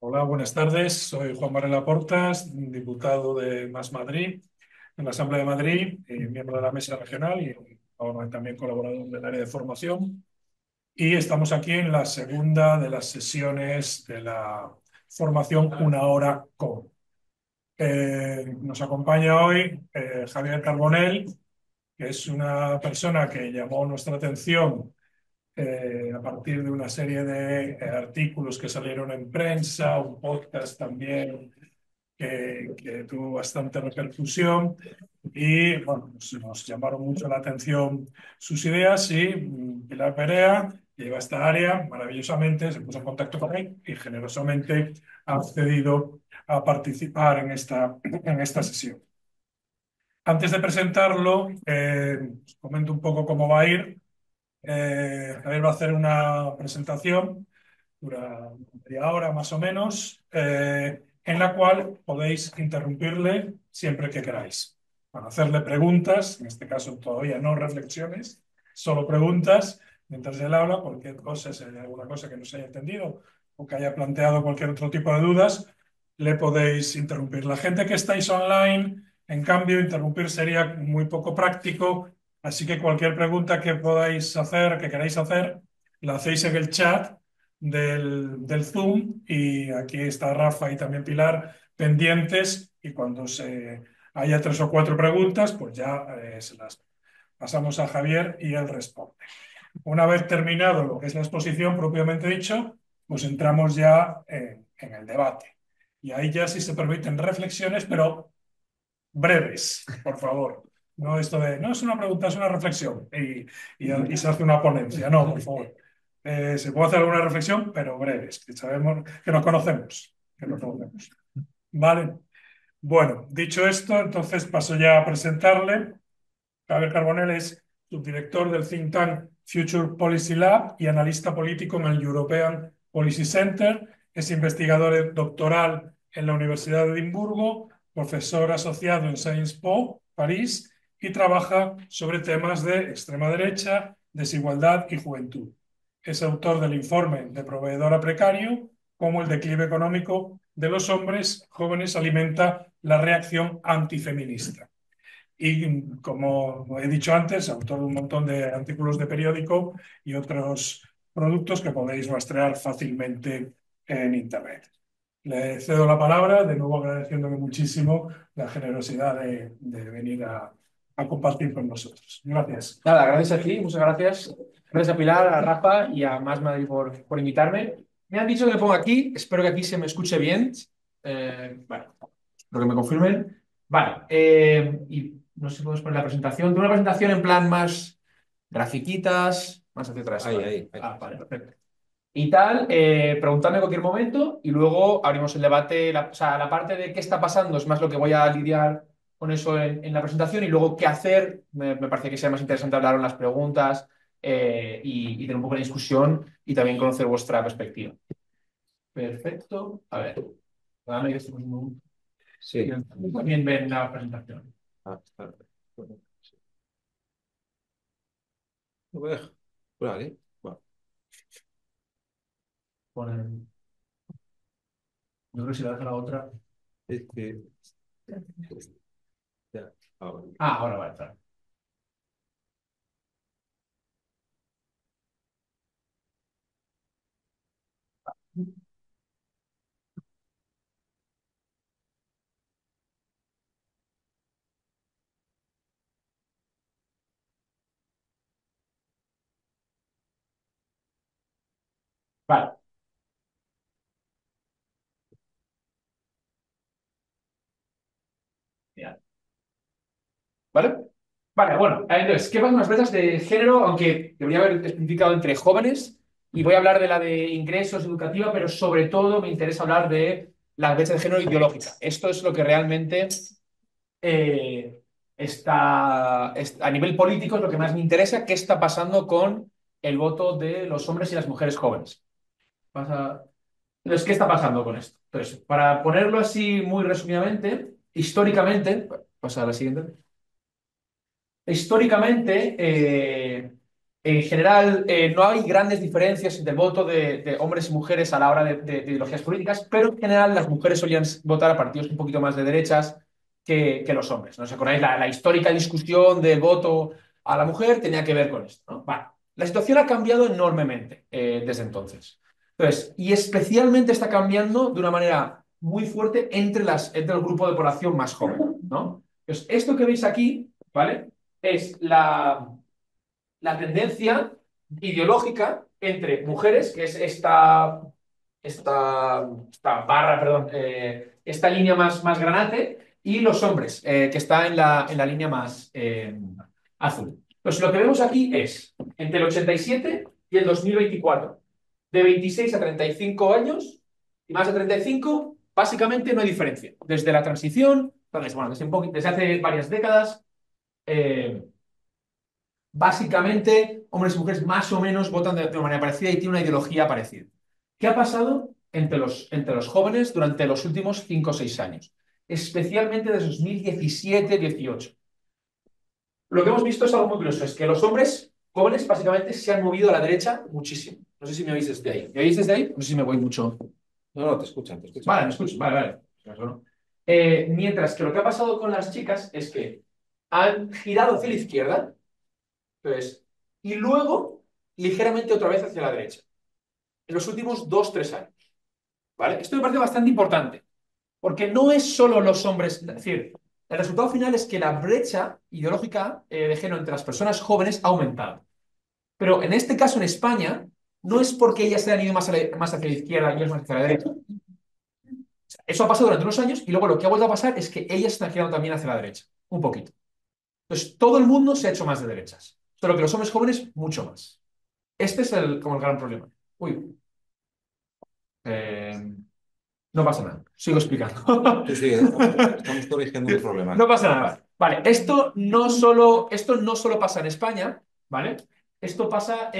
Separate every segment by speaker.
Speaker 1: Hola, buenas tardes. Soy Juan Varela Portas, diputado de Más Madrid en la Asamblea de Madrid, miembro de la Mesa Regional y ahora también colaborador del área de formación. Y estamos aquí en la segunda de las sesiones de la formación Una Hora Con. Nos acompaña hoy Javier Carbonell, que es una persona que llamó nuestra atención a partir de una serie de artículos que salieron en prensa, un podcast también que tuvo bastante repercusión y bueno, pues nos llamaron mucho la atención sus ideas y Pilar Perea lleva esta área maravillosamente, se puso en contacto con él y generosamente ha accedido a participar en esta sesión. Antes de presentarlo, os comento un poco cómo va a ir. Javier va a hacer una presentación, dura media hora más o menos, en la cual podéis interrumpirle siempre que queráis. Para hacerle preguntas, en este caso todavía no reflexiones, solo preguntas mientras él habla, cualquier cosa, si hay alguna cosa que no se haya entendido o que haya planteado cualquier otro tipo de dudas, le podéis interrumpir. La gente que estáis online, en cambio, interrumpir sería muy poco práctico. Así que cualquier pregunta que podáis hacer, que queráis hacer, la hacéis en el chat del Zoom y aquí está Rafa y también Pilar pendientes y cuando haya tres o cuatro preguntas, pues ya se las pasamos a Javier y él responde. Una vez terminado lo que es la exposición propiamente dicho, pues entramos ya en el debate. Y ahí ya sí se permiten reflexiones, pero breves, por favor. No esto de, no es una pregunta, es una reflexión y se hace una ponencia. No, por favor. Se puede hacer alguna reflexión, pero breves, que sabemos que nos conocemos, que nos conocemos. Vale. Bueno, dicho esto, entonces paso ya a presentarle. Javier Carbonell es subdirector del think tank Future Policy Lab y analista político en el European Policy Center. Es investigador doctoral en la Universidad de Edimburgo, profesor asociado en Sciences Po, París, y trabaja sobre temas de extrema derecha, desigualdad y juventud. Es autor del informe de proveedor a precario, cómo el declive económico de los hombres jóvenes alimenta la reacción antifeminista. Y como he dicho antes, autor de un montón de artículos de periódico y otros productos que podéis rastrear fácilmente en Internet. Le cedo la palabra, de nuevo agradeciéndole muchísimo la generosidad de venir a compartir con nosotros. Gracias.
Speaker 2: Nada, gracias a ti, muchas gracias. Gracias a Pilar, a Rafa y a Más Madrid por invitarme. Me han dicho que me pongo aquí, espero que aquí se me escuche bien. Vale, espero que me confirmen. Vale, y no sé si podemos poner la presentación. Tengo una presentación en plan más grafiquitas, más hacia atrás.
Speaker 3: Ahí,
Speaker 2: Vale.
Speaker 3: ahí, ahí.
Speaker 2: Vale, perfecto. Y tal, preguntadme en cualquier momento y luego abrimos el debate. O sea, la parte de qué está pasando es más lo que voy a lidiar con eso en la presentación y luego qué hacer. Me parece que sea más interesante hablar en las preguntas y tener un poco de discusión y también conocer vuestra perspectiva. Perfecto. A ver, dame que estemos
Speaker 3: Sí.
Speaker 2: también ven la presentación.
Speaker 3: Ah, está. Bueno, sí. No me deja. Vale. Bueno,
Speaker 2: Ponen- Yo creo que si la deja la otra.
Speaker 3: es que. Ya, ahora.
Speaker 2: Ah, ahora va a entrar. Vale. Ya. ¿Vale? Vale, bueno, entonces, ¿qué pasan las brechas de género? Aunque debería haber especificado entre jóvenes, y voy a hablar de la de ingresos, educativa, pero sobre todo me interesa hablar de la brecha de género ideológica. Esto es lo que realmente eh, a nivel político, es lo que más me interesa, qué está pasando con el voto de los hombres y las mujeres jóvenes. Entonces, ¿qué está pasando con esto? Entonces, para ponerlo así muy resumidamente, históricamente, pasa a la siguiente. Históricamente, En general, no hay grandes diferencias entre el voto de hombres y mujeres a la hora de ideologías políticas, pero en general las mujeres solían votar a partidos un poquito más de derechas que los hombres. ¿No os acordáis? La histórica discusión del voto a la mujer tenía que ver con esto, ¿no? Vale. La situación ha cambiado enormemente desde entonces. Entonces, y especialmente está cambiando de una manera muy fuerte entre el grupo de población más joven, ¿no? Entonces, esto que veis aquí, ¿vale? Es la tendencia ideológica entre mujeres, que es esta barra, perdón, esta línea más granate, y los hombres, que está en la línea más azul. Pues lo que vemos aquí es, entre el 87 y el 2024, de 26 a 35 años, y más de 35, básicamente no hay diferencia. Desde la transición, entonces, bueno, desde hace varias décadas, eh, básicamente, hombres y mujeres más o menos votan de una manera parecida y tienen una ideología parecida. ¿Qué ha pasado entre los jóvenes durante los últimos 5 o 6 años? Especialmente desde 2017-18. Lo que hemos visto es algo muy curioso, es que los hombres jóvenes básicamente se han movido a la derecha muchísimo. No sé si me oís desde ahí. ¿Me oís desde ahí? No sé si me voy mucho.
Speaker 3: No, no, te escuchan, te escuchan.
Speaker 2: Vale, me escucho. Vale, vale. No. Mientras que lo que ha pasado con las chicas es que han girado hacia la izquierda. Entonces, y luego ligeramente otra vez hacia la derecha, en los últimos 2 o 3 años. ¿Vale? Esto me parece bastante importante, porque no es solo los hombres, es decir, el resultado final es que la brecha ideológica de género entre las personas jóvenes ha aumentado. Pero en este caso, en España, no es porque ellas se han ido más hacia la izquierda y ellos más hacia la derecha. Eso ha pasado durante unos años y luego lo que ha vuelto a pasar es que ellas están girando también hacia la derecha, un poquito. Entonces, todo el mundo se ha hecho más de derechas, solo que los hombres jóvenes mucho más. Este es como el gran problema. Uy, eh, no pasa nada, sigo explicando.
Speaker 3: Sí, sí, estamos corrigiendo un problema.
Speaker 2: No pasa nada. Vale, esto no solo pasa en España, ¿vale? Esto ha pasado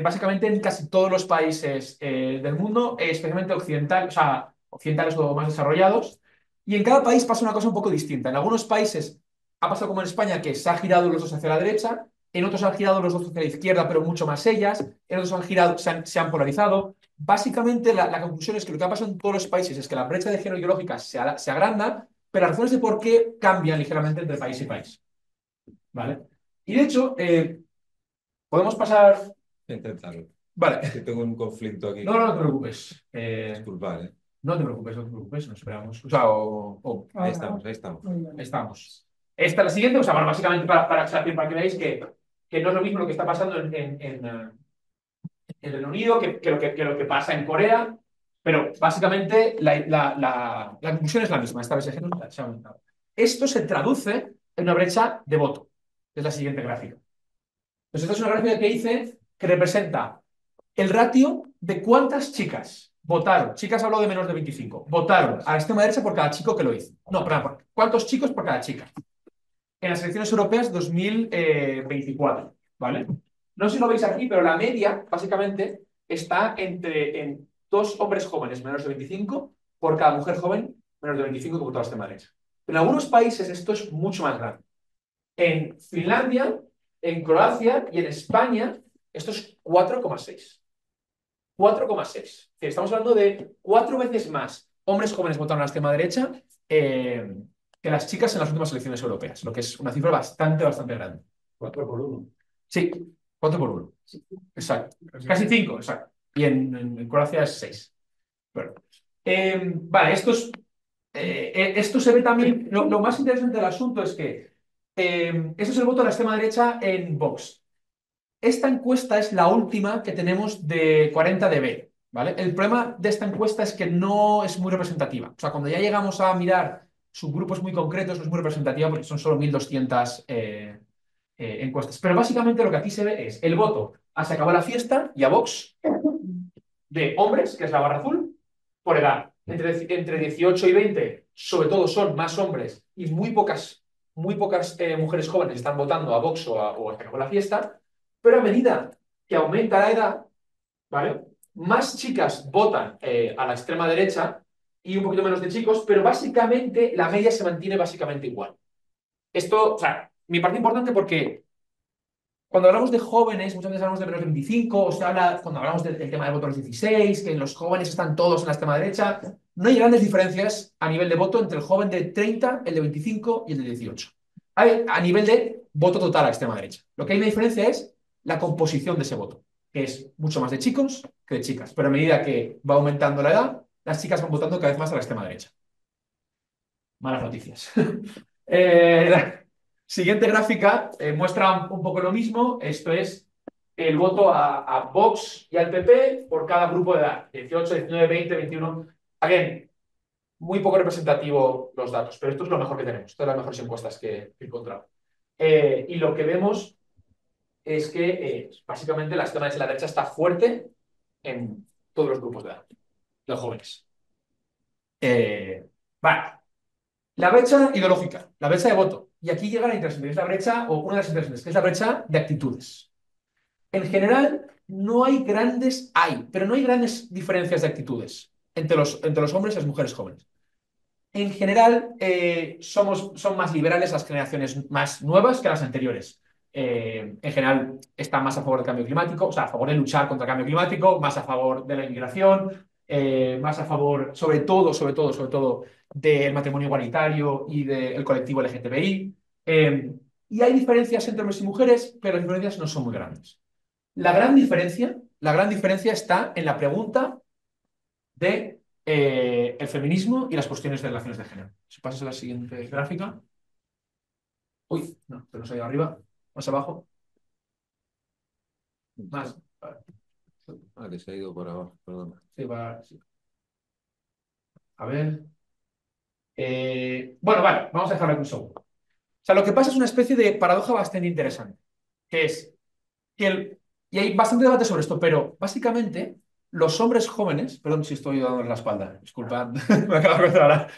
Speaker 2: básicamente en casi todos los países del mundo, especialmente occidentales, o sea, occidentales o más desarrollados. Y en cada país pasa una cosa un poco distinta. En algunos países ha pasado como en España, que se ha girado los dos hacia la derecha, en otros han girado los dos hacia la izquierda, pero mucho más ellas, en otros han girado, se han polarizado. Básicamente, la conclusión es que lo que ha pasado en todos los países es que la brecha de género ideológica se agranda, pero las razones de por qué cambian ligeramente entre país y país. ¿Vale? Y de hecho, podemos pasar.
Speaker 3: Intentarlo.
Speaker 2: Vale.
Speaker 3: Es que tengo un conflicto aquí.
Speaker 2: No, no, no te preocupes.
Speaker 3: Disculpad, ¿eh?
Speaker 2: No te preocupes, no te preocupes, nos esperamos. O sea,
Speaker 3: Ahí estamos, ahí estamos.
Speaker 2: ahí estamos. Esta es la siguiente, o sea, bueno, básicamente para que veáis que no es lo mismo lo que está pasando en Reino Unido que lo que pasa en Corea, pero básicamente la conclusión es la misma. Esta vez el género se ha aumentado. Esto se traduce en una brecha de voto, que es la siguiente gráfica. Entonces, esta es una gráfica que hice que representa el ratio de cuántas chicas votaron, chicas hablo de menos de 25, votaron a la extrema derecha por cada chico que lo hizo. No, perdón, ¿cuántos chicos por cada chica? En las elecciones europeas 2024, ¿vale? No sé si lo veis aquí, pero la media, básicamente, está en 2 hombres jóvenes menores de 25 por cada mujer joven menos de 25 que votó a la extrema derecha. En algunos países esto es mucho más grande. En Finlandia, en Croacia y en España, esto es 4,6. 4,6. Estamos hablando de 4 veces más hombres jóvenes votaron a la extrema derecha que las chicas en las últimas elecciones europeas, lo que es una cifra bastante, bastante grande.
Speaker 1: 4 por 1.
Speaker 2: Sí, 4 por 1. Exacto. Casi 5, exacto. Y en Croacia es 6. Bueno. Vale, esto se ve también. Lo más interesante del asunto es que esto es el voto de la extrema derecha en Vox. Esta encuesta es la última que tenemos de 40dB, ¿vale? El problema de esta encuesta es que no es muy representativa. O sea, cuando ya llegamos a mirar subgrupos muy concretos, no es muy representativa porque son solo 1.200 encuestas. Pero básicamente lo que aquí se ve es el voto a Se acabó la fiesta y a Vox de hombres, que es la barra azul, por edad. Entre 18 y 20, sobre todo son más hombres y muy pocas mujeres jóvenes están votando a Vox o a Se acabó la fiesta. Pero a medida que aumenta la edad, ¿vale? Más chicas votan a la extrema derecha y un poquito menos de chicos, pero básicamente la media se mantiene básicamente igual. Esto, o sea, me parece importante porque cuando hablamos de jóvenes, muchas veces hablamos de menos de 25, o se habla, cuando hablamos del tema del voto a los 16, que los jóvenes están todos en la extrema derecha, no hay grandes diferencias a nivel de voto entre el joven de 30, el de 25 y el de 18. Hay a nivel de voto total a la extrema derecha. Lo que hay una diferencia es la composición de ese voto, que es mucho más de chicos que de chicas, pero a medida que va aumentando la edad, las chicas van votando cada vez más a la extrema derecha. Malas noticias. La siguiente gráfica muestra un poco lo mismo. Esto es el voto a Vox y al PP por cada grupo de edad. 18, 19, 20, 21. Again, muy poco representativo los datos, pero esto es lo mejor que tenemos. Estas son las mejores encuestas que he encontrado. Y lo que vemos es que básicamente la extrema derecha está fuerte en todos los grupos de edad, los jóvenes. Vale. La brecha ideológica, la brecha de voto. Y aquí llega la interesante, que es la brecha, o una de las interesantes, que es la brecha de actitudes. En general, pero no hay grandes diferencias de actitudes entre los hombres y las mujeres jóvenes. En general, son más liberales las generaciones más nuevas que las anteriores. En general, están más a favor del cambio climático, o sea, a favor de luchar contra el cambio climático, más a favor de la inmigración, más a favor, sobre todo, del matrimonio igualitario y del colectivo LGTBI. Y hay diferencias entre hombres y mujeres, pero las diferencias no son muy grandes. La gran diferencia está en la pregunta de el feminismo y las cuestiones de relaciones de género. Si pasas a la siguiente gráfica. Uy, no, pero no se ha ido arriba. Más abajo. Más.
Speaker 3: Ah, que se ha ido por abajo, perdón.
Speaker 2: Sí, sí. A ver. Bueno, vale, vamos a dejarlo aquí un segundo. O sea, lo que pasa es una especie de paradoja bastante interesante, que es que y hay bastante debate sobre esto, pero básicamente los hombres jóvenes, perdón si estoy dando la espalda, disculpad, me acabo de acordar ahora.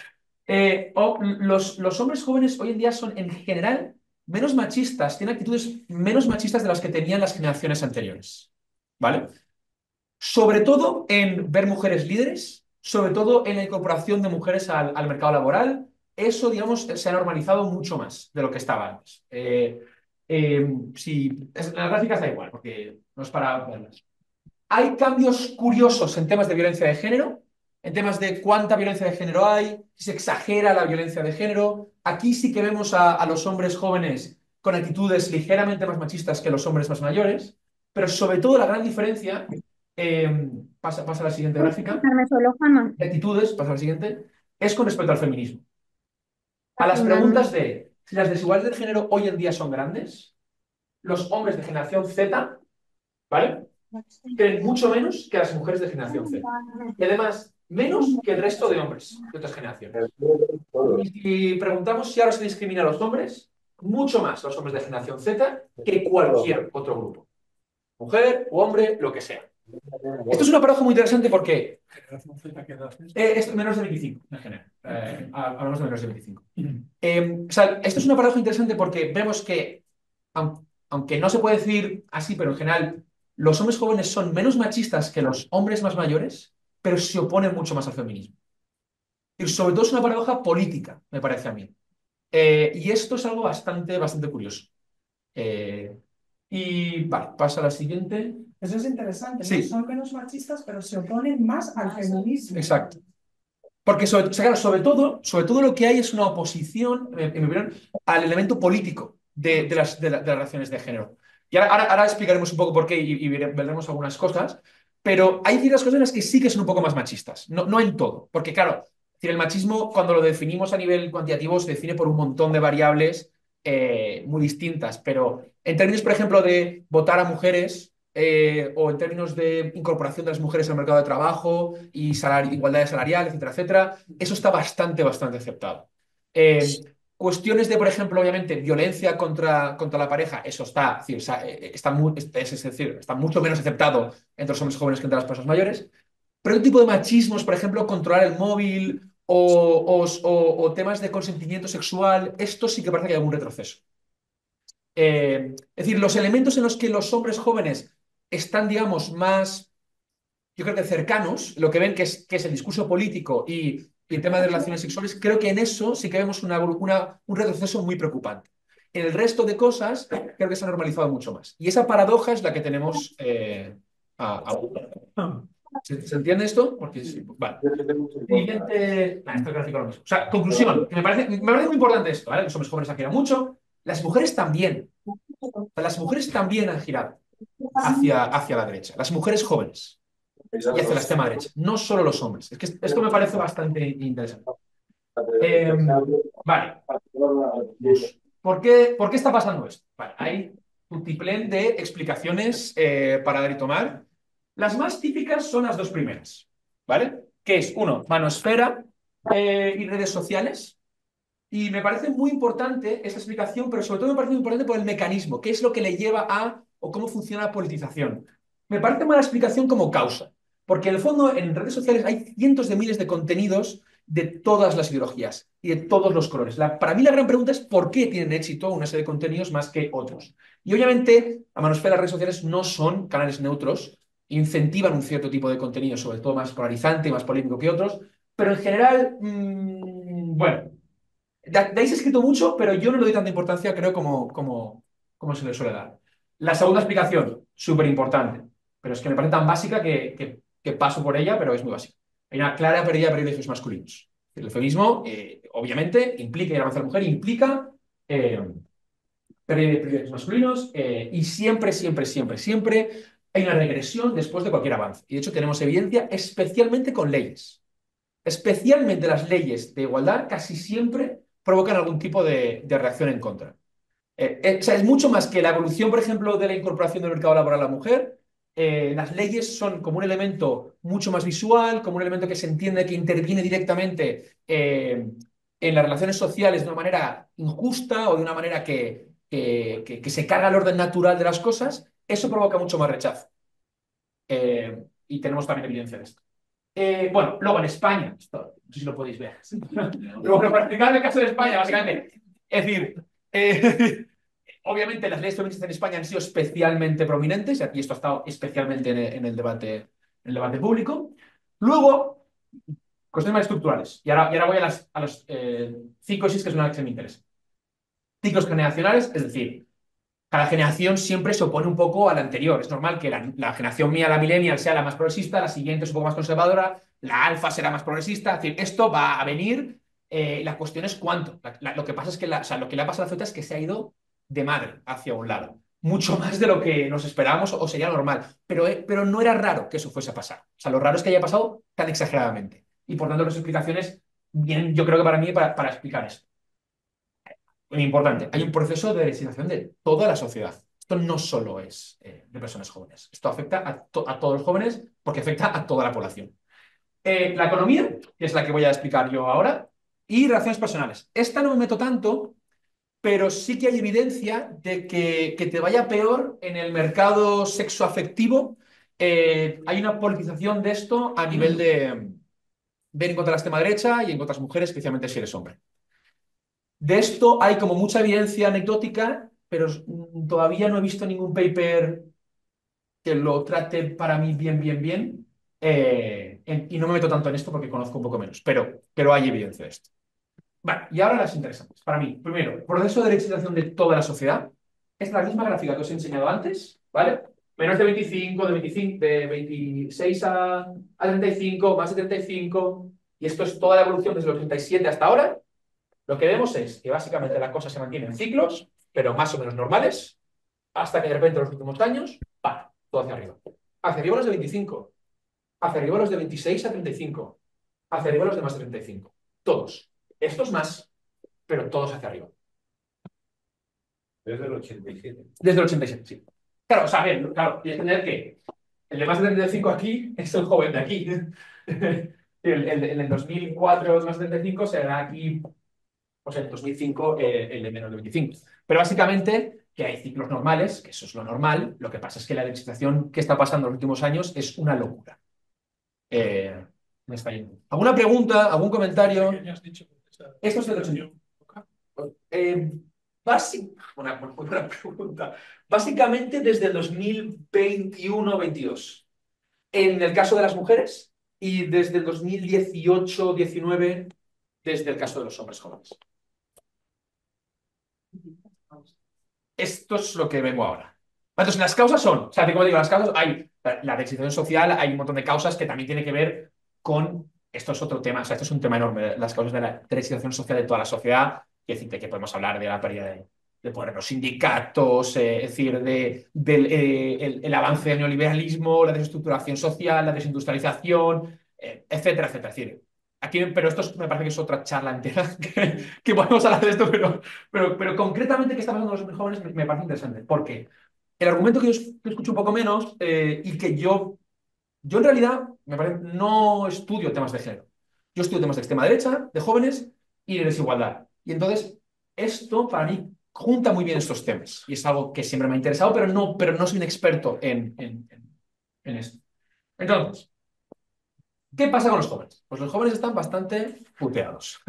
Speaker 2: Los hombres jóvenes hoy en día son en general menos machistas, tienen actitudes menos machistas de las que tenían las generaciones anteriores, ¿vale? Sobre todo en ver mujeres líderes, sobre todo en la incorporación de mujeres al mercado laboral. Eso, digamos, se ha normalizado mucho más de lo que estaba antes. En las gráficas da igual, porque no es para verlas. Hay cambios curiosos en temas de violencia de género, en temas de cuánta violencia de género hay, si se exagera la violencia de género. Aquí sí que vemos a los hombres jóvenes con actitudes ligeramente más machistas que los hombres más mayores, pero sobre todo la gran diferencia, pasa a la siguiente gráfica,
Speaker 4: Dejarme solo, Juanma.
Speaker 2: de actitudes, pasa a la siguiente, es con respecto al feminismo. A las preguntas de si las desigualdades de género hoy en día son grandes, los hombres de generación Z, ¿vale?, creen mucho menos que las mujeres de generación Z. Y además, menos que el resto de hombres de otras generaciones. Y si preguntamos si ahora se discrimina a los hombres, mucho más los hombres de generación Z que cualquier otro grupo. Mujer o hombre, lo que sea. Esto es una paradoja muy interesante porque
Speaker 1: Generación Z, ¿qué edad es?
Speaker 2: es menos de 25 en general. Hablamos de menos de 25. O sea, esto es una paradoja interesante porque vemos que, aunque no se puede decir así, pero en general, los hombres jóvenes son menos machistas que los hombres más mayores, pero se oponen mucho más al feminismo. Y sobre todo es una paradoja política, me parece a mí. Y esto es algo bastante curioso. Y vale, pasa a la siguiente.
Speaker 5: Eso es interesante,
Speaker 2: Sí.
Speaker 5: ¿no? Son menos machistas, pero se oponen más al feminismo.
Speaker 2: Exacto. Porque o sea, claro, sobre todo lo que hay es una oposición, en mi opinión, al elemento político de las relaciones de género. Y ahora explicaremos un poco por qué y veremos algunas cosas, pero hay ciertas cosas en las que sí que son un poco más machistas, no en todo, porque claro, es decir, el machismo cuando lo definimos a nivel cuantitativo se define por un montón de variables muy distintas, pero en términos, por ejemplo, de votar a mujeres o en términos de incorporación de las mujeres al mercado de trabajo y igualdad salarial, etcétera, etcétera, eso está bastante aceptado. Cuestiones de, por ejemplo, obviamente, violencia contra la pareja, eso está, es decir, está mucho menos aceptado entre los hombres jóvenes que entre las personas mayores. Pero otro tipo de machismos, por ejemplo, controlar el móvil o temas de consentimiento sexual, esto sí que parece que hay algún retroceso. Es decir, los elementos en los que los hombres jóvenes están, digamos, más, yo creo que cercanos, lo que ven que es el discurso político y el tema de relaciones sexuales, creo que en eso sí que vemos un retroceso muy preocupante. En el resto de cosas creo que se ha normalizado mucho más. Y esa paradoja es la que tenemos ¿Se entiende esto? Porque sí, vale. Siguiente. Esto es gráfico lo mismo. O sea, conclusión. Que me parece muy importante esto, ¿vale? Los hombres jóvenes han girado mucho. Las mujeres también. O sea, las mujeres también han girado hacia la derecha. Las mujeres jóvenes y hacia la extrema derecha. No solo los hombres. Es que esto me parece bastante interesante. Eh, vale. ¿Por qué está pasando esto? Vale, hay un tiplén de explicaciones para dar y tomar. Las más típicas son las dos primeras, ¿vale? Que es, uno, manosfera y redes sociales. Y me parece muy importante esta explicación, pero sobre todo me parece muy importante por el mecanismo, qué es lo que le lleva a o cómo funciona la politización. Me parece mala explicación como causa, porque en el fondo en redes sociales hay cientos de miles de contenidos de todas las ideologías y de todos los colores. Para mí la gran pregunta es por qué tienen éxito una serie de contenidos más que otros. Y obviamente, a manosfera, las redes sociales no son canales neutros, incentivan un cierto tipo de contenido, sobre todo más polarizante y más polémico que otros, pero en general, bueno. De ahí se ha escrito mucho, pero yo no le doy tanta importancia, creo, como se le suele dar. La segunda explicación, súper importante, pero es que me parece tan básica que paso por ella, pero es muy básica. Hay una clara pérdida de privilegios masculinos. El feminismo, obviamente, implica, y el avance de la mujer implica pérdida de privilegios masculinos y siempre, siempre, siempre, siempre hay una regresión después de cualquier avance. Y de hecho tenemos evidencia especialmente con leyes. Especialmente las leyes de igualdad casi siempre provocan algún tipo de reacción en contra. O sea, es mucho más que la evolución, por ejemplo, de la incorporación del mercado laboral a la mujer. Las leyes son como un elemento mucho más visual, como un elemento que se entiende que interviene directamente en las relaciones sociales de una manera injusta o de una manera que se carga el orden natural de las cosas. Eso provoca mucho más rechazo. Y tenemos también evidencia de esto. Bueno, luego en España, esto, no sé si lo podéis ver. Pero bueno, para explicar el caso de España, básicamente. Es decir, obviamente las leyes feministas en España han sido especialmente prominentes, y aquí esto ha estado especialmente en el debate público. Luego, cuestiones más estructurales. Y ahora voy a los 5 o 6 que son las que me interesan. Ciclos generacionales, es decir, cada generación siempre se opone un poco a la anterior. Es normal que la generación mía, la millennial, sea la más progresista, la siguiente es un poco más conservadora, la alfa será más progresista. Es decir, esto va a venir. La cuestión es cuánto. Lo que pasa es que o sea, lo que le ha pasado a la Z es que se ha ido de madre hacia un lado. Mucho más de lo que nos esperábamos o sería normal. Pero no era raro que eso fuese a pasar. O sea, lo raro es que haya pasado tan exageradamente. Y por tanto, las explicaciones, bien, yo creo que para mí, para explicar esto. Muy importante, hay un proceso de derechización de toda la sociedad. Esto no solo es de personas jóvenes. Esto afecta a todos los jóvenes porque afecta a toda la población. La economía, que es la que voy a explicar yo ahora, y relaciones personales. Esta no me meto tanto, pero sí que hay evidencia de que te vaya peor en el mercado sexoafectivo. Hay una politización de esto a nivel de ver en contra de la extrema derecha y en contra de las mujeres, especialmente si eres hombre. De esto hay como mucha evidencia anecdótica, pero todavía no he visto ningún paper que lo trate para mí bien, bien, bien. Y no me meto tanto en esto porque conozco un poco menos, pero hay evidencia de esto. Vale, y ahora las interesantes. Para mí, primero, proceso de derechización de toda la sociedad. Es la misma gráfica que os he enseñado antes, ¿vale? Menos de 25, de 26 a 35, más de 35. Y esto es toda la evolución desde los 87 hasta ahora. Lo que vemos es que básicamente la cosa se mantiene en ciclos, pero más o menos normales, hasta que de repente en los últimos años, ¡pam!, todo hacia arriba. Hacia arriba los de 25, hacia arriba los de 26 a 35, hacia arriba los de más de 35. Todos. Estos más, pero todos hacia arriba.
Speaker 3: Desde el 87.
Speaker 2: Desde el 87, sí. Claro, o sea, bien, claro, tienes que entender que el de más de 35 aquí es el joven de aquí. El 2004 más de 35 será aquí, pues en 2005 el de menos de 25. Pero básicamente que hay ciclos normales, que eso es lo normal. Lo que pasa es que la legislación que está pasando en los últimos años es una locura. Me está yendo. ¿Alguna pregunta? ¿Algún comentario?
Speaker 1: ¿Qué has dicho?
Speaker 2: Esto es el 80. Una buena pregunta. Básicamente desde el 2021-22. En el caso de las mujeres y desde el 2018-19 desde el caso de los hombres jóvenes. esto es lo que vengo ahora. Entonces, las causas son, o sea, como digo, las causas, hay la desinserción social, hay un montón de causas que también tienen que ver con, esto es otro tema, o sea, esto es un tema enorme, las causas de la desinserción social de toda la sociedad, es decir, de que podemos hablar de la pérdida de poder en los sindicatos, es decir, el avance del neoliberalismo, la desestructuración social, la desindustrialización, etcétera, etcétera. Es decir, aquí, pero esto me parece que es otra charla entera, que podemos hablar de esto, pero concretamente qué está pasando con los jóvenes me parece interesante, porque el argumento que escucho un poco menos y que yo en realidad me parece, no estudio temas de género. Yo estudio temas de extrema derecha, de jóvenes y de desigualdad. Y entonces, esto para mí junta muy bien estos temas. Y es algo que siempre me ha interesado, pero no soy un experto en esto. Entonces, ¿qué pasa con los jóvenes? Pues los jóvenes están bastante puteados.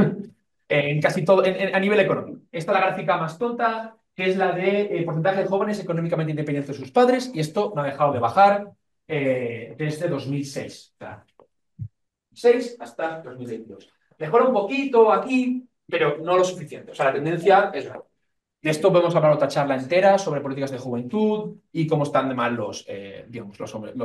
Speaker 2: En casi todo, a nivel económico. Esta es la gráfica más tonta, que es la de porcentaje de jóvenes económicamente independientes de sus padres, y esto no ha dejado de bajar desde 2006. O sea, 6 hasta 2022. Mejora un poquito aquí, pero no lo suficiente. O sea, la tendencia es grave. De esto podemos hablar otra charla entera sobre políticas de juventud y cómo están de mal digamos, los hombres,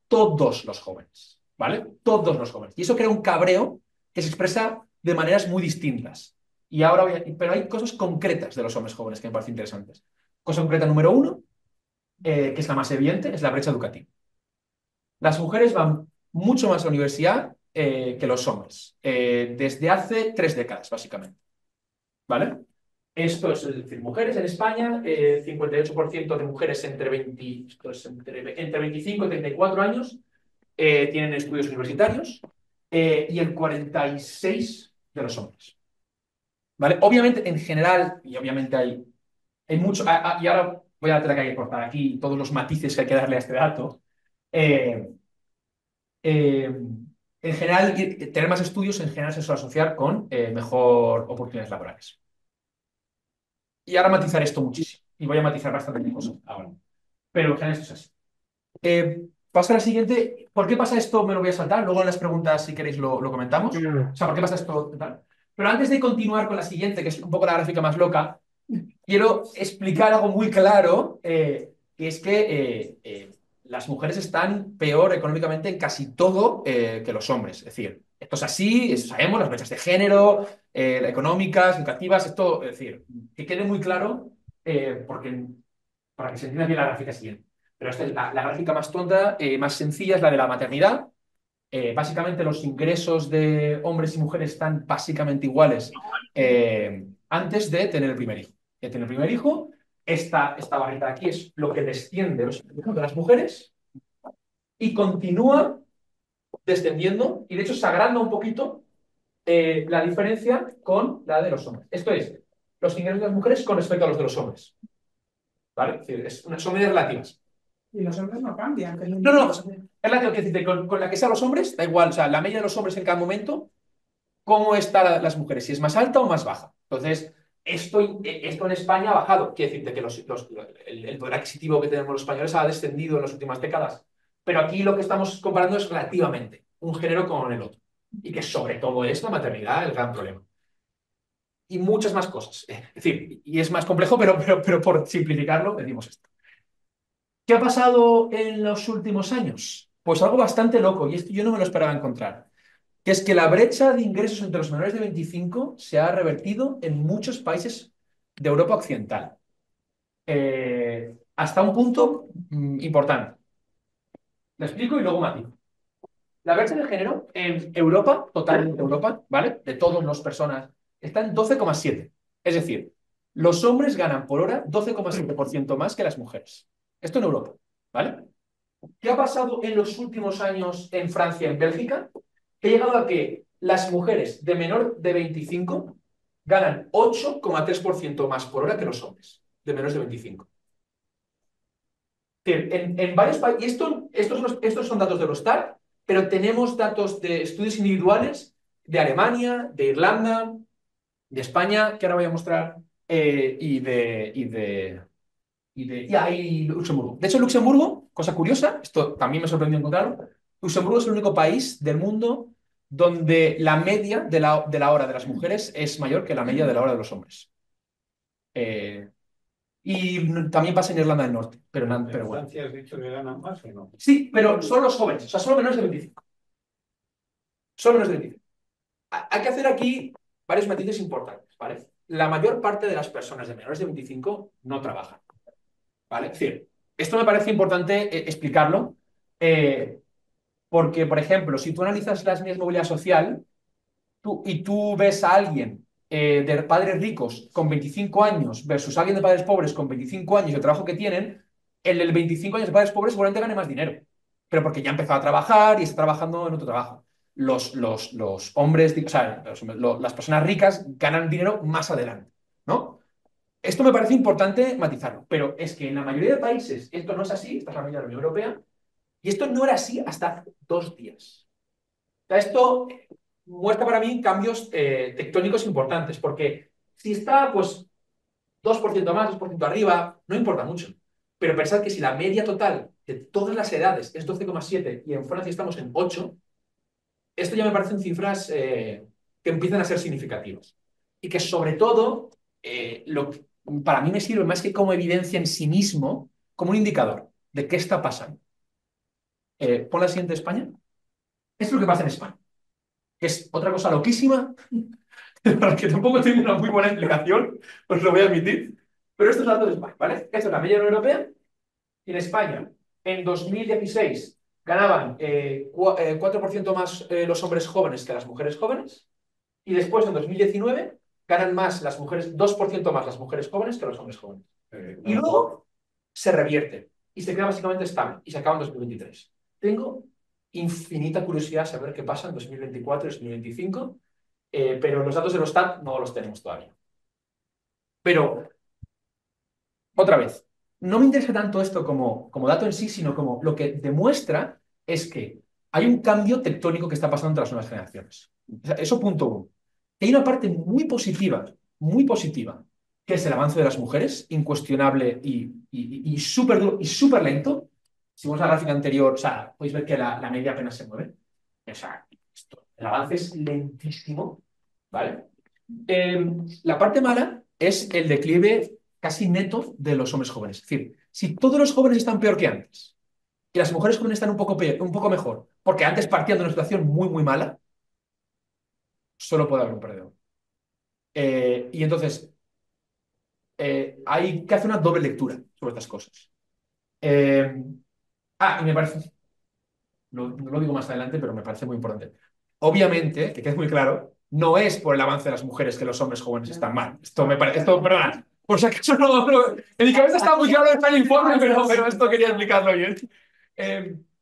Speaker 2: todos los jóvenes, ¿vale? Todos los jóvenes. Y eso crea un cabreo que se expresa de maneras muy distintas. Y ahora pero hay cosas concretas de los hombres jóvenes que me parecen interesantes. Cosa concreta número uno, que es la más evidente, es la brecha educativa. Las mujeres van mucho más a la universidad que los hombres, desde hace 3 décadas, básicamente. ¿Vale? Esto es decir, mujeres en España, 58% de mujeres entre 25 y 34 años tienen estudios universitarios y el 46% de los hombres. ¿Vale? Obviamente, en general, y obviamente hay mucho, y ahora voy a tener que cortar aquí todos los matices que hay que darle a este dato. Eh, en general, tener más estudios en general se suele asociar con mejor oportunidades laborales. Y ahora matizar esto muchísimo. Y voy a matizar bastante cosas ahora. Pero en general esto es así. Paso a la siguiente. ¿Por qué pasa esto? Me lo voy a saltar. Luego en las preguntas, si queréis, lo comentamos. O sea, ¿por qué pasa esto? Tal. Pero antes de continuar con la siguiente, que es un poco la gráfica más loca, quiero explicar algo muy claro, que es que las mujeres están peor económicamente en casi todo que los hombres. Es decir, esto es así, sabemos, las brechas de género, económicas, educativas, esto, es decir, que quede muy claro, porque, para que se entienda bien la gráfica siguiente. Pero esta es la gráfica más tonta, más sencilla, es la de la maternidad. Básicamente los ingresos de hombres y mujeres están básicamente iguales antes de tener el primer hijo. De tener el primer hijo, esta barrita de aquí es lo que desciende los ingresos de las mujeres y continúa descendiendo y de hecho se agranda un poquito la diferencia con la de los hombres. Esto es, los ingresos de las mujeres con respecto a los de los hombres. ¿Vale? Es decir, son medidas relativas.
Speaker 5: Y los hombres no cambian.
Speaker 2: No, es relativo, que decir, con la que sean los hombres, da igual, o sea, la media de los hombres en cada momento, cómo están las mujeres, si es más alta o más baja. Entonces, esto en España ha bajado. Quiere decirte que el poder adquisitivo que tenemos los españoles ha descendido en las últimas décadas. Pero aquí lo que estamos comparando es relativamente un género con el otro. Y que sobre todo es la maternidad el gran problema. Y muchas más cosas. Es decir, y es más complejo, pero por simplificarlo, decimos esto. ¿Qué ha pasado en los últimos años? Pues algo bastante loco, y esto yo no me lo esperaba encontrar, que es que la brecha de ingresos entre los menores de 25 se ha revertido en muchos países de Europa Occidental. Hasta un punto importante. Lo explico y luego matizo. La brecha de género en Europa, totalmente Europa, ¿vale? De todas las personas, está en 12,7. Es decir, los hombres ganan por hora 12,7% más que las mujeres. Esto en Europa, ¿vale? ¿Qué ha pasado en los últimos años en Francia y en Bélgica? Que ha llegado a que las mujeres de menor de 25 ganan 8,3% más por hora que los hombres de menores de 25. En varios países, y estos son datos de Eurostat, pero tenemos datos de estudios individuales de Alemania, de Irlanda, de España, que ahora voy a mostrar, y Luxemburgo. De hecho, Luxemburgo, cosa curiosa, esto también me sorprendió encontrarlo, Luxemburgo es el único país del mundo donde la media de la hora de las mujeres es mayor que la media de la hora de los hombres. Y también pasa en Irlanda del Norte, pero
Speaker 4: En
Speaker 2: bueno.
Speaker 4: Francia has dicho que ganan más o no.
Speaker 2: Sí, pero solo los jóvenes, o sea, solo menores de 25. Solo menores de 25. Hay que hacer aquí varios matices importantes, ¿vale? La mayor parte de las personas de menores de 25 no trabajan, ¿vale? Es decir, esto me parece importante explicarlo, porque, por ejemplo, si tú analizas las medidas de movilidad social y tú ves a alguien de padres ricos con 25 años versus alguien de padres pobres con 25 años y el trabajo que tienen, el del 25 años de padres pobres seguramente gane más dinero, pero porque ya ha empezado a trabajar y está trabajando en otro trabajo. Los hombres, o sea, las personas ricas ganan dinero más adelante, ¿no? Esto me parece importante matizarlo, pero es que en la mayoría de países esto no es así, esta es la mayoría de la Unión Europea, y esto no era así hasta hace 2 días. O sea, esto muestra para mí cambios tectónicos importantes, porque si está pues 2% más, 2% arriba, no importa mucho. Pero pensad que si la media total de todas las edades es 12,7 y en Francia estamos en 8, esto ya me parecen cifras que empiezan a ser significativas. Y que sobre todo, para mí me sirve más que como evidencia en sí mismo, como un indicador de qué está pasando. Pon la siguiente España. Esto es lo que pasa en España, que es otra cosa loquísima, para que tampoco tengo una muy buena explicación, os lo voy a admitir, pero esto es datos de España, ¿vale? Esto es la media europea, y en España, en 2016, ganaban 4% más los hombres jóvenes que las mujeres jóvenes, y después, en 2019, ganan más las mujeres, 2% más las mujeres jóvenes que los hombres jóvenes. Y luego se revierte, y se queda básicamente estable, y se acaba en 2023. Tengo infinita curiosidad de saber qué pasa en 2024 y 2025, pero los datos de Eurostat no los tenemos todavía. Pero, otra vez, no me interesa tanto esto como dato en sí, sino como lo que demuestra es que hay un cambio tectónico que está pasando entre las nuevas generaciones. O sea, eso punto uno. Y hay una parte muy positiva, que es el avance de las mujeres, incuestionable y súper duro y súper lento. Si vemos la gráfica anterior, o sea, podéis ver que la media apenas se mueve. O sea, el avance es lentísimo, ¿vale? La parte mala es el declive casi neto de los hombres jóvenes. Es decir, si todos los jóvenes están peor que antes y las mujeres jóvenes están un poco peor, un poco mejor, porque antes partían de una situación muy mala, solo puede haber un perdedor. Y entonces hay que hacer una doble lectura sobre estas cosas. Y me parece, no lo digo más adelante, pero me parece muy importante. Obviamente, que quede muy claro, no es por el avance de las mujeres que los hombres jóvenes están mal. Esto me parece, perdona, por si acaso en mi cabeza estaba muy claro está el informe, pero esto quería explicarlo bien.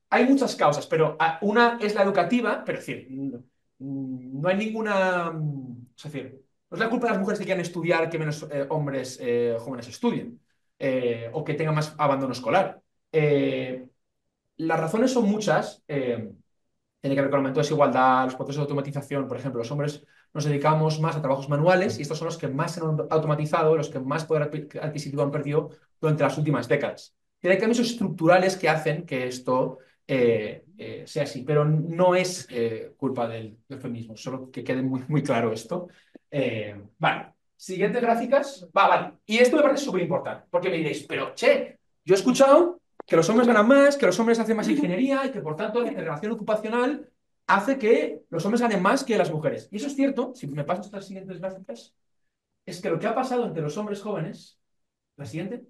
Speaker 2: Hay muchas causas, pero una es la educativa, pero es decir, no hay ninguna, es decir, no es la culpa de las mujeres que quieran estudiar que menos hombres jóvenes estudien o que tengan más abandono escolar. Las razones son muchas. Tiene que ver con el aumento de desigualdad, los procesos de automatización. Por ejemplo, los hombres nos dedicamos más a trabajos manuales y estos son los que más se han automatizado, los que más poder adquisitivo han perdido durante las últimas décadas. Y hay cambios estructurales que hacen que esto sea así, pero no es culpa del feminismo, solo que quede muy claro esto. Vale, siguientes gráficas. Vale. Y esto me parece súper importante, porque me diréis, pero che, yo he escuchado que los hombres ganan más, que los hombres hacen más ingeniería y que por tanto la integración ocupacional hace que los hombres ganen más que las mujeres. Y eso es cierto, si me paso estas siguientes gráficas, es que lo que ha pasado entre los hombres jóvenes, la siguiente,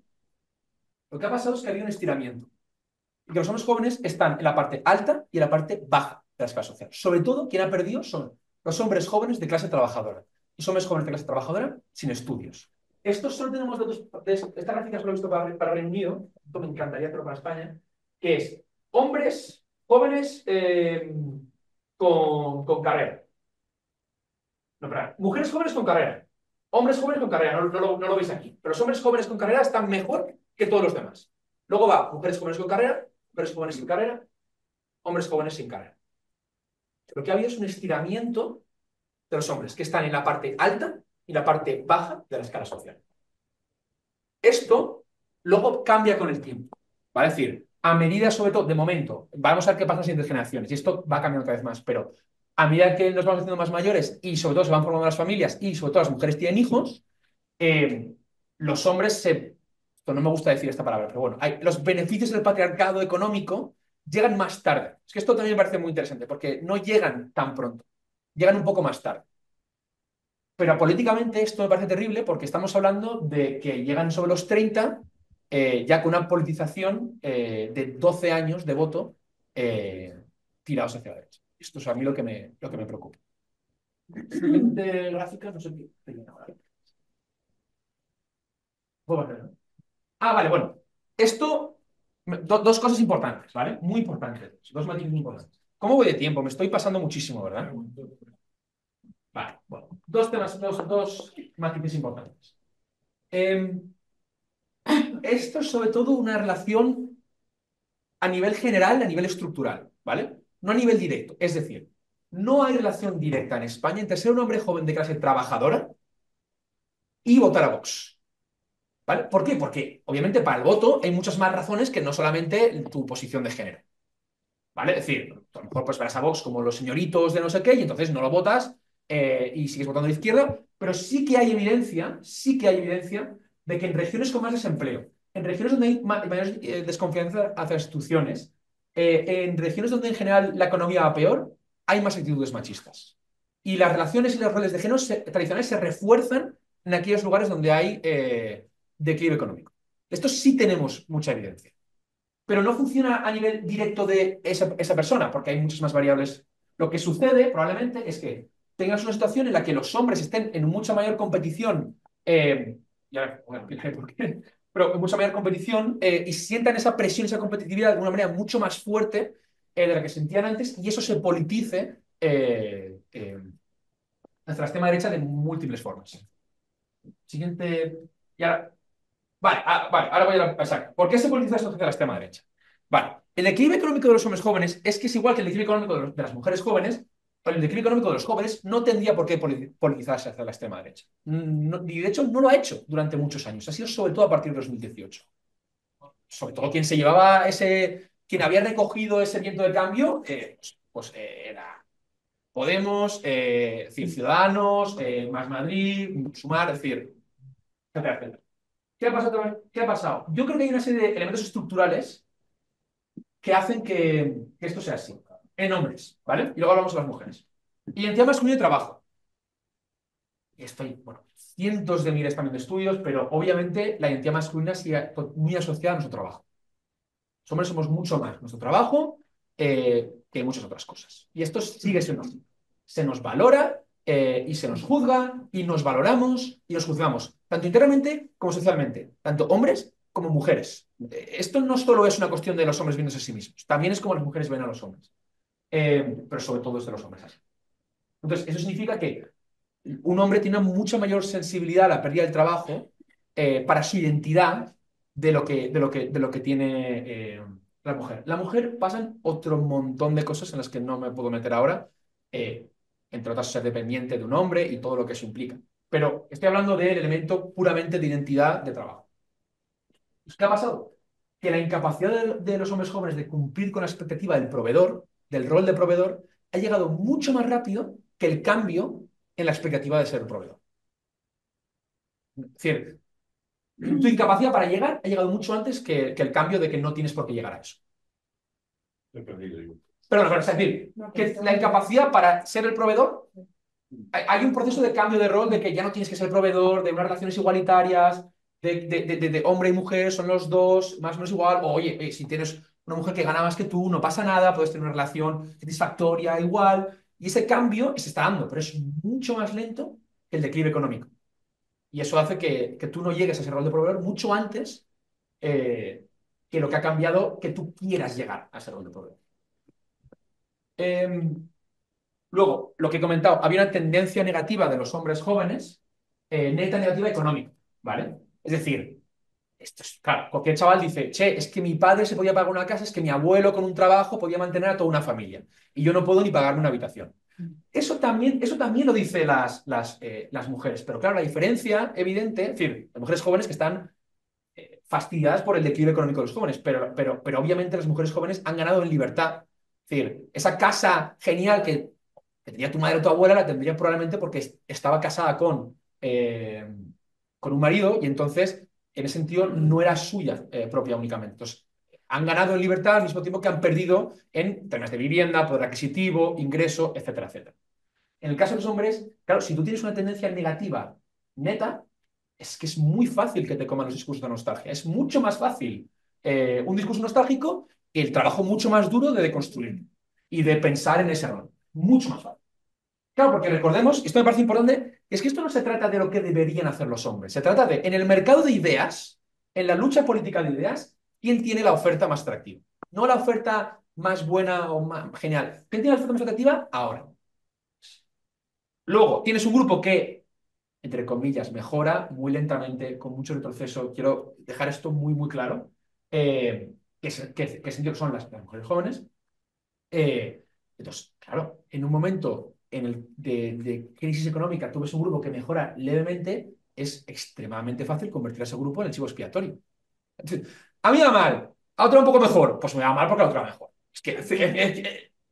Speaker 2: lo que ha pasado es que ha habido un estiramiento. Y que los hombres jóvenes están en la parte alta y en la parte baja de la escala social. Sobre todo, quien ha perdido son los hombres jóvenes de clase trabajadora. Y son hombres jóvenes de clase trabajadora sin estudios. Estos solo tenemos datos, esta gráfica solo he visto para Reino Unido, esto me encantaría hacerlo para España, que es hombres jóvenes con carrera. No, perdón, mujeres jóvenes con carrera. Hombres jóvenes con carrera, no lo veis aquí. Pero los hombres jóvenes con carrera están mejor que todos los demás. Luego va mujeres jóvenes con carrera, mujeres jóvenes sin carrera, hombres jóvenes sin carrera. Lo que ha habido es un estiramiento de los hombres que están en la parte alta y la parte baja de la escala social. Esto luego cambia con el tiempo. ¿Vale? Es decir, a medida, sobre todo, de momento, vamos a ver qué pasa en las siguientes generaciones, y esto va cambiando cada vez más, pero a medida que nos vamos haciendo más mayores y sobre todo se van formando las familias y sobre todo las mujeres tienen hijos, los hombres no me gusta decir esta palabra, pero bueno, los beneficios del patriarcado económico llegan más tarde. Es que esto también me parece muy interesante, porque no llegan tan pronto, llegan un poco más tarde. Pero políticamente esto me parece terrible porque estamos hablando de que llegan sobre los 30, ya con una politización de 12 años de voto tirados hacia la derecha. Esto es a mí lo que me preocupa. Siguiente gráfica, no sé qué. Puedo hacer, ¿no? Vale, bueno. Esto, dos cosas importantes, ¿vale? Muy importantes. Dos matices muy importantes. ¿Cómo voy de tiempo? Me estoy pasando muchísimo, ¿verdad? Vale, bueno. Dos temas, dos matices importantes. Esto es sobre todo una relación a nivel general, a nivel estructural, ¿vale? No a nivel directo. Es decir, no hay relación directa en España entre ser un hombre joven de clase trabajadora y votar a Vox. ¿Vale? ¿Por qué? Porque obviamente para el voto hay muchas más razones que no solamente tu posición de género. ¿Vale? Es decir, a lo mejor pues verás a Vox como los señoritos de no sé qué y entonces no lo votas y sigues votando de izquierda, pero sí que hay evidencia de que en regiones con más desempleo, en regiones donde hay mayor desconfianza hacia las instituciones, en regiones donde en general la economía va peor, hay más actitudes machistas. Y las relaciones y los roles de género tradicionales se refuerzan en aquellos lugares donde hay declive económico. Esto sí tenemos mucha evidencia, pero no funciona a nivel directo de esa persona, porque hay muchas más variables. Lo que sucede probablemente es que tengas una situación en la que los hombres estén en mucha mayor competición, bueno, ¿por qué? Pero en mucha mayor competición y sientan esa presión, esa competitividad de alguna manera mucho más fuerte de la que sentían antes, y eso se politice hacia la extrema derecha de múltiples formas. Siguiente. Y ahora, vale, ahora voy a pasar. ¿Por qué se politiza esto hacia la extrema derecha? Vale, el declive económico de los hombres jóvenes es que es igual que el declive económico de las mujeres jóvenes, pero el declive económico de los jóvenes no tendría por qué politizarse hacia la extrema derecha. Y de hecho no lo ha hecho durante muchos años, ha sido sobre todo a partir de 2018. Sobre todo quien se llevaba quien había recogido ese viento de cambio, era Podemos, es decir, Ciudadanos, Más Madrid, Sumar, es decir, etcétera, etcétera. ¿Qué ha pasado? Yo creo que hay una serie de elementos estructurales que hacen que esto sea así. En hombres, ¿vale? Y luego hablamos de las mujeres. Identidad masculina y trabajo. Y estoy, bueno, cientos de miles también de estudios, pero obviamente la identidad masculina sigue muy asociada a nuestro trabajo. Los hombres somos mucho más nuestro trabajo que muchas otras cosas. Y esto sigue siendo así. Se nos valora y se nos juzga y nos valoramos y nos juzgamos, tanto internamente como socialmente, tanto hombres como mujeres. Esto no solo es una cuestión de los hombres viéndose a sí mismos, también es como las mujeres ven a los hombres, pero sobre todo es de los hombres así. Entonces, eso significa que un hombre tiene una mucha mayor sensibilidad a la pérdida del trabajo para su identidad de lo que tiene la mujer. La mujer pasan otro montón de cosas en las que no me puedo meter ahora, eh, entre otras ser dependiente de un hombre y todo lo que eso implica. Pero estoy hablando del elemento puramente de identidad de trabajo. ¿Qué ha pasado? Que la incapacidad de los hombres jóvenes de cumplir con la expectativa del proveedor, del rol de proveedor, ha llegado mucho más rápido que el cambio en la expectativa de ser un proveedor. Es decir, tu incapacidad para llegar ha llegado mucho antes que el cambio de que no tienes por qué llegar a eso. Pero es decir, que la incapacidad para ser el proveedor, hay un proceso de cambio de rol de que ya no tienes que ser proveedor, de unas relaciones igualitarias, de hombre y mujer son los dos, más o menos igual, o oye, si tienes una mujer que gana más que tú, no pasa nada, puedes tener una relación satisfactoria igual, y ese cambio se está dando, pero es mucho más lento que el declive económico. Y eso hace que tú no llegues a ese rol de proveedor mucho antes que lo que ha cambiado que tú quieras llegar a ese rol de proveedor. Luego, lo que he comentado, había una tendencia negativa de los hombres jóvenes, neta negativa económica, ¿vale? Es decir, esto es, claro, cualquier chaval dice, che, es que mi padre se podía pagar una casa, es que mi abuelo con un trabajo podía mantener a toda una familia y yo no puedo ni pagarme una habitación. Eso también lo dicen las mujeres, pero claro, la diferencia evidente, es decir, las mujeres jóvenes que están fastidiadas por el declive económico de los jóvenes, pero obviamente las mujeres jóvenes han ganado en libertad. Es decir, esa casa genial que tenía tu madre o tu abuela la tendría probablemente porque estaba casada con un marido y entonces en ese sentido no era suya propia únicamente. Entonces, han ganado en libertad al mismo tiempo que han perdido en temas de vivienda, poder adquisitivo, ingreso, etcétera, etcétera. En el caso de los hombres, claro, si tú tienes una tendencia negativa neta, es que es muy fácil que te coman los discursos de nostalgia. Es mucho más fácil un discurso nostálgico que el trabajo mucho más duro de deconstruir y de pensar en ese error. Mucho más fácil. Claro, porque recordemos, esto me parece importante, es que esto no se trata de lo que deberían hacer los hombres, se trata de, en el mercado de ideas, en la lucha política de ideas, quién tiene la oferta más atractiva. No la oferta más buena o más genial. ¿Quién tiene la oferta más atractiva? Ahora. Luego, tienes un grupo que, entre comillas, mejora muy lentamente, con mucho retroceso. Quiero dejar esto muy, muy claro, que son las mujeres jóvenes. Entonces, claro, en un momento de crisis económica, tú ves un grupo que mejora levemente, es extremadamente fácil convertir a ese grupo en el chivo expiatorio. A mí me va mal, a otro un poco mejor, pues me va mal porque a otro va mejor. Es que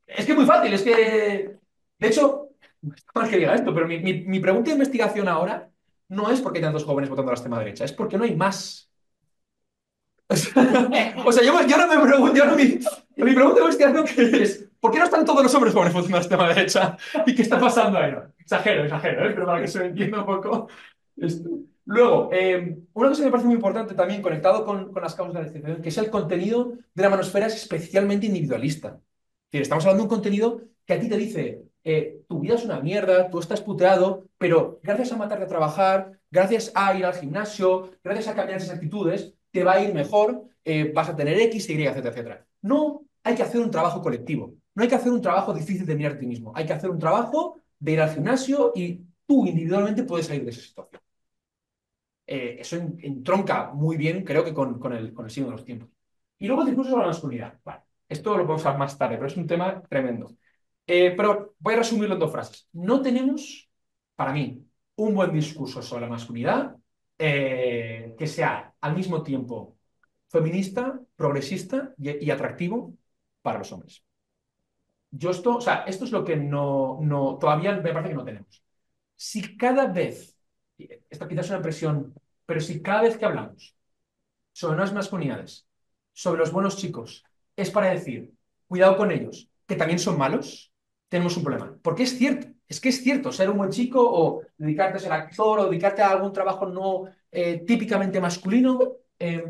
Speaker 2: es muy fácil, es que, de hecho, está mal que diga esto, pero mi pregunta de investigación ahora no es por qué hay tantos jóvenes votando a la extrema derecha, es porque no hay más. O sea, yo no me pregunto, mi pregunta de investigación que es, ¿por qué no están todos los hombres jóvenes votando a la extrema derecha? ¿Y qué está pasando ahí? No, exagero, pero para que se entienda un poco esto. Luego, una cosa que me parece muy importante también, conectado con las causas de la extinción, que es el contenido de la manosfera es especialmente individualista. Es decir, estamos hablando de un contenido que a ti te dice, tu vida es una mierda, tú estás puteado, pero gracias a matarte a trabajar, gracias a ir al gimnasio, gracias a cambiar esas actitudes, te va a ir mejor, vas a tener X, Y, etcétera, etcétera. No hay que hacer un trabajo colectivo, no hay que hacer un trabajo difícil de mirar a ti mismo, hay que hacer un trabajo de ir al gimnasio y tú individualmente puedes salir de esa situación. Eso entronca muy bien, creo que con el signo de los tiempos. Y luego el discurso sobre la masculinidad. Vale, esto lo podemos hablar más tarde, pero es un tema tremendo. Pero voy a resumirlo en 2 frases. No tenemos, para mí, un buen discurso sobre la masculinidad que sea al mismo tiempo feminista, progresista y atractivo para los hombres. Esto es lo que todavía me parece que no tenemos. Si cada vez, esta quizás es una impresión, pero si cada vez que hablamos sobre nuevas masculinidades, sobre los buenos chicos, es para decir, cuidado con ellos, que también son malos, tenemos un problema. Porque es que es cierto, ser un buen chico o dedicarte a ser actor o dedicarte a algún trabajo no típicamente masculino,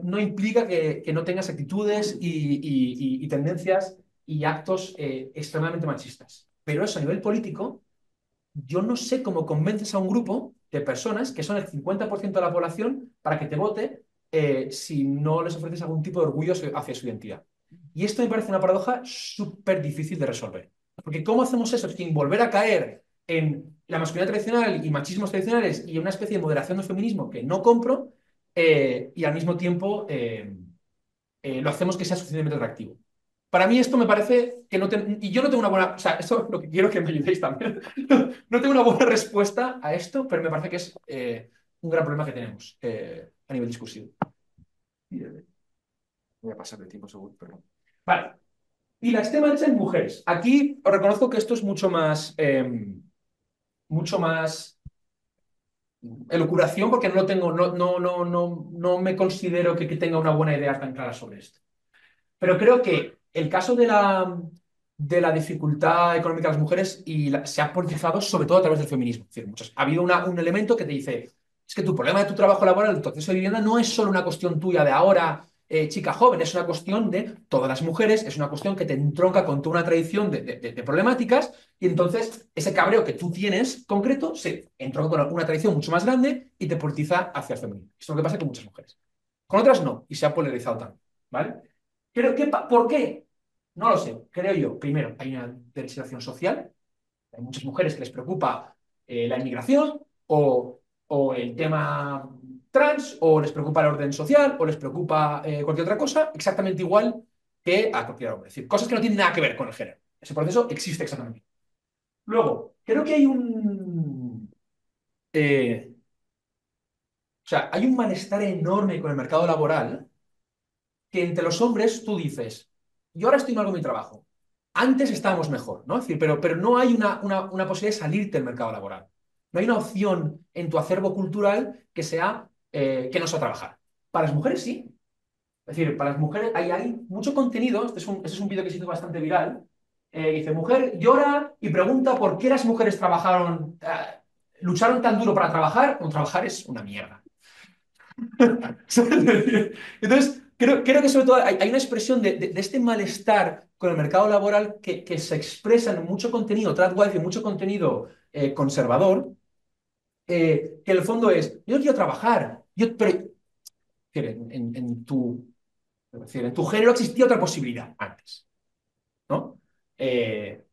Speaker 2: no implica que no tengas actitudes y tendencias y actos extremadamente machistas. Pero eso a nivel político, yo no sé cómo convences a un grupo de personas que son el 50% de la población para que te vote si no les ofreces algún tipo de orgullo hacia su identidad. Y esto me parece una paradoja súper difícil de resolver. Porque ¿cómo hacemos eso sin volver a caer en la masculinidad tradicional y machismos tradicionales y una especie de moderación del feminismo que no compro y al mismo tiempo lo hacemos que sea suficientemente atractivo? Para mí esto me parece que y yo no tengo una buena, o sea, esto es lo que quiero que me ayudéis también. No tengo una buena respuesta a esto, pero me parece que es un gran problema que tenemos a nivel discursivo. Voy a pasar de tiempo seguro, perdón. Vale. Y la extrema derecha en mujeres. Aquí os reconozco que esto es mucho más elucubración porque no lo tengo, no me considero que tenga una buena idea tan clara sobre esto. Pero creo que el caso de la dificultad económica de las mujeres se ha politizado sobre todo a través del feminismo. Es decir, ha habido un elemento que te dice, es que tu problema de tu trabajo laboral, de tu acceso a vivienda, no es solo una cuestión tuya de ahora, chica joven, es una cuestión de todas las mujeres, es una cuestión que te entronca con toda una tradición de problemáticas y entonces ese cabreo que tú tienes concreto se entronca con una tradición mucho más grande y te politiza hacia el feminismo. Esto es lo que pasa con muchas mujeres. Con otras no, y se ha polarizado también, ¿vale? ¿Por qué? No lo sé. Creo yo, primero, hay una derechización social. Hay muchas mujeres que les preocupa la inmigración o el tema trans, o les preocupa el orden social, o les preocupa cualquier otra cosa, exactamente igual que a cualquier hombre. Es decir, cosas que no tienen nada que ver con el género. Ese proceso existe exactamente. Luego, creo que hay hay un malestar enorme con el mercado laboral que entre los hombres tú dices, yo ahora estoy mal con mi trabajo, antes estábamos mejor, ¿no? Es decir, pero no hay una posibilidad de salirte del mercado laboral. No hay una opción en tu acervo cultural que sea que no sea trabajar. Para las mujeres sí. Es decir, para las mujeres hay mucho contenido. Este es un vídeo que se hizo bastante viral. Dice, mujer llora y pregunta por qué las mujeres lucharon tan duro para trabajar. Un trabajar es una mierda. Entonces, creo que sobre todo hay una expresión de este malestar con el mercado laboral que se expresa en mucho contenido tradwife y mucho contenido conservador, que en el fondo es, yo no quiero trabajar, pero es decir, en tu género existía otra posibilidad antes, ¿no? Eh,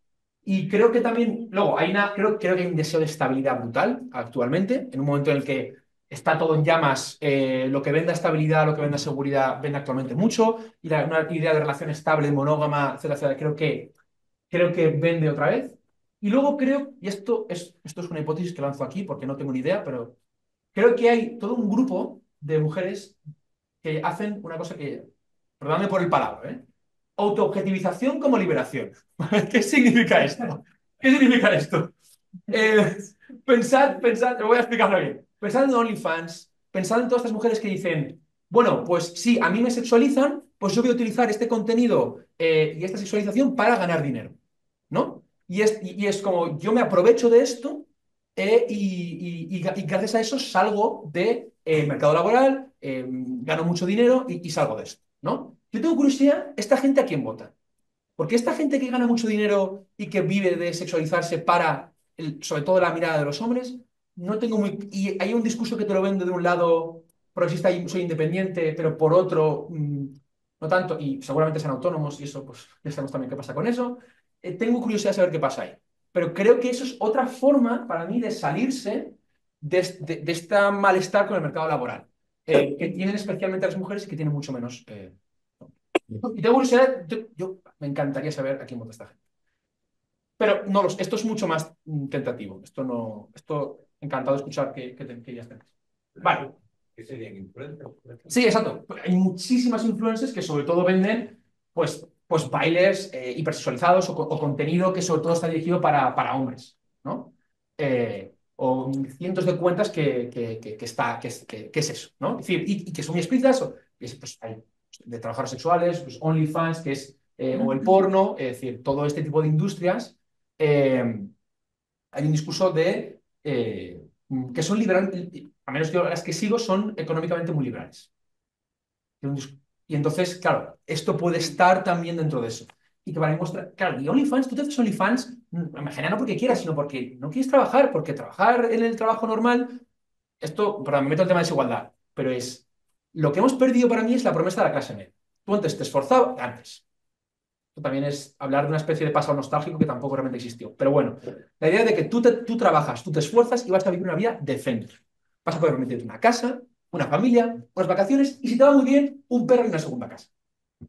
Speaker 2: y creo que también, luego, creo que hay un deseo de estabilidad brutal actualmente, en un momento en el que está todo en llamas, lo que venda estabilidad, lo que venda seguridad, vende actualmente mucho, y una idea de relación estable, monógama, etcétera, etcétera, creo que vende otra vez. Y luego creo, y esto es una hipótesis que lanzo aquí porque no tengo ni idea, pero creo que hay todo un grupo de mujeres que hacen una cosa que, perdóname por el palabra, autoobjetivización como liberación. ¿Qué significa esto? ¿Qué significa esto? Eh, pensad, te voy a explicarlo bien. Pensad en OnlyFans, pensad en todas estas mujeres que dicen, bueno, pues sí, a mí me sexualizan, pues yo voy a utilizar este contenido y esta sexualización para ganar dinero, ¿no? Y es como, yo me aprovecho de esto y gracias a eso salgo del mercado laboral, gano mucho dinero y salgo de esto, ¿no? Yo tengo curiosidad, ¿esta gente a quién vota? Porque esta gente que gana mucho dinero y que vive de sexualizarse para, sobre todo, la mirada de los hombres, no tengo muy... Y hay un discurso que te lo vende de un lado progresista y soy independiente, pero por otro, no tanto, y seguramente sean autónomos y eso, pues ya sabemos también qué pasa con eso. Tengo curiosidad de saber qué pasa ahí. Pero creo que eso es otra forma para mí de salirse de esta malestar con el mercado laboral, que tienen especialmente las mujeres y que tienen mucho menos... Y tengo curiosidad, yo me encantaría saber a quién vota esta gente. Pero no, esto es mucho más tentativo. Esto no, encantado de escuchar que ya estén. Vale.
Speaker 4: ¿Qué serían influencers?
Speaker 2: Sí, exacto. Hay muchísimas influencers que sobre todo venden pues bailes hipersexualizados o contenido que sobre todo está dirigido para hombres, ¿no? O cientos de cuentas que es eso, ¿no? Es decir, y que son muy explícitas, pues, hay de trabajadores sexuales, pues OnlyFans, que es, o el porno, es decir, todo este tipo de industrias, hay un discurso que son liberales, a menos yo las que sigo, son económicamente muy liberales. Y entonces, claro, esto puede estar también dentro de eso. Y que para mostrar, claro, y OnlyFans, tú te haces OnlyFans, en general no porque quieras, sino porque no quieres trabajar, porque trabajar en el trabajo normal, esto, perdón, me meto en el tema de desigualdad, pero lo que hemos perdido para mí es la promesa de la clase media. Tú antes te esforzabas, antes. Esto también es hablar de una especie de pasado nostálgico que tampoco realmente existió. Pero bueno, la idea de que tú trabajas, tú te esfuerzas y vas a vivir una vida decente. Vas a poder permitirte una casa, una familia, unas vacaciones y si te va muy bien, un perro y una segunda casa.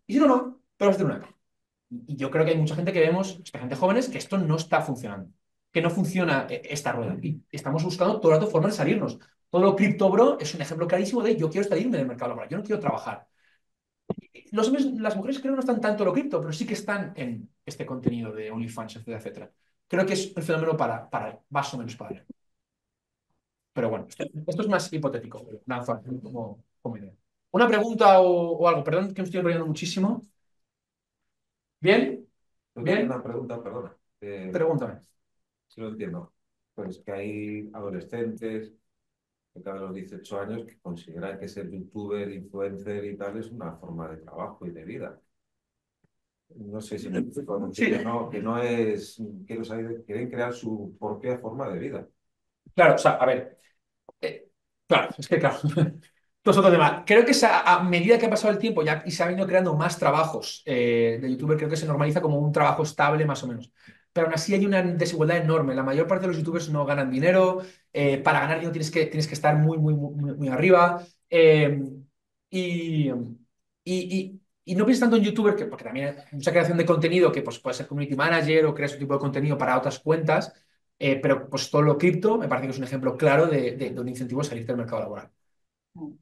Speaker 2: Y si no, no, pero vas a tener una casa. Y yo creo que hay mucha gente que vemos, especialmente jóvenes, que esto no está funcionando, que no funciona esta rueda. Y estamos buscando todo el rato formas de salirnos. Todo lo cripto, bro, es un ejemplo clarísimo de yo quiero salirme del mercado laboral, yo no quiero trabajar. Los hombres, las mujeres creo que no están tanto en lo cripto, pero sí que están en este contenido de OnlyFans, etcétera, etcétera. Creo que es el fenómeno para más o menos para él. Pero bueno, esto es más hipotético, lanzo como idea. ¿Una pregunta o algo? Perdón que me estoy enrollando muchísimo. ¿Bien?
Speaker 3: Yo tengo
Speaker 2: ¿Bien?
Speaker 3: una pregunta, perdona.
Speaker 2: Pregúntame.
Speaker 3: Si lo entiendo. Pues que hay adolescentes que cada los 18 años que consideran que ser youtuber, influencer y tal es una forma de trabajo y de vida. No sé si me explico,
Speaker 2: Sí,
Speaker 3: que no es, quiero saber, quieren crear su propia forma de vida.
Speaker 2: claro, o sea, a ver. Claro, es que claro. Esto es otro tema. Creo que a medida que ha pasado el tiempo y se han venido creando más trabajos de youtuber, creo que se normaliza como un trabajo estable más o menos. Pero aún así hay una desigualdad enorme. La mayor parte de los youtubers no ganan dinero. Para ganar dinero tienes que estar muy, muy, muy, muy arriba. Y, y no pienses tanto en youtuber, porque también hay mucha creación de contenido que pues, puede ser community manager o creas un tipo de contenido para otras cuentas. Pero pues todo lo cripto me parece que es un ejemplo claro de un incentivo a salir del mercado laboral. O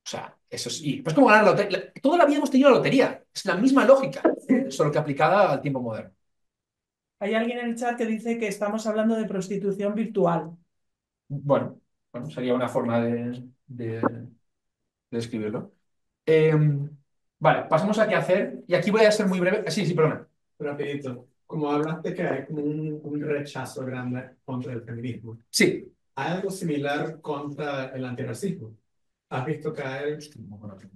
Speaker 2: sea, eso es. Y pues como ganar la lotería. Toda la vida hemos tenido la lotería. Es la misma lógica, solo que aplicada al tiempo moderno.
Speaker 5: Hay alguien en el chat que dice que estamos hablando de prostitución virtual.
Speaker 2: Bueno, sería una forma de de describirlo. Eh, vale, pasemos a qué hacer. Y aquí voy a ser muy breve. Sí, sí, perdona.
Speaker 6: Rapidito, como hablaste que hay como un rechazo grande contra el feminismo,
Speaker 2: Sí.
Speaker 6: ¿hay algo similar contra el antirracismo? ¿Has visto que hay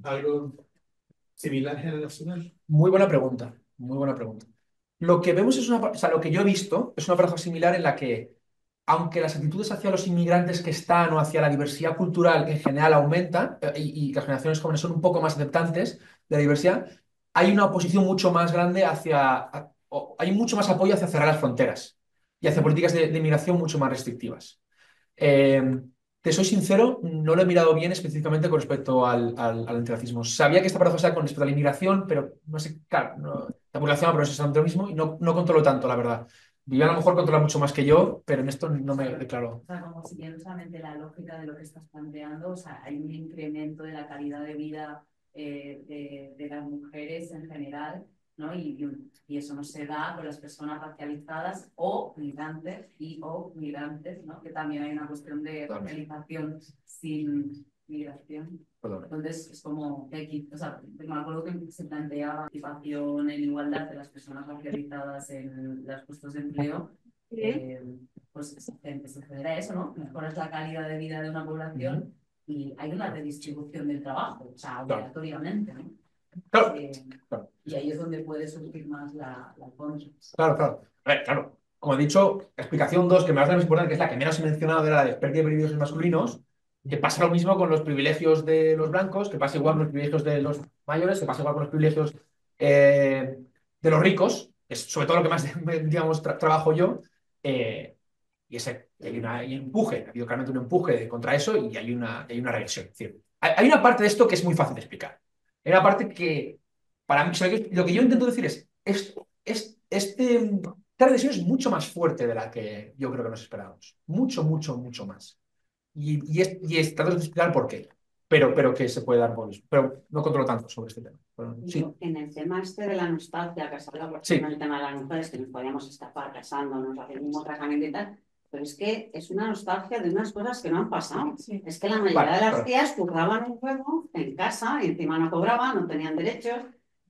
Speaker 6: algo similar generacional?
Speaker 2: Muy buena pregunta, muy buena pregunta. Lo que vemos es o sea, lo que yo he visto es una paradoja similar en la que, aunque las actitudes hacia los inmigrantes que están o hacia la diversidad cultural en general aumentan y las generaciones jóvenes son un poco más aceptantes de la diversidad, hay una oposición mucho más grande hay mucho más apoyo hacia cerrar las fronteras y hacia políticas de inmigración mucho más restrictivas. Eh, Te soy sincero, no lo he mirado bien específicamente con respecto al antirracismo. Sabía que esta paradoja está con respecto a la inmigración, pero no sé, claro, la población pero es exactamente lo mismo y no controlo tanto, la verdad. Vivian a lo mejor controla mucho más que yo, pero en esto no me declaro.
Speaker 7: O sea, como siguiendo solamente la lógica de lo que estás planteando, o sea, hay un incremento de la calidad de vida de las mujeres en general, ¿no? Y eso no se da con las personas racializadas o migrantes, ¿no? Que también hay una cuestión de racialización sin migración.
Speaker 2: Perdón.
Speaker 7: Entonces, es como, o sea, me acuerdo que se planteaba participación en igualdad de las personas racializadas en los puestos de empleo. Pues se genera eso, ¿no? Mejoras la calidad de vida de una población y hay una redistribución del trabajo, o sea, obligatoriamente, ¿no?
Speaker 2: Claro.
Speaker 7: Y ahí es donde puede surgir más la contra.
Speaker 2: Claro, claro. A ver, claro. Como he dicho, explicación 2, que me parece más importante, que es la que menos he mencionado, era la de pérdida de privilegios masculinos, que pasa lo mismo con los privilegios de los blancos, que pasa igual con los privilegios de los mayores, que pasa igual con los privilegios de los ricos, es sobre todo lo que más, digamos, trabajo yo, y hay un empuje, ha habido claramente un empuje contra eso y hay una regresión. Es decir, hay una parte de esto que es muy fácil de explicar. Hay una parte que, para mí, o sea, lo que yo intento decir esta regresión es mucho más fuerte de la que yo creo que nos esperábamos. Mucho, mucho, mucho más. Trato de explicar por qué, pero que se puede dar por eso. Pero no controlo tanto sobre este tema. Pero, sí.
Speaker 8: En el tema este de la nostalgia, que se habla por ejemplo, en el tema de las mujeres, que nos podíamos escapar casándonos, haciendo un tratamiento y tal, pero es que es una nostalgia de unas cosas que no han pasado. Es que la mayoría de las tías curraban un juego en casa y encima no cobraban, no tenían derechos.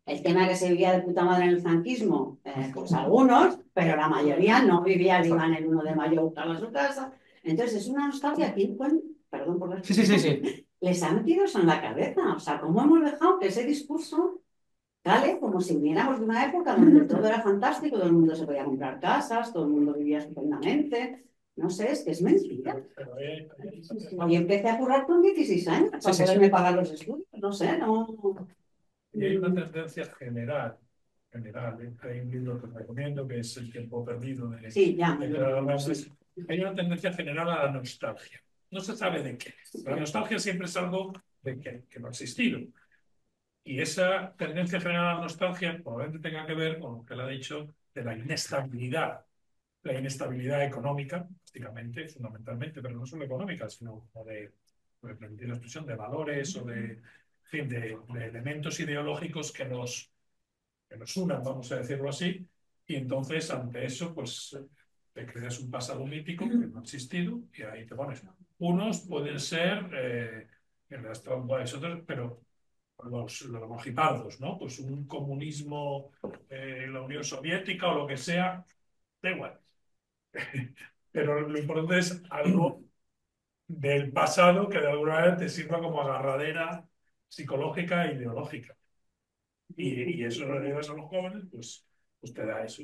Speaker 8: El tema que se vivía de puta madre en el franquismo, pues algunos, pero la mayoría no vivían, iban el 1 de mayo a buscar a su casa. Entonces es una nostalgia que, bueno, perdón por la
Speaker 2: Sí.
Speaker 8: les ha metido eso en la cabeza. O sea, ¿cómo hemos dejado que ese discurso cale como si viniéramos de una época donde todo era fantástico, todo el mundo se podía comprar casas, todo el mundo vivía estupendamente? No sé, es que es mentira. Yo empecé a currar con 16 años para poderme pagar los estudios. No sé, no...
Speaker 1: Y hay una tendencia general, hay un libro que recomiendo que es El tiempo perdido de
Speaker 8: Sí, ya.
Speaker 1: Hay una tendencia general a la nostalgia. No se sabe de qué. La nostalgia siempre es algo de que no ha existido. Y esa tendencia general a la nostalgia probablemente tenga que ver con lo que él ha dicho de la inestabilidad económica, prácticamente, fundamentalmente, pero no solo económica, sino como de permitir la expresión de valores o en fin, de elementos ideológicos que nos unan, vamos a decirlo así, y entonces ante eso, pues te creas un pasado mítico que no ha existido y ahí te pones. Unos pueden ser, otros, pero los mojipardos, ¿no? Pues un comunismo, la Unión Soviética o lo que sea, da igual. Pero lo importante es algo del pasado que de alguna manera te sirva como agarradera psicológica e ideológica. Y eso lo llevas a los jóvenes, pues te da eso.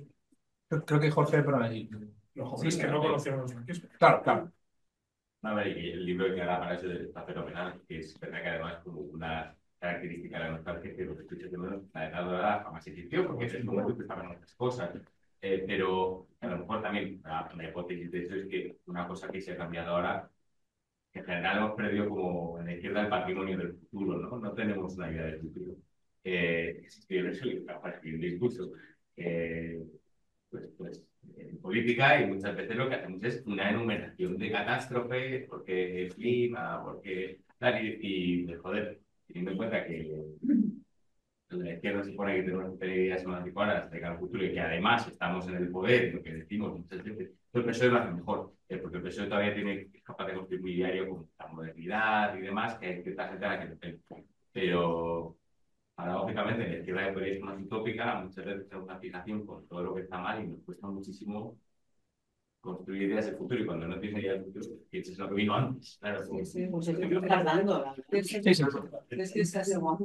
Speaker 2: Creo que Jorge, pero ahí.
Speaker 1: Los jóvenes que no conocieron los franquismo.
Speaker 2: Claro.
Speaker 9: A ver, y el libro que habla para eso está fenomenal, que es verdad que además como una característica de la nostalgia que lo que escuchas de menos la edad dorada jamás existió, porque es como tú pensaban otras cosas. Pero a lo mejor también la hipótesis de eso es que una cosa que se ha cambiado ahora, que en general hemos perdido como en la izquierda el patrimonio del futuro, ¿no? No tenemos una idea del futuro. Escribir eso y para escribir un discurso. Pues en política y muchas veces lo que hacemos es una enumeración de catástrofes, porque el clima, porque tal, y joder, teniendo en cuenta que la izquierda se supone que tenemos ideas emancipadoras de cara al futuro y que además estamos en el poder, lo que decimos muchas veces, el PSOE lo hace mejor, porque el PSOE todavía es capaz de construir un diario con la modernidad y demás, que hay cierta gente a la que pero paradójicamente la izquierda de teoría es más utópica, muchas veces tenemos una fijación con todo lo que está mal y nos cuesta muchísimo construir ideas del futuro, y cuando no tienes ideas del futuro, piensas lo que vino antes. Claro,
Speaker 8: Pues es que estás dando.
Speaker 2: Sí, sí.
Speaker 8: Es que estás igual.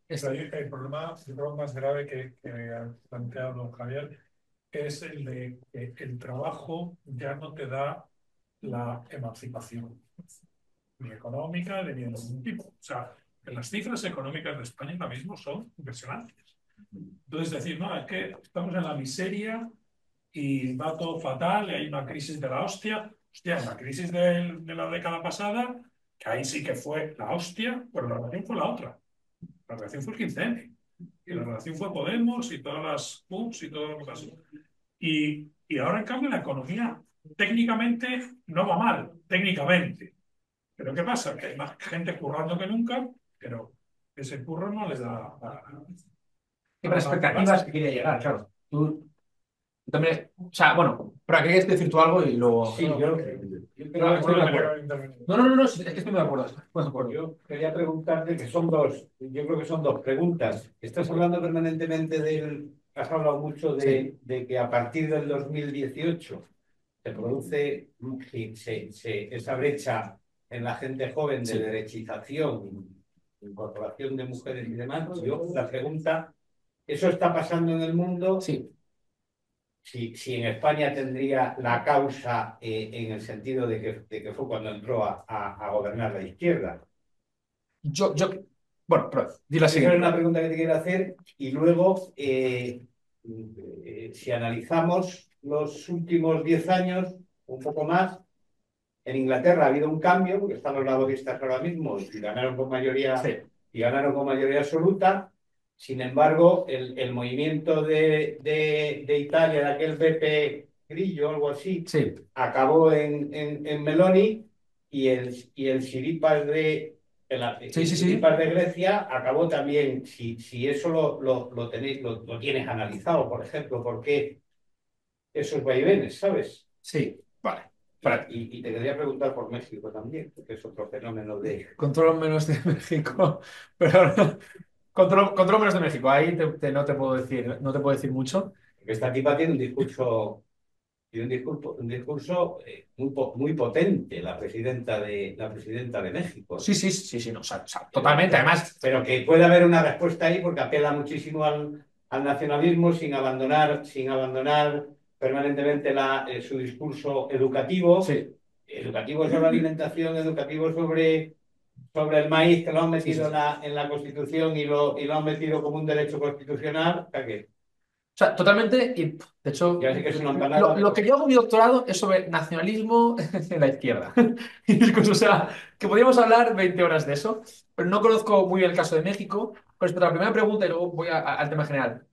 Speaker 1: Pero el problema más grave que ha planteado don Javier es el de que el trabajo ya no te da la emancipación, ni económica, ni de ningún tipo. O sea, que las cifras económicas de España ahora mismo son impresionantes. Entonces, decir, no, es que estamos en la miseria y va todo fatal, y hay una crisis de la hostia. Hostia, en la crisis de la década pasada, que ahí sí que fue la hostia, pero la relación fue la otra. La relación fue el 15M. Y la relación fue Podemos y todas las PUCs y todo lo que pasó. Y ahora, en cambio, la economía técnicamente no va mal, técnicamente. Pero ¿qué pasa? Que hay más gente currando que nunca, pero ese curro no les da...
Speaker 2: Y para expectativas que quería llegar, claro. Tú también, o sea, bueno, pero querías decir tú algo y luego...
Speaker 4: Sí, yo
Speaker 2: No, estoy de acuerdo. No, es que estoy muy de acuerdo. Estoy de acuerdo.
Speaker 4: Yo quería preguntarte que son dos, yo creo que son dos preguntas. Estás hablando permanentemente has hablado mucho de que a partir del 2018 se produce esa brecha en la gente joven de derechización, incorporación de mujeres y demás. Yo, la pregunta, ¿eso está pasando en el mundo?
Speaker 2: Sí.
Speaker 4: Si en España tendría la causa en el sentido de que fue cuando entró a gobernar la izquierda.
Speaker 2: Bueno, pero di la
Speaker 4: Esa es
Speaker 2: siguiente.
Speaker 4: una pregunta que te quiero hacer. Y luego, si analizamos los últimos 10 años, un poco más, en Inglaterra ha habido un cambio, porque están los laboristas ahora mismo y ganaron con mayoría,
Speaker 2: Sí.
Speaker 4: y ganaron con mayoría absoluta. Sin embargo, el movimiento de Italia, de aquel Beppe Grillo, algo así,
Speaker 2: Sí.
Speaker 4: acabó en Meloni, y el Syriza
Speaker 2: Sí.
Speaker 4: Syriza de Grecia acabó también. Si eso lo tienes analizado, por ejemplo, ¿por qué esos vaivenes, sabes?
Speaker 2: Sí, vale.
Speaker 4: Y te quería preguntar por México también, porque es otro fenómeno de...
Speaker 2: Controlo menos de México, pero controlo menos de México. Ahí no te puedo decir mucho.
Speaker 4: Que esta tipa tiene un discurso muy potente, la presidenta de México.
Speaker 2: Sí, no, o sea, totalmente. Además,
Speaker 4: Pero que puede haber una respuesta ahí porque apela muchísimo al nacionalismo sin abandonar permanentemente su discurso educativo.
Speaker 2: sí.
Speaker 4: Educativo sobre la alimentación, educativo sobre el maíz, que lo han metido en la Constitución y lo han metido como un derecho constitucional. O sea que...
Speaker 2: O sea, totalmente, y de hecho,
Speaker 4: Ya sé que es una empanada,
Speaker 2: lo que yo hago mi doctorado es sobre nacionalismo en la izquierda. O sea, que podríamos hablar 20 horas de eso, pero no conozco muy bien el caso de México. Con respecto a la primera pregunta, y luego voy al tema general.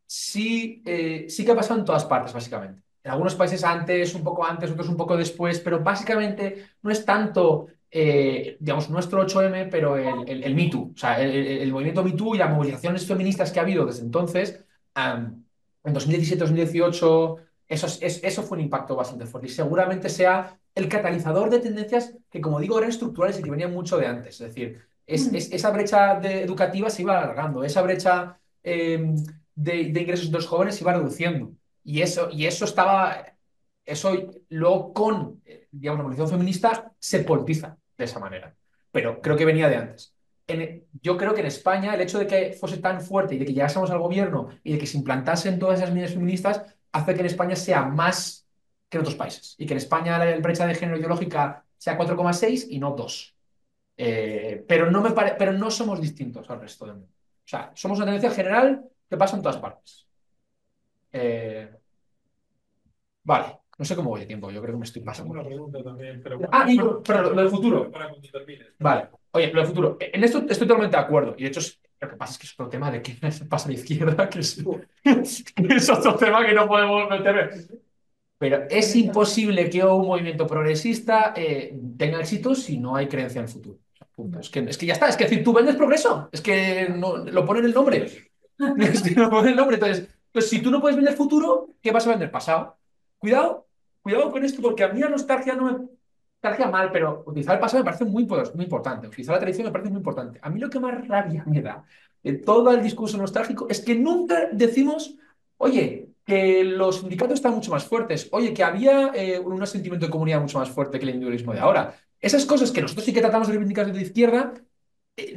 Speaker 2: Sí que ha pasado en todas partes, básicamente. En algunos países antes, un poco antes, otros un poco después, pero básicamente no es tanto, digamos, nuestro 8M, pero el Me Too. O sea, el movimiento Me Too y las movilizaciones feministas que ha habido desde entonces, en 2017-2018, eso fue un impacto bastante fuerte y seguramente sea el catalizador de tendencias que, como digo, eran estructurales y que venían mucho de antes. Es decir, esa brecha educativa se iba alargando, esa brecha de ingresos de los jóvenes se iba reduciendo. Y eso luego con, digamos, la movilización feminista se politiza de esa manera. Pero creo que venía de antes. Yo creo que en España el hecho de que fuese tan fuerte y de que llegásemos al gobierno y de que se implantasen todas esas medidas feministas hace que en España sea más que en otros países. Y que en España la brecha de género ideológica sea 4,6 y no 2. Pero no somos distintos al resto del mundo. O sea, somos una tendencia general que pasa en todas partes. Vale, no sé cómo voy de tiempo, yo creo que me estoy pasando.
Speaker 1: Una pregunta también, pero...
Speaker 2: Pero lo del futuro.
Speaker 1: Para cuando termines.
Speaker 2: Vale, oye, lo del futuro. En esto estoy totalmente de acuerdo. Y de hecho, lo que pasa es que es otro tema de qué pasa a la izquierda, que es otro tema que no podemos meter. Pero es imposible que un movimiento progresista tenga éxito si no hay creencia en el futuro. O sea, punto. Es que ya está, es que decir, tú vendes progreso, es que no, lo ponen el nombre. Es que lo ponen el nombre. Entonces, pues si tú no puedes vender futuro, ¿qué vas a vender? Pasado. Cuidado con esto, porque a mí la nostalgia no me... nostalgia mal, pero utilizar el pasado me parece muy importante. Utilizar la tradición me parece muy importante. A mí lo que más rabia me da de todo el discurso nostálgico es que nunca decimos, oye, que los sindicatos están mucho más fuertes, oye, que había un sentimiento de comunidad mucho más fuerte que el individualismo de ahora. Esas cosas que nosotros sí que tratamos de reivindicar desde la izquierda,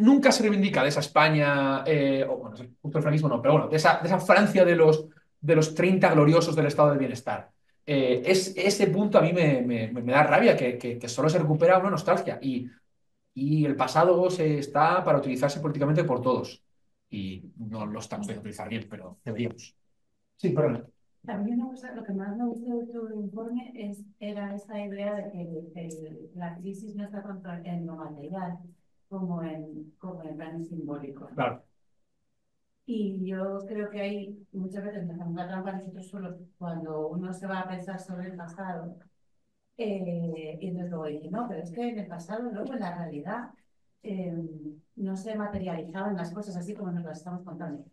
Speaker 2: nunca se reivindica de esa España, o bueno, justo el franquismo no, pero bueno, de esa Francia de los 30 gloriosos del estado del bienestar. Ese punto a mí me da rabia, que solo se recupera una nostalgia y el pasado se está para utilizarse políticamente por todos. Y no lo estamos de utilizar bien, pero deberíamos. Sí, perdón.
Speaker 7: También una cosa, lo que más me gustó de tu informe era esa idea de que la crisis no está tanto en lo material como en planes simbólicos.
Speaker 2: Claro.
Speaker 7: Y yo creo que hay muchas veces nos hacemos una trampa nosotros solos cuando uno se va a pensar sobre el pasado. Y entonces luego dice, no, pero es que en el pasado, luego en la realidad, no se materializaban las cosas así como nos las estamos contando.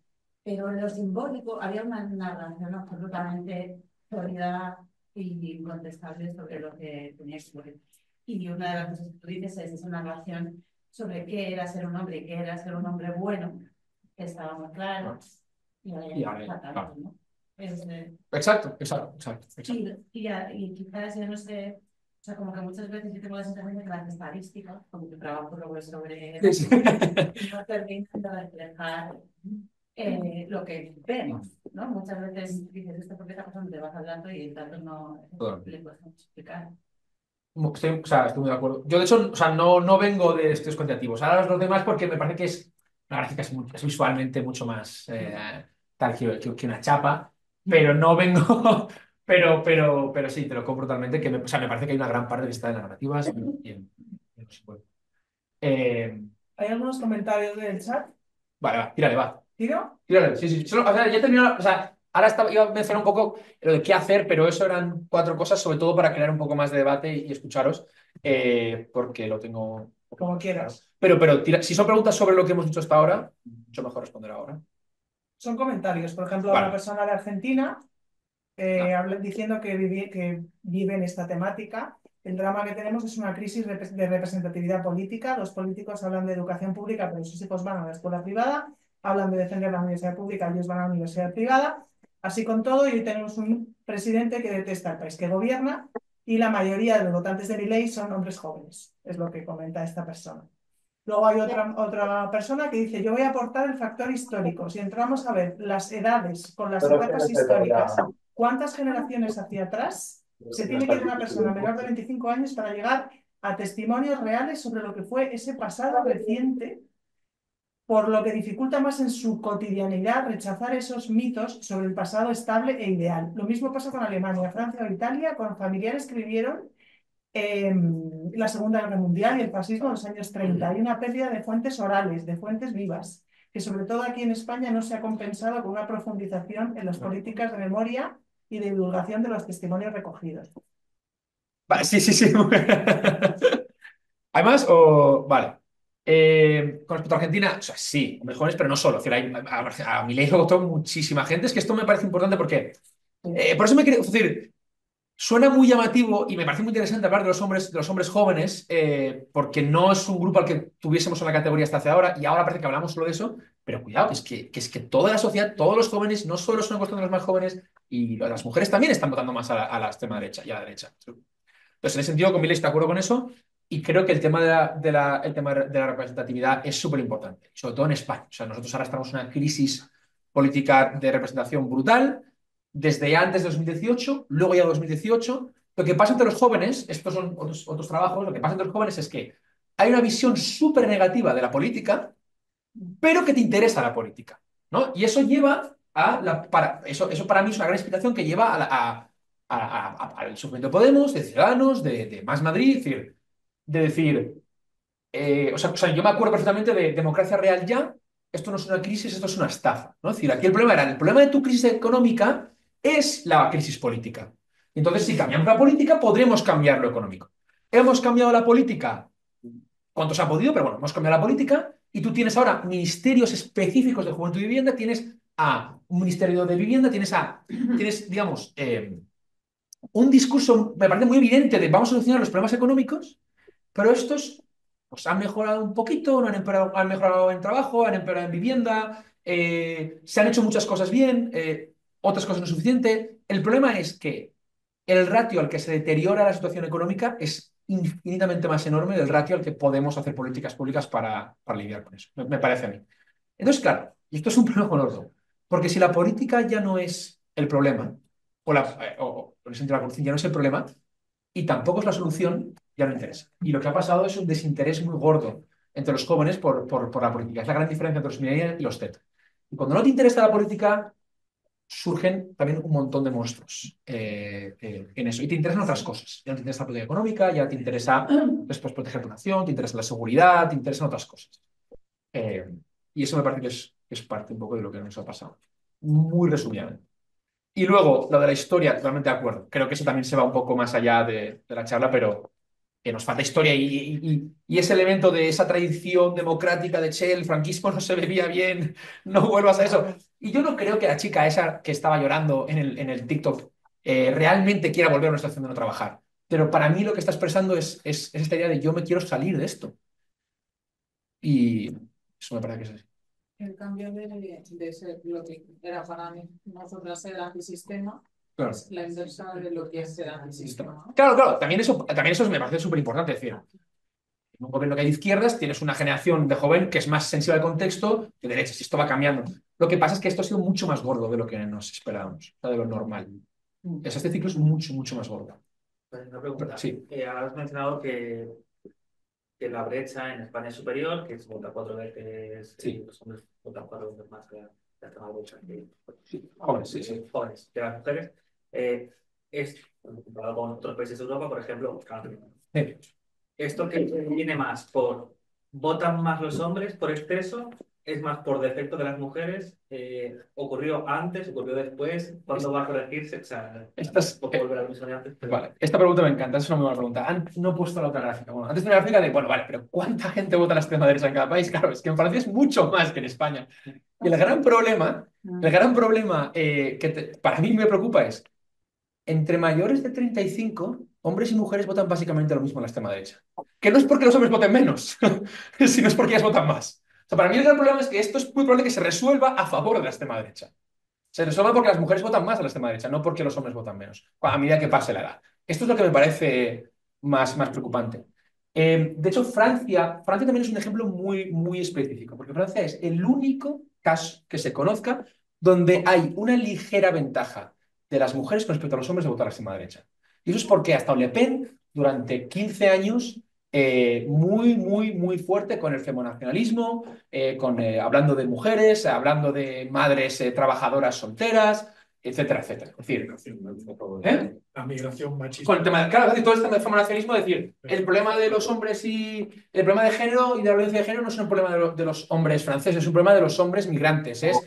Speaker 7: Pero en lo simbólico había una narración absolutamente sólida y incontestable sobre lo que tenía que ocurrir. Y una de las cosas que tú dices es esa narración sobre qué era ser un hombre y qué era ser un hombre bueno, que estaba muy claro. Y ahora fatal,
Speaker 2: claro.
Speaker 7: ¿no?
Speaker 2: Exacto.
Speaker 7: Y quizás yo no sé, o sea, como que muchas veces yo tengo la sensación de que las estadísticas, como que trabajo luego sobre
Speaker 2: Sí, sí.
Speaker 7: no terminan de reflejar lo que vemos, ¿no? Muchas veces dices esto porque está pasando, te vas hablando y el dato no le puedes explicar.
Speaker 2: Estoy muy de acuerdo. Yo, de hecho, o sea, no vengo de estudios cuantitativos. Ahora los demás porque me parece que la gráfica es visualmente mucho más tal que una chapa, pero no vengo. Pero sí, te lo compro totalmente. O sea, me parece que hay una gran parte que está en las narrativas y en los simbólicos.
Speaker 5: ¿Hay algunos comentarios del chat?
Speaker 2: Vale, tírale, va.
Speaker 5: ¿Tiro?
Speaker 2: Tírale, sí. O sea, ya he terminado. O sea, ahora iba a mencionar un poco lo de qué hacer, pero eso eran 4 cosas, sobre todo para crear un poco más de debate y escucharos, porque lo tengo.
Speaker 5: Como quieras.
Speaker 2: Pero si son preguntas sobre lo que hemos dicho hasta ahora, mucho mejor responder ahora.
Speaker 5: Son comentarios. Por ejemplo,
Speaker 2: Vale.
Speaker 5: una persona de Argentina diciendo que vive en esta temática. El drama que tenemos es una crisis de representatividad política. Los políticos hablan de educación pública, pero sus hijos van a la escuela privada. Hablan de defender la universidad pública, ellos van a la universidad privada. Así con todo, y hoy tenemos un presidente que detesta el país que gobierna y la mayoría de los votantes de Milei son hombres jóvenes, es lo que comenta esta persona. Luego hay otra persona que dice, yo voy a aportar el factor histórico. Si entramos a ver las edades con las etapas históricas, ¿cuántas generaciones hacia atrás se tiene que ir una persona menor de 25 años para llegar a testimonios reales sobre lo que fue ese pasado reciente, por lo que dificulta más en su cotidianidad rechazar esos mitos sobre el pasado estable e ideal? Lo mismo pasa con Alemania, Francia o Italia, con familiares que vivieron la Segunda Guerra Mundial y el fascismo en los años 30. Hay una pérdida de fuentes orales, de fuentes vivas, que sobre todo aquí en España no se ha compensado con una profundización en las políticas de memoria y de divulgación de los testimonios recogidos.
Speaker 2: Vale, sí. ¿Hay más? Vale. Con respecto a Argentina, o sea, sí, mejores, pero no solo. Es decir, a Milei lo votó muchísima gente. Es que esto me parece importante porque. Por eso me quiero decir. Suena muy llamativo y me parece muy interesante hablar de los hombres jóvenes, porque no es un grupo al que tuviésemos una categoría hasta hace ahora, y ahora parece que hablamos solo de eso, pero cuidado, que toda la sociedad, todos los jóvenes, no solo es una cuestión de los más jóvenes, y las mujeres también están votando más a la extrema derecha y a la derecha. Entonces, en ese sentido, con Milei estoy de acuerdo con eso, y creo que el tema de la representatividad es súper importante, sobre todo en España. O sea, nosotros ahora estamos en una crisis política de representación brutal, desde antes de 2018, luego ya 2018. Lo que pasa entre los jóvenes, estos son otros trabajos, lo que pasa entre los jóvenes es que hay una visión súper negativa de la política, pero que te interesa la política, ¿no? Y eso lleva eso para mí es una gran explicación que lleva al surgimiento de Podemos, de Ciudadanos, de Más Madrid, de decir, o sea, yo me acuerdo perfectamente de Democracia Real Ya. Esto no es una crisis, esto es una estafa, ¿no? Es decir, aquí el problema de tu crisis económica es la crisis política. Entonces, si cambiamos la política, podremos cambiar lo económico. Hemos cambiado la política cuanto se ha podido, pero bueno, hemos cambiado la política y tú tienes ahora ministerios específicos de juventud y vivienda, tienes un ministerio de vivienda, tienes, digamos, un discurso, me parece muy evidente, de vamos a solucionar los problemas económicos, pero estos pues, han mejorado un poquito, no han mejorado en trabajo, han empeorado en vivienda, se han hecho muchas cosas bien, otras cosas no suficiente. El problema es que el ratio al que se deteriora la situación económica es infinitamente más enorme del ratio al que podemos hacer políticas públicas para lidiar con eso. Me parece a mí. Entonces, claro, y esto es un problema gordo, porque si la política ya no es el problema, o en el sentido de la corrupción ya no es el problema, y tampoco es la solución, ya no interesa. Y lo que ha pasado es un desinterés muy gordo entre los jóvenes por la política. Es la gran diferencia entre los millennials y los Z. Y cuando no te interesa la política, surgen también un montón de monstruos en eso. Y te interesan otras cosas. Ya no te interesa la política económica, ya te interesa después proteger tu nación, te interesa la seguridad, te interesan otras cosas. Y eso me parece que es parte un poco de lo que nos ha pasado. Muy resumidamente. Y luego, lo de la historia, totalmente de acuerdo. Creo que eso también se va un poco más allá de la charla, pero que nos falta historia y ese elemento de esa tradición democrática de che, el franquismo no se bebía bien, no vuelvas a eso. Y yo no creo que la chica esa que estaba llorando en el TikTok realmente quiera volver a una situación de no trabajar. Pero para mí lo que está expresando es esta idea de yo me quiero salir de esto. Y eso me parece que es así.
Speaker 10: El cambio de ser lo que era para nosotras el antisistema,
Speaker 2: Claro.
Speaker 10: es la inversa de lo que es el antisistema.
Speaker 2: Claro, también eso me parece súper importante. Es decir, en un gobierno que hay de izquierdas tienes una generación de joven que es más sensible al contexto que de derechas, y esto va cambiando. Lo que pasa es que esto ha sido mucho más gordo de lo que nos esperábamos, o sea, de lo normal. Este ciclo es mucho, mucho más gordo.
Speaker 11: Una pregunta.
Speaker 2: Sí.
Speaker 11: Has mencionado que la brecha en España es superior, que es vota 4 veces,
Speaker 2: Sí.
Speaker 11: los hombres votan 4 veces más que la extrema derecha.
Speaker 2: Sí. Jóvenes, sí.
Speaker 11: Jóvenes que las mujeres. Comparado con otros países de Europa, por ejemplo, Canadá.
Speaker 2: Sí.
Speaker 11: ¿Esto que viene más por votan más los hombres por exceso? ¿Es más por defecto de las mujeres? ¿Ocurrió antes? ¿Ocurrió después? ¿Cuándo va a corregirse? O sea, volver a lo mismo de antes.
Speaker 2: Vale, esta pregunta me encanta, es una muy buena pregunta. No he puesto la otra gráfica. Bueno, antes de la gráfica de, bueno, vale, pero ¿cuánta gente vota a la extrema derecha en cada país? Claro, es que en Francia es mucho más que en España. Y el gran problema que para mí me preocupa es, entre mayores de 35, hombres y mujeres votan básicamente lo mismo en la extrema derecha. Que no es porque los hombres voten menos, sino es porque ellas votan más. O sea, para mí el gran problema es que esto es muy probable que se resuelva a favor de la extrema derecha. Se resuelve porque las mujeres votan más a la extrema derecha, no porque los hombres votan menos, a medida que pase la edad. Esto es lo que me parece más preocupante. De hecho, Francia también es un ejemplo muy, muy específico, porque Francia es el único caso que se conozca donde hay una ligera ventaja de las mujeres con respecto a los hombres de votar a la extrema derecha. Y eso es porque ha estado Le Pen durante 15 años muy, muy, muy fuerte con el femonacionalismo, hablando de mujeres, hablando de madres trabajadoras solteras, etcétera, etcétera. Es decir,
Speaker 1: la migración machista.
Speaker 2: con el tema claro, todo este tema de femonacionalismo, es decir, el problema de los hombres y el problema de género y de la violencia de género no es un problema de los hombres franceses, es un problema de los hombres migrantes. Es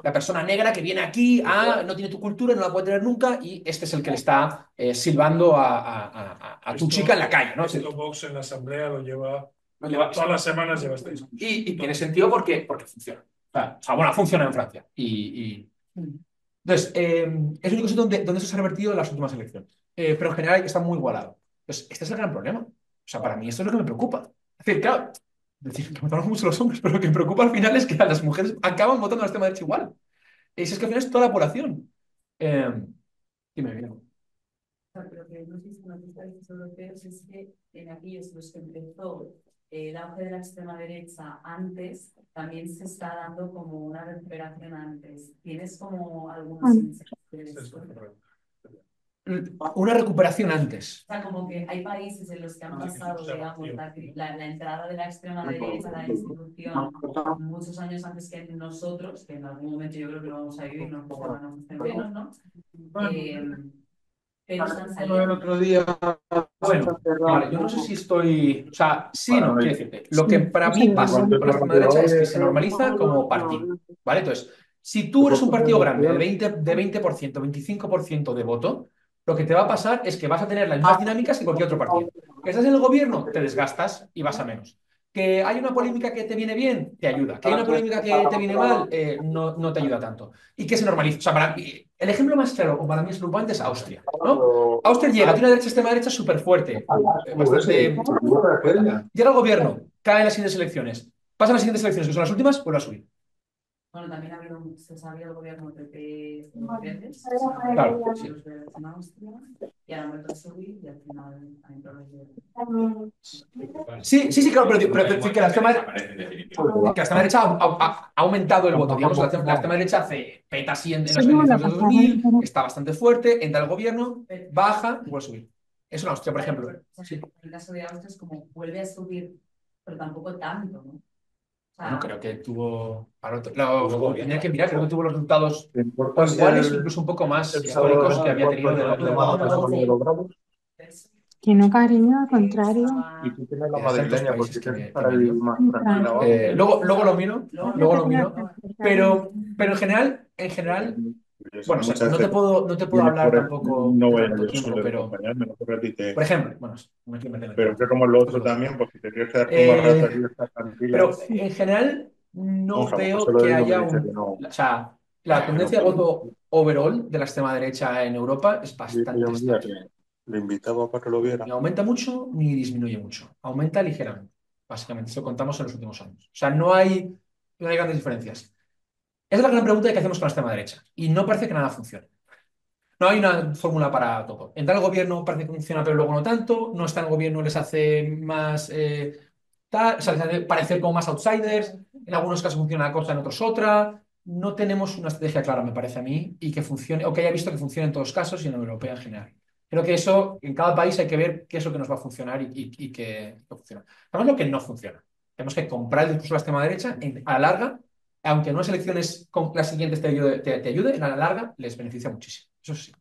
Speaker 2: la persona negra que viene aquí, no tiene tu cultura, no la puede tener nunca, y este es el que le está silbando a tu chica en la calle, ¿no?
Speaker 1: Esto Vox en la asamblea lo lleva todas las semanas lleva este discurso.
Speaker 2: Y tiene sentido porque funciona. O sea, bueno, funciona en Francia. Entonces, es el único sitio donde eso se ha revertido en las últimas elecciones. Pero en general está muy igualado. Entonces, este es el gran problema. O sea, para mí esto es lo que me preocupa. Es decir, claro, que votamos mucho los hombres, pero lo que me preocupa al final es que a las mujeres acaban votando a la extrema derecha igual. Es que al final es toda la población. Dime, bien.
Speaker 7: Pero que no sé si en los países europeos es que en aquellos los que empezó el auge de la extrema derecha antes, también se está dando como una recuperación antes. ¿Tienes como algunos indicios?
Speaker 2: Una recuperación antes.
Speaker 7: O sea, como que hay países en los que han pasado, digamos, la entrada de la extrema derecha a la institución muchos años antes que nosotros, que en algún momento yo creo que lo vamos a vivir, no menos, ¿no? Pero están saliendo.
Speaker 2: El otro día. Bueno, vale, yo no sé si estoy. O sea, sí, no, quiero decirte. Lo que para mí pasa con la extrema derecha es que se normaliza como partido. ¿Vale? Entonces, si tú eres un partido grande de 20%, 25% de voto, lo que te va a pasar es que vas a tener las mismas dinámicas que cualquier otro partido. Que estás en el gobierno, te desgastas y vas a menos. Que hay una polémica que te viene bien, te ayuda. Que hay una polémica que te viene mal, no te ayuda tanto. Y que se normaliza. O sea, El ejemplo más claro, o para mí es preocupante, es Austria, ¿no? Austria llega, tiene una derecha, extrema derecha súper fuerte, bastante... Llega al gobierno, cae en las siguientes elecciones. Pasan las siguientes elecciones, que son las últimas, vuelve a subir.
Speaker 7: Bueno, también se sabía el gobierno PP verdes,
Speaker 2: Claro, sí.
Speaker 7: los verdes en Austria, y ahora han vuelto a subir y al final han entrado los verdes.
Speaker 2: Sí, claro, pero es que la extrema derecha ha aumentado el voto. Digamos, la extrema derecha hace peta así en las elecciones de 2000, está bastante fuerte, entra al gobierno, baja y vuelve a subir. Eso en Austria, por ejemplo. Sí.
Speaker 7: En el caso de Austria es como vuelve a subir, pero tampoco tanto, ¿no?
Speaker 2: Bueno, creo que tuvo. Tenía que mirar, creo que tuvo los resultados iguales, incluso un poco más históricos que había tenido
Speaker 12: Que no, cariño, al contrario.
Speaker 13: Y tú tienes la madrileña, porque tienes que estar ahí más tranquila.
Speaker 2: Luego lo miro, pero en general, bueno, o sea, no te puedo hablar tampoco
Speaker 13: no voy a
Speaker 2: tanto
Speaker 13: yo
Speaker 2: tiempo,
Speaker 13: solo de
Speaker 2: pero
Speaker 13: acompañarme, no porque a ti te...
Speaker 2: por ejemplo, bueno, no me quiero meter en el
Speaker 13: Pero
Speaker 2: tema.
Speaker 13: que como lo otro también, pues si te quieres quedar tú más rato aquí y estar tranquila.
Speaker 2: Pero en general no
Speaker 13: Ojalá,
Speaker 2: veo
Speaker 13: solo
Speaker 2: que
Speaker 13: digo
Speaker 2: haya
Speaker 13: dice que no.
Speaker 2: o sea, la tendencia de voto overall de la extrema derecha en Europa es bastante
Speaker 13: Yo un día
Speaker 2: estable.
Speaker 13: que le invitaba para que lo viera.
Speaker 2: Ni aumenta mucho ni disminuye mucho. Aumenta ligeramente, básicamente. Eso contamos en los últimos años. O sea, no hay grandes diferencias. Esa es la gran pregunta de qué hacemos con la extrema derecha. Y no parece que nada funcione. No hay una fórmula para todo. Entrar al gobierno parece que funciona, pero luego no tanto. No estar en el gobierno les hace más... o sea, les hace parecer como más outsiders. En algunos casos funciona una cosa, en otros otra. No tenemos una estrategia clara, me parece a mí, y que funcione, o que haya visto que funcione en todos los casos y en la europea en general. Creo que eso, en cada país hay que ver qué es lo que nos va a funcionar y qué funciona. Sabemos lo que no funciona. Tenemos que comprar el discurso de la extrema derecha a la larga, aunque en unas elecciones con las siguientes te ayude, en la larga les beneficia muchísimo. Eso sí.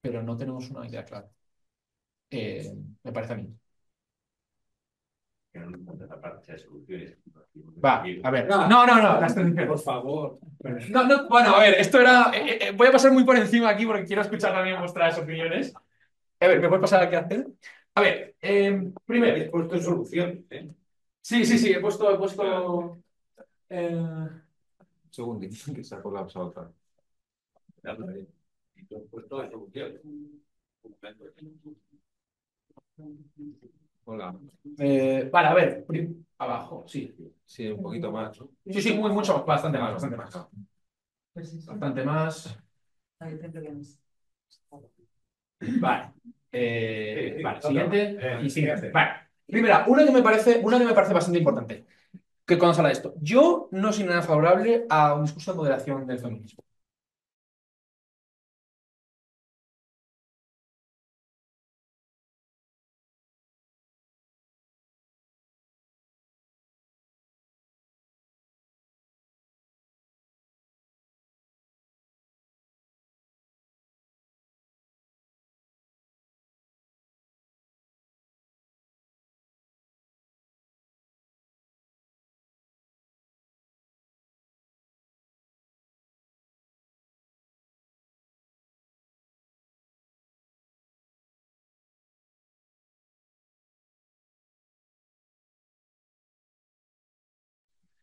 Speaker 2: Pero no tenemos una idea clara. Me parece a mí. Va, a ver. No, las transiciones.
Speaker 4: Por favor.
Speaker 2: Bueno, a ver, esto era. Voy a pasar muy por encima aquí porque quiero escuchar también vuestras opiniones. A ver, ¿me puedes pasar aquí a hacer? A ver, primero.
Speaker 4: He puesto en solución.
Speaker 2: Sí, he puesto.
Speaker 3: Segundito, que se ha colapsado otra.
Speaker 4: He puesto en solución.
Speaker 3: Hola.
Speaker 2: Vale, a ver, abajo, sí.
Speaker 3: Sí, un poquito más, ¿no?
Speaker 2: Sí, mucho, bastante más. Bastante más. Vale. Vale, siguiente y siguiente. Vale. Primera, una que me parece bastante importante. Que cuando se habla de esto, yo no soy nada favorable a un discurso de moderación del feminismo.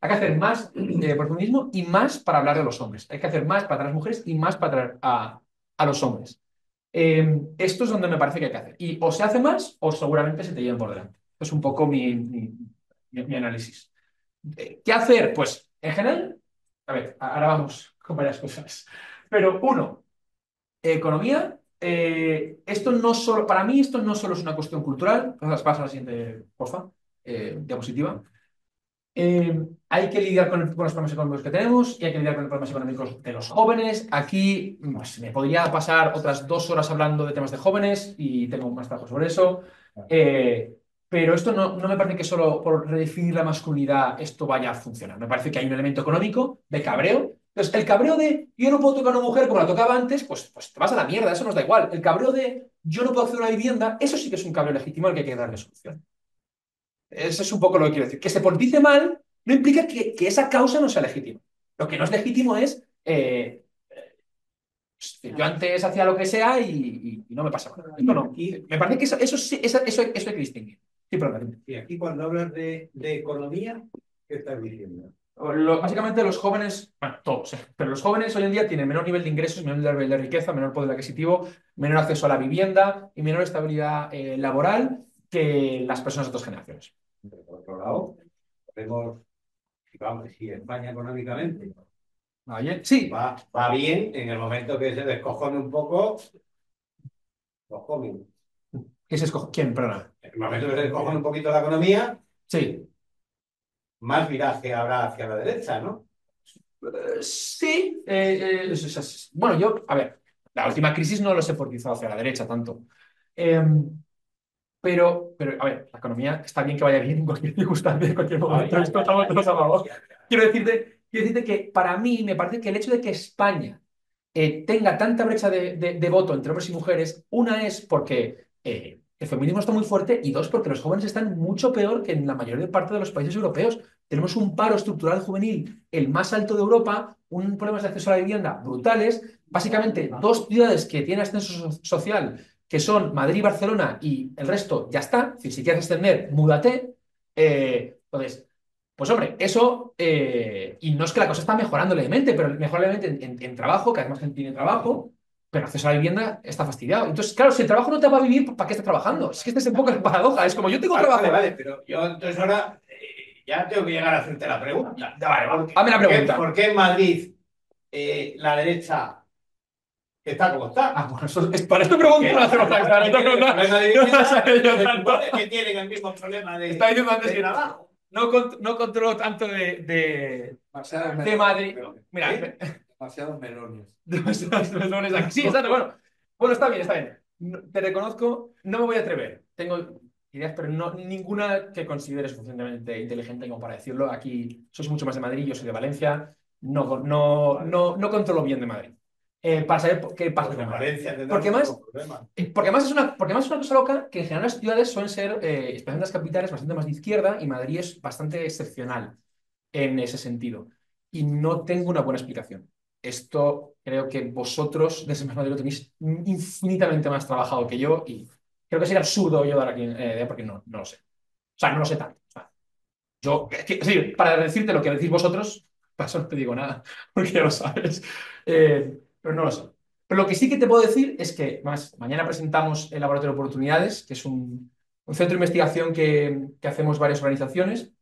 Speaker 2: Hay que hacer más por feminismo y más para hablar de los hombres. Hay que hacer más para traer a las mujeres y más para traer a los hombres. Esto es donde me parece que hay que hacer. Y o se hace más o seguramente se te lleven por delante. Esto es un poco mi análisis. ¿Qué hacer? Pues, en general, a ver, ahora vamos con varias cosas. Pero uno, economía. Esto no solo, para mí esto no solo es una cuestión cultural. Pasa a la siguiente, porfa, diapositiva. Hay que lidiar con los problemas económicos que tenemos y hay que lidiar con los problemas económicos de los jóvenes. Aquí pues, me podría pasar otras 2 horas hablando de temas de jóvenes y tengo más trabajo sobre eso. Pero esto no me parece que solo por redefinir la masculinidad esto vaya a funcionar. Me parece que hay un elemento económico de cabreo. Entonces, el cabreo de yo no puedo tocar a una mujer como la tocaba antes, pues te vas a la mierda, eso nos da igual. El cabreo de yo no puedo acceder a una vivienda, eso sí que es un cabreo legítimo al que hay que darle solución. Eso es un poco lo que quiero decir. Que se politice mal no implica que esa causa no sea legítima. Lo que no es legítimo es yo antes hacía lo que sea y no me pasa nada. Esto no. Me parece que eso hay que distinguir. Sí, perdón.
Speaker 4: Y aquí cuando hablas de economía, ¿qué estás diciendo?
Speaker 2: Básicamente los jóvenes, bueno, todos, pero los jóvenes hoy en día tienen menor nivel de ingresos, menor nivel de riqueza, menor poder adquisitivo, menor acceso a la vivienda y menor estabilidad laboral que las personas de otras generaciones.
Speaker 4: Por otro lado, podemos, vamos, si España económicamente
Speaker 2: sí.
Speaker 4: va bien, en el momento que se descojone un poco, los comen.
Speaker 2: ¿Qué se escoge? ¿Quién? Perdona.
Speaker 4: En el momento que se descojone un poquito la economía,
Speaker 2: sí,
Speaker 4: más viraje habrá hacia la derecha, ¿no?
Speaker 2: Sí. Bueno, a ver, la última crisis no los he fortizado hacia la derecha tanto. Pero, a ver, la economía está bien que vaya bien en cualquier circunstancia, en cualquier momento. Esto estamos todos a favor. Quiero decirte que para mí me parece que el hecho de que España tenga tanta brecha de voto entre hombres y mujeres, una es porque el feminismo está muy fuerte y dos, porque los jóvenes están mucho peor que en la mayor parte de los países europeos. Tenemos un paro estructural juvenil el más alto de Europa, un problemas de acceso a la vivienda brutales, básicamente dos ciudades que tienen ascenso social, que son Madrid y Barcelona, y el resto ya está. Si quieres ascender, múdate. Entonces, pues hombre, eso, y no es que la cosa está mejorando levemente, pero mejora levemente en trabajo, que además gente tiene trabajo, pero acceso a la vivienda está fastidiado. Entonces, claro, si el trabajo no te va a vivir, ¿para qué estás trabajando? Es que esta es un poco la paradoja, es como yo tengo trabajo.
Speaker 4: Vale, pero yo entonces ahora ya tengo que llegar a hacerte la pregunta.
Speaker 2: Vale, hazme la pregunta.
Speaker 4: ¿Por qué en Madrid la derecha está como está?
Speaker 2: Bueno, para esto pregunto no hacemos
Speaker 4: que tienen el mismo problema de
Speaker 2: trabajo. No controlo tanto de Madrid. Mira,
Speaker 13: demasiados melones.
Speaker 2: Demasiados melones aquí. Sí, exacto. Bueno, está bien. Te reconozco, no me voy a atrever. Tengo ideas, pero no ninguna que considere suficientemente inteligente como para decirlo. Aquí sois mucho más de Madrid, yo soy de Valencia. No controlo bien de Madrid. Para saber qué pasa con Madrid. Porque más es una cosa loca que en general las ciudades suelen ser, especialmente las capitales, bastante más de izquierda y Madrid es bastante excepcional en ese sentido. Y no tengo una buena explicación. Esto creo que vosotros desde Más Madrid lo tenéis infinitamente más trabajado que yo y creo que sería absurdo yo dar aquí idea porque no lo sé. O sea, no lo sé tanto. O sea, sí, para decirte lo que decís vosotros, para eso no te digo nada, porque ya lo sabes. Pero no lo sé. Pero lo que sí que te puedo decir es que mañana presentamos el Laboratorio de Oportunidades, que es un centro de investigación que hacemos varias organizaciones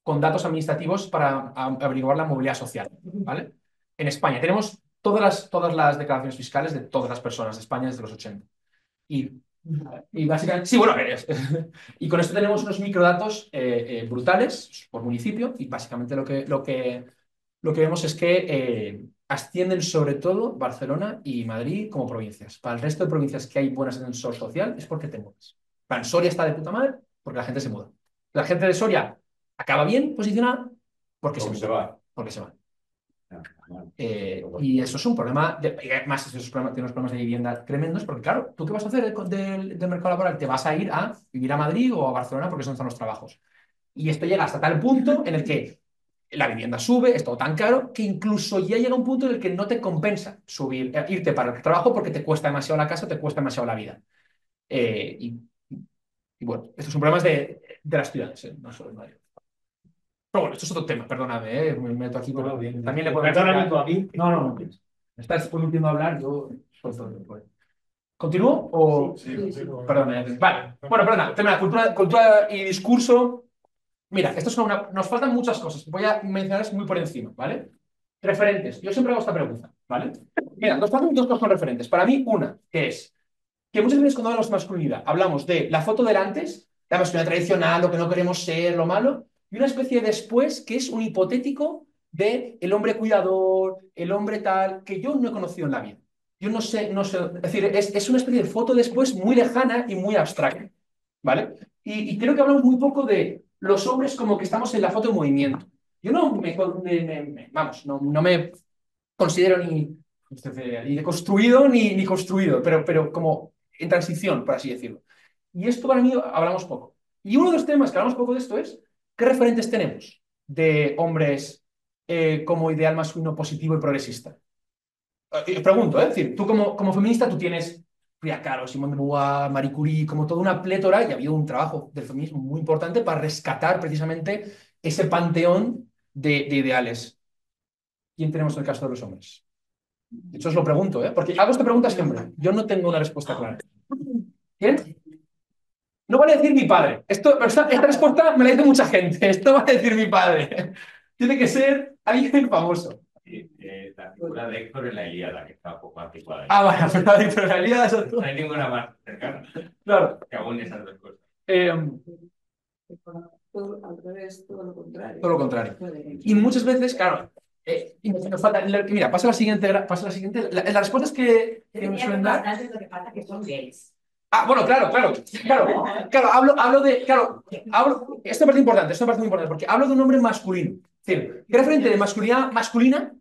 Speaker 2: con datos administrativos para averiguar la movilidad social, ¿vale? En España tenemos todas las declaraciones fiscales de todas las personas de España desde los 80. Y básicamente, sí, bueno, y con esto tenemos unos microdatos brutales por municipio y básicamente lo que vemos es que ascienden sobre todo Barcelona y Madrid como provincias. Para el resto de provincias que hay buen ascensor social es porque te mudas. Para Soria está de puta madre porque la gente se muda. La gente de Soria acaba bien posicionada porque se va. Porque se va. Y eso es un problema, además tiene unos problemas de vivienda tremendos, porque claro, ¿tú qué vas a hacer del mercado laboral? Te vas a ir a vivir a Madrid o a Barcelona porque es donde están los trabajos. Y esto llega hasta tal punto en el que la vivienda sube, es todo tan caro, que incluso ya llega un punto en el que no te compensa irte para el trabajo porque te cuesta demasiado la casa, te cuesta demasiado la vida. Y bueno, estos son problemas de las ciudades, no solo en Madrid. Pero bueno, esto es otro tema, perdóname, me meto aquí, pero también le puedo...
Speaker 4: Perdóname tú a mí.
Speaker 2: No. Estás permitiendo hablar, yo... ¿Continúo? O...
Speaker 1: Sí.
Speaker 2: Perdón, vale. Bueno, perdona, tema cultura y discurso. Mira, nos faltan muchas cosas. Voy a mencionarlas muy por encima, ¿vale? Referentes. Yo siempre hago esta pregunta, ¿vale? Mira, nos faltan dos cosas con referentes. Para mí, una, que es que muchas veces cuando hablamos de masculinidad, hablamos de la foto del antes, la masculinidad tradicional, lo que no queremos ser, lo malo, y una especie de después que es un hipotético de el hombre cuidador, el hombre tal, que yo no he conocido en la vida. Yo no sé, es decir, es una especie de foto después muy lejana y muy abstracta, ¿vale? Y creo que hablamos muy poco de los hombres como que estamos en la foto en movimiento. Yo no me considero ni deconstruido ni construido, pero como en transición, por así decirlo. Y esto para mí hablamos poco. Y uno de los temas que hablamos poco de esto es ¿qué referentes tenemos de hombres como ideal masculino positivo y progresista? Pregunto, es decir, tú como feminista tú tienes Frida Kahlo, Simone de Beauvoir, Marie Curie, como toda una plétora, y ha habido un trabajo del feminismo muy importante para rescatar precisamente ese panteón de ideales, ¿quién tenemos en el caso de los hombres? De hecho, os lo pregunto, ¿eh? Porque hago esta pregunta siempre. Yo no tengo una respuesta clara. ¿Quién? No vale decir mi padre. Esta respuesta me la dice mucha gente. Esto va a decir mi padre. Tiene que ser alguien famoso.
Speaker 9: La figura de Héctor en la Ilíada, que está un poco anticuada.
Speaker 2: Ah, bueno, pero la Héctor en la Ilíada...
Speaker 9: No hay ninguna más cercana.
Speaker 2: Claro.
Speaker 9: Que aún esas dos cosas.
Speaker 10: Todo al revés, todo lo contrario.
Speaker 2: Todo lo contrario. Y muchas veces, claro, y nos falta... Mira, pasa la siguiente. La respuesta es que nos suelen dar...
Speaker 7: Lo que pasa que son gays.
Speaker 2: Ah, bueno, claro. Esto me parece muy importante, porque hablo de un hombre masculino. Es decir, ¿qué referente de masculinidad masculina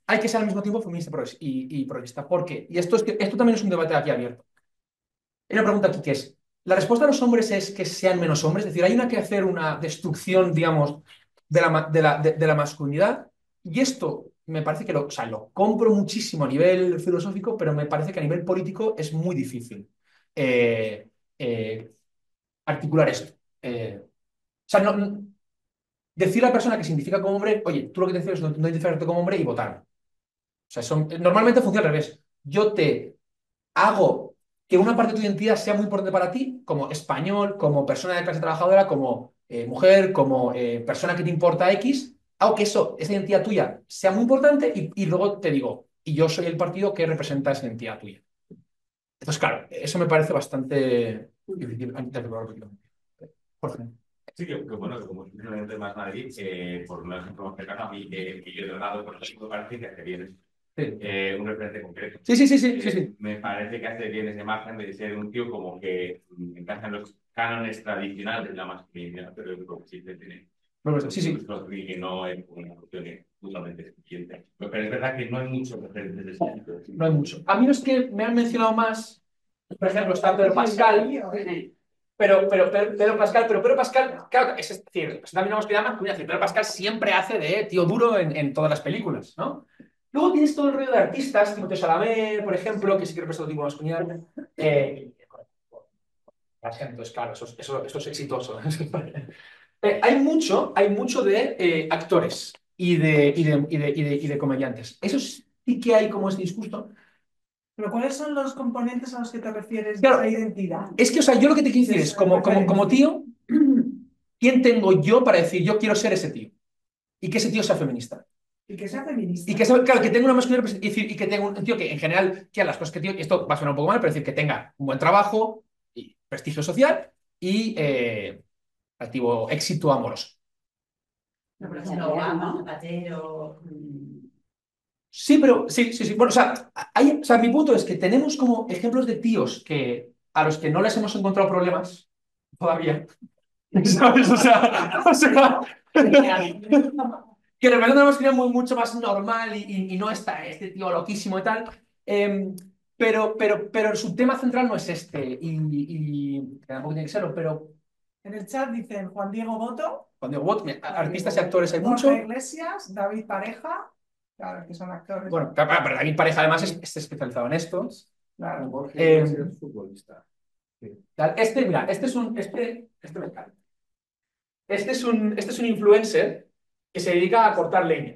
Speaker 2: hay que ser al mismo tiempo feminista y progresista? ¿Por qué? Y esto también es un debate aquí abierto. Hay una pregunta aquí que es, ¿la respuesta de los hombres es que sean menos hombres? Es decir, hay que hacer una destrucción, digamos, de la masculinidad, y esto me parece que lo compro muchísimo a nivel filosófico, pero me parece que a nivel político es muy difícil articular esto. Decir a la persona que se identifica como hombre, oye, tú lo que te decides es no identificarte como hombre y votar. O sea, normalmente funciona al revés. Yo te hago que una parte de tu identidad sea muy importante para ti, como español, como persona de clase trabajadora, como mujer, como persona que te importa X, hago que esa identidad tuya sea muy importante y luego te digo, y yo soy el partido que representa esa identidad tuya. Entonces, claro, eso me parece bastante difícil antes de probarlo. Jorge.
Speaker 9: Sí, que bueno, que como simplemente más Madrid, por un ejemplo más cercano a mí, que yo he donado, por ejemplo, me parece que hace bien un referente concreto.
Speaker 2: Sí.
Speaker 9: Me parece que hace bien esa imagen de ser un tío como que encaja en los cánones tradicionales de la masculinidad, pero yo creo que sí tiene.
Speaker 2: Sí.
Speaker 9: Que no es una cuestión totalmente suficiente. Pero es verdad que no hay muchos referentes de ese tipo.
Speaker 2: No hay mucho. A mí los que me han mencionado más, por ejemplo, está Pedro Pascal. Pero Pedro Pascal, claro, es decir, representa una masculinidad masculina. Pedro Pascal siempre hace de tío duro en todas las películas, ¿no? Luego tienes todo el rollo de artistas, Timothée Chalamet, por ejemplo, que sí que representa el tipo de masculinidad. Entonces, claro, eso es exitoso. Hay mucho de actores y de comediantes. Eso sí que hay como este discurso.
Speaker 5: Pero ¿cuáles son los componentes a los que te refieres
Speaker 2: Claro,
Speaker 5: de esa identidad?
Speaker 2: Es que, o sea, yo lo que te quiero decir es, como tío, ¿quién tengo yo para decir yo quiero ser ese tío? Y que ese tío sea feminista.
Speaker 5: Y que sea feminista.
Speaker 2: Y que, claro, que tenga una masculinidad y que tenga un tío que en general, que las cosas que tío, y esto va a sonar un poco mal, pero decir que tenga un buen trabajo, y prestigio social y activo éxito amoroso.
Speaker 7: No, por ejemplo, Obama, Zapatero.
Speaker 2: Sí, pero sí. Bueno, o sea, mi punto es que tenemos como ejemplos de tíos a los que no les hemos encontrado problemas todavía. ¿Sabes? O sea que representan una masculinidad mucho más normal y no está este tío loquísimo y tal. Pero su tema central no es este. Y tampoco tiene que serlo, pero.
Speaker 5: En el chat dicen Juan Diego Boto.
Speaker 2: Artistas y actores hay mucho.
Speaker 5: Borja Iglesias, David Pareja. Claro, que son actores.
Speaker 2: Bueno, pero David Pareja además es especializado en estos.
Speaker 5: Claro.
Speaker 4: Borja Iglesias es futbolista.
Speaker 2: Mira, este me encanta. Este es un influencer que se dedica a cortar leña.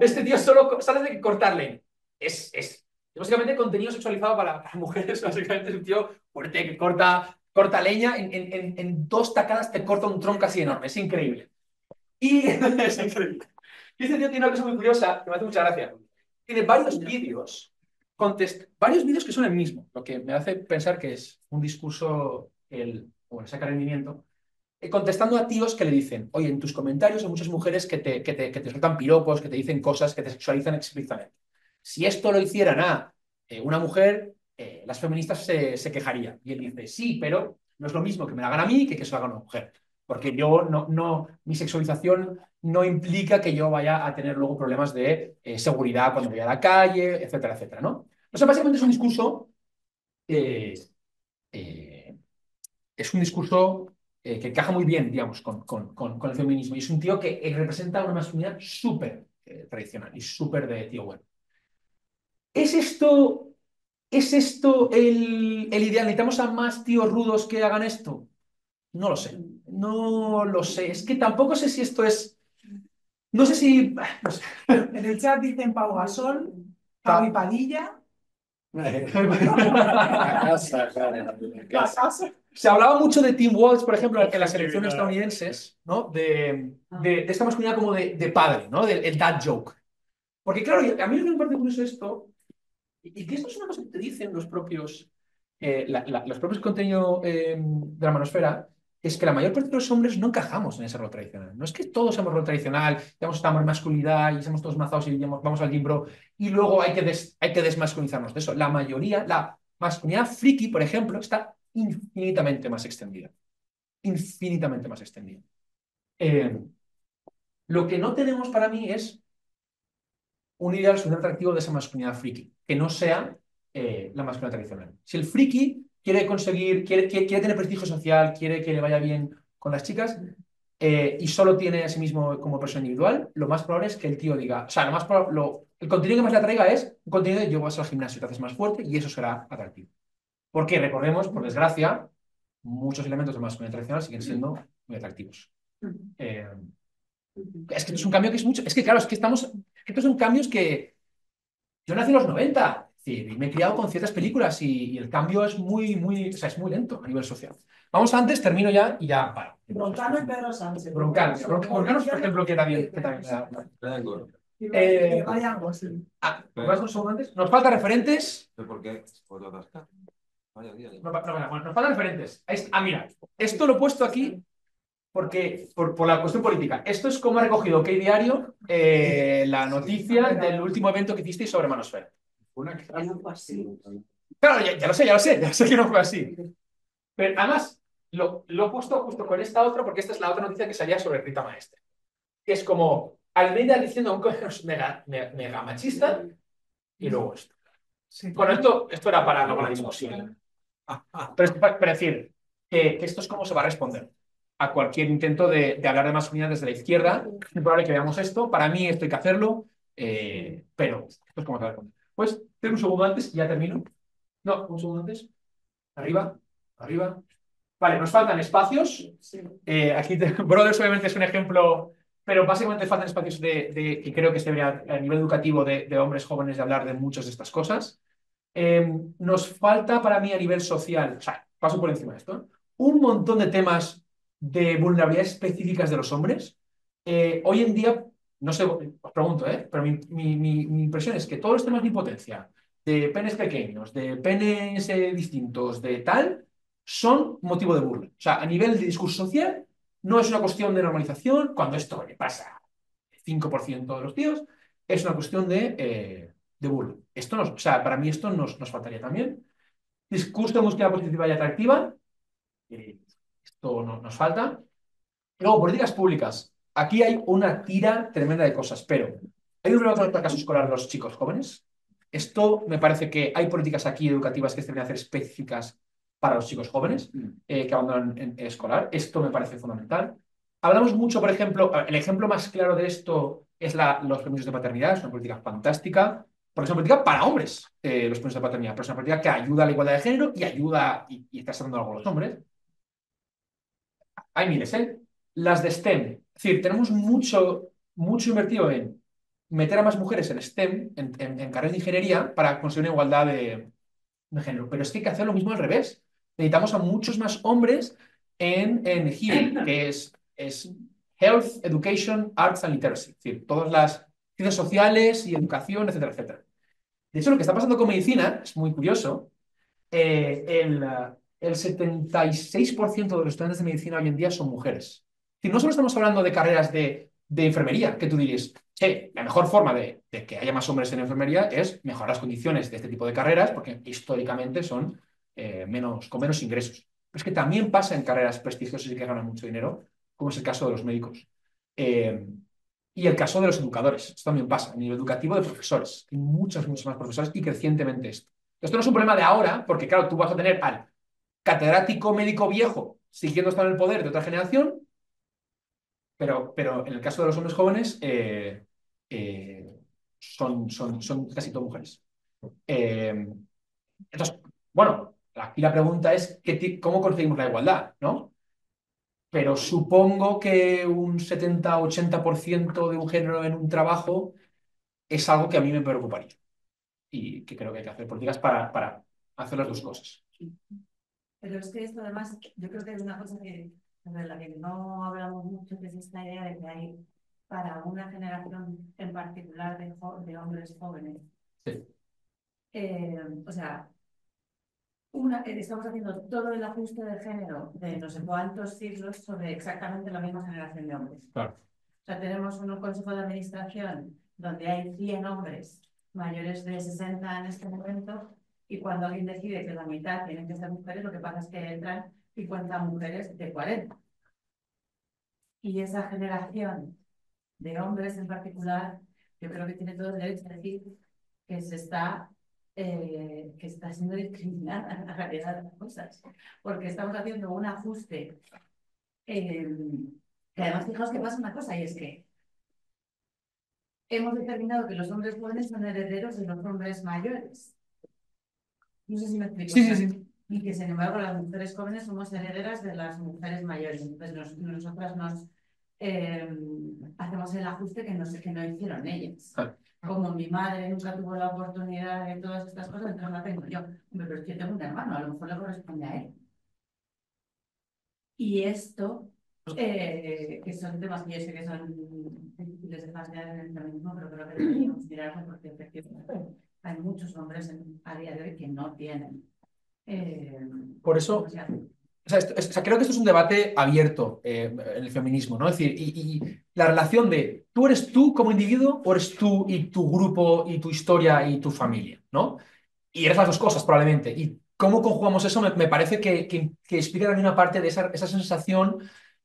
Speaker 2: Este tío solo sale de cortar leña. Es básicamente contenido sexualizado para mujeres. Básicamente es un tío fuerte que corta leña. En 2 tacadas te corta un tronco así enorme. Es increíble. Y este tío tiene una cosa muy curiosa que me hace mucha gracia. Tiene varios vídeos que son el mismo, lo que me hace pensar que es un discurso saca rendimiento, contestando a tíos que le dicen, oye, en tus comentarios hay muchas mujeres que te sueltan piropos, que te dicen cosas, que te sexualizan explícitamente. Si esto lo hicieran a una mujer, las feministas se quejarían. Y él dice, sí, pero no es lo mismo que me la hagan a mí que se lo hagan a una mujer. Porque mi sexualización no implica que yo vaya a tener luego problemas de seguridad cuando voy a la calle, etcétera, etcétera, ¿no? O sea, básicamente es un discurso que encaja muy bien, digamos, con el feminismo. Y es un tío que representa una masculinidad súper tradicional y súper de tío bueno. ¿Es esto el ideal? ¿Necesitamos a más tíos rudos que hagan esto? No lo sé. Es que tampoco sé si esto es No sé si... no sé.
Speaker 5: En el chat dicen Pau Gasol, Pau y Padilla.
Speaker 2: Se hablaba mucho de Tim Walsh, por ejemplo, en las selecciones estadounidenses, ¿no? De esta masculinidad como de padre, ¿no? El dad joke. Porque claro, a mí lo que me parece curioso esto, y que esto es una cosa que te dicen los propios, los propios contenidos de la manosfera, es que la mayor parte de los hombres no encajamos en ese rol tradicional. No es que todos seamos rol tradicional, digamos, estamos en masculinidad y somos todos mazados y digamos, vamos al gym bro, y luego hay que desmasculinizarnos de eso. La mayoría, la masculinidad friki, por ejemplo, está infinitamente más extendida. Infinitamente más extendida. Lo que no tenemos para mí es un ideal súper atractivo de esa masculinidad friki, que no sea la masculinidad tradicional. Si el friki quiere conseguir, quiere tener prestigio social, quiere que le vaya bien con las chicas y solo tiene a sí mismo como persona individual, lo más probable es que el tío diga, o sea, el contenido que más le atraiga es un contenido de yo vas al gimnasio, te haces más fuerte y eso será atractivo. Porque recordemos, por desgracia, muchos elementos de masculinidad tradicional siguen siendo muy atractivos. Es que esto es un cambio que es mucho. Es que claro, estos son cambios que. Yo nací en los 90, es decir, y me he criado con ciertas películas y el cambio es muy, o sea, es muy lento a nivel social. Vamos antes, termino ya y ya paro.
Speaker 5: Broncano y Pedro Sánchez.
Speaker 2: Broncano, por ejemplo, que también me da. ¿Cuáles son antes? Nos faltan referentes.
Speaker 3: ¿Por qué? ¿Por lo atascar?
Speaker 2: Bueno, nos faltan referentes. Mira, esto lo he puesto aquí porque, por la cuestión política. Esto es como ha recogido OK Diario la noticia del último evento que hicisteis sobre Manosfera.
Speaker 8: No fue así.
Speaker 2: Claro, ya lo sé que no fue así. Pero además, lo he puesto justo con esta otra porque esta es la otra noticia que salía sobre Rita Maestre. Es como Almeida diciendo un cosa mega machista y luego esto. Bueno, esto era para la discusión. Pero es para decir que esto es cómo se va a responder a cualquier intento de hablar de masculinidad desde la izquierda. Es muy probable que veamos esto. Para mí esto hay que hacerlo, pero esto es como se va a responder. Pues, tengo un segundo antes y ya termino. No, un segundo antes. Arriba. Vale, nos faltan espacios. Aquí, Brothers obviamente es un ejemplo, pero básicamente faltan espacios que creo que se debería a nivel educativo de hombres jóvenes de hablar de muchas de estas cosas. Nos falta para mí a nivel social, o sea, paso por encima de esto, un montón de temas de vulnerabilidades específicas de los hombres. Hoy en día, no sé, os pregunto, pero mi impresión es que todos los temas de impotencia, de penes pequeños, de penes distintos, de tal, son motivo de burla. O sea, a nivel de discurso social, no es una cuestión de normalización, cuando esto le pasa al 5% de los tíos, es una cuestión de burla. O sea, para mí esto nos faltaría también. Discurso de búsqueda positiva y atractiva. Esto nos falta. Luego, políticas públicas. Aquí hay una tira tremenda de cosas, pero hay un relato de fracaso escolar de los chicos jóvenes. Esto me parece que hay políticas aquí educativas que se deben hacer específicas para los chicos jóvenes que abandonan en escolar. Esto me parece fundamental. Hablamos mucho, por ejemplo, el ejemplo más claro de esto es los permisos de paternidad. Es una política fantástica. Porque es una política para hombres, los permisos de paternidad, pero es una política que ayuda a la igualdad de género y ayuda y está salvando algo a los hombres. Hay miles, ¿eh? Las de STEM. Es decir, tenemos mucho invertido en meter a más mujeres en STEM, en carreras de ingeniería, para conseguir una igualdad de género. Pero es que hay que hacer lo mismo al revés. Necesitamos a muchos más hombres en HEAL, que es Health, Education, Arts and Literacy. Es decir, todas las ciencias sociales y educación, etcétera, etcétera. De hecho, lo que está pasando con medicina es muy curioso. El 76% de los estudiantes de medicina hoy en día son mujeres. Es decir, no solo estamos hablando de carreras de enfermería, que tú dirías, la mejor forma de que haya más hombres en enfermería es mejorar las condiciones de este tipo de carreras, porque históricamente son con menos ingresos. Pero es que también pasa en carreras prestigiosas y que ganan mucho dinero, como es el caso de los médicos. Y el caso de los educadores. Esto también pasa a nivel educativo de profesores. Hay muchos más profesores y crecientemente esto. Esto no es un problema de ahora, porque claro, tú vas a tener al catedrático médico viejo siguiendo estando en el poder de otra generación, pero en el caso de los hombres jóvenes son casi todas mujeres. Entonces, bueno, aquí la pregunta es ¿cómo conseguimos la igualdad? ¿No? pero supongo que un 70-80% de un género en un trabajo es algo que a mí me preocuparía y que creo que hay que hacer políticas para hacer las dos cosas.
Speaker 7: Pero es que esto además, yo creo que es una cosa de la que no hablamos mucho, que es esta idea de que hay para una generación en particular de hombres jóvenes.
Speaker 2: Sí.
Speaker 7: O sea, estamos haciendo todo el ajuste de género de no sé cuántos siglos sobre exactamente la misma generación de hombres.
Speaker 2: Claro.
Speaker 7: O sea, tenemos un consejo de administración donde hay 100 hombres mayores de 60 en este momento, y cuando alguien decide que la mitad tienen que ser mujeres, lo que pasa es que entran 50 mujeres de 40. Y esa generación de hombres en particular, yo creo que tiene todo el derecho a decir que que está siendo discriminada en la realidad de las cosas, porque estamos haciendo un ajuste que además, fijaos que pasa una cosa, y es que hemos determinado que los hombres jóvenes son herederos de los hombres mayores. No sé si me explico.
Speaker 2: Sí.
Speaker 7: Y que, sin embargo, las mujeres jóvenes somos herederas de las mujeres mayores. Entonces, nosotras hacemos el ajuste que no hicieron ellas. Como mi madre nunca tuvo la oportunidad de todas estas cosas, entonces la tengo yo. Pero es que tengo un hermano, a lo mejor le corresponde a él. Y esto, que son temas que yo sé que son difíciles de plantear en el feminismo, pero creo que deberíamos mirarlo, porque efectivamente hay muchos hombres a día de hoy que no tienen.
Speaker 2: Por eso, creo que esto es un debate abierto en el feminismo, ¿no? Es decir, y la relación de tú eres tú como individuo o eres tú y tu grupo y tu historia y tu familia, ¿no? Y eres las dos cosas probablemente. Y cómo conjugamos eso me parece que explica también una parte de esa sensación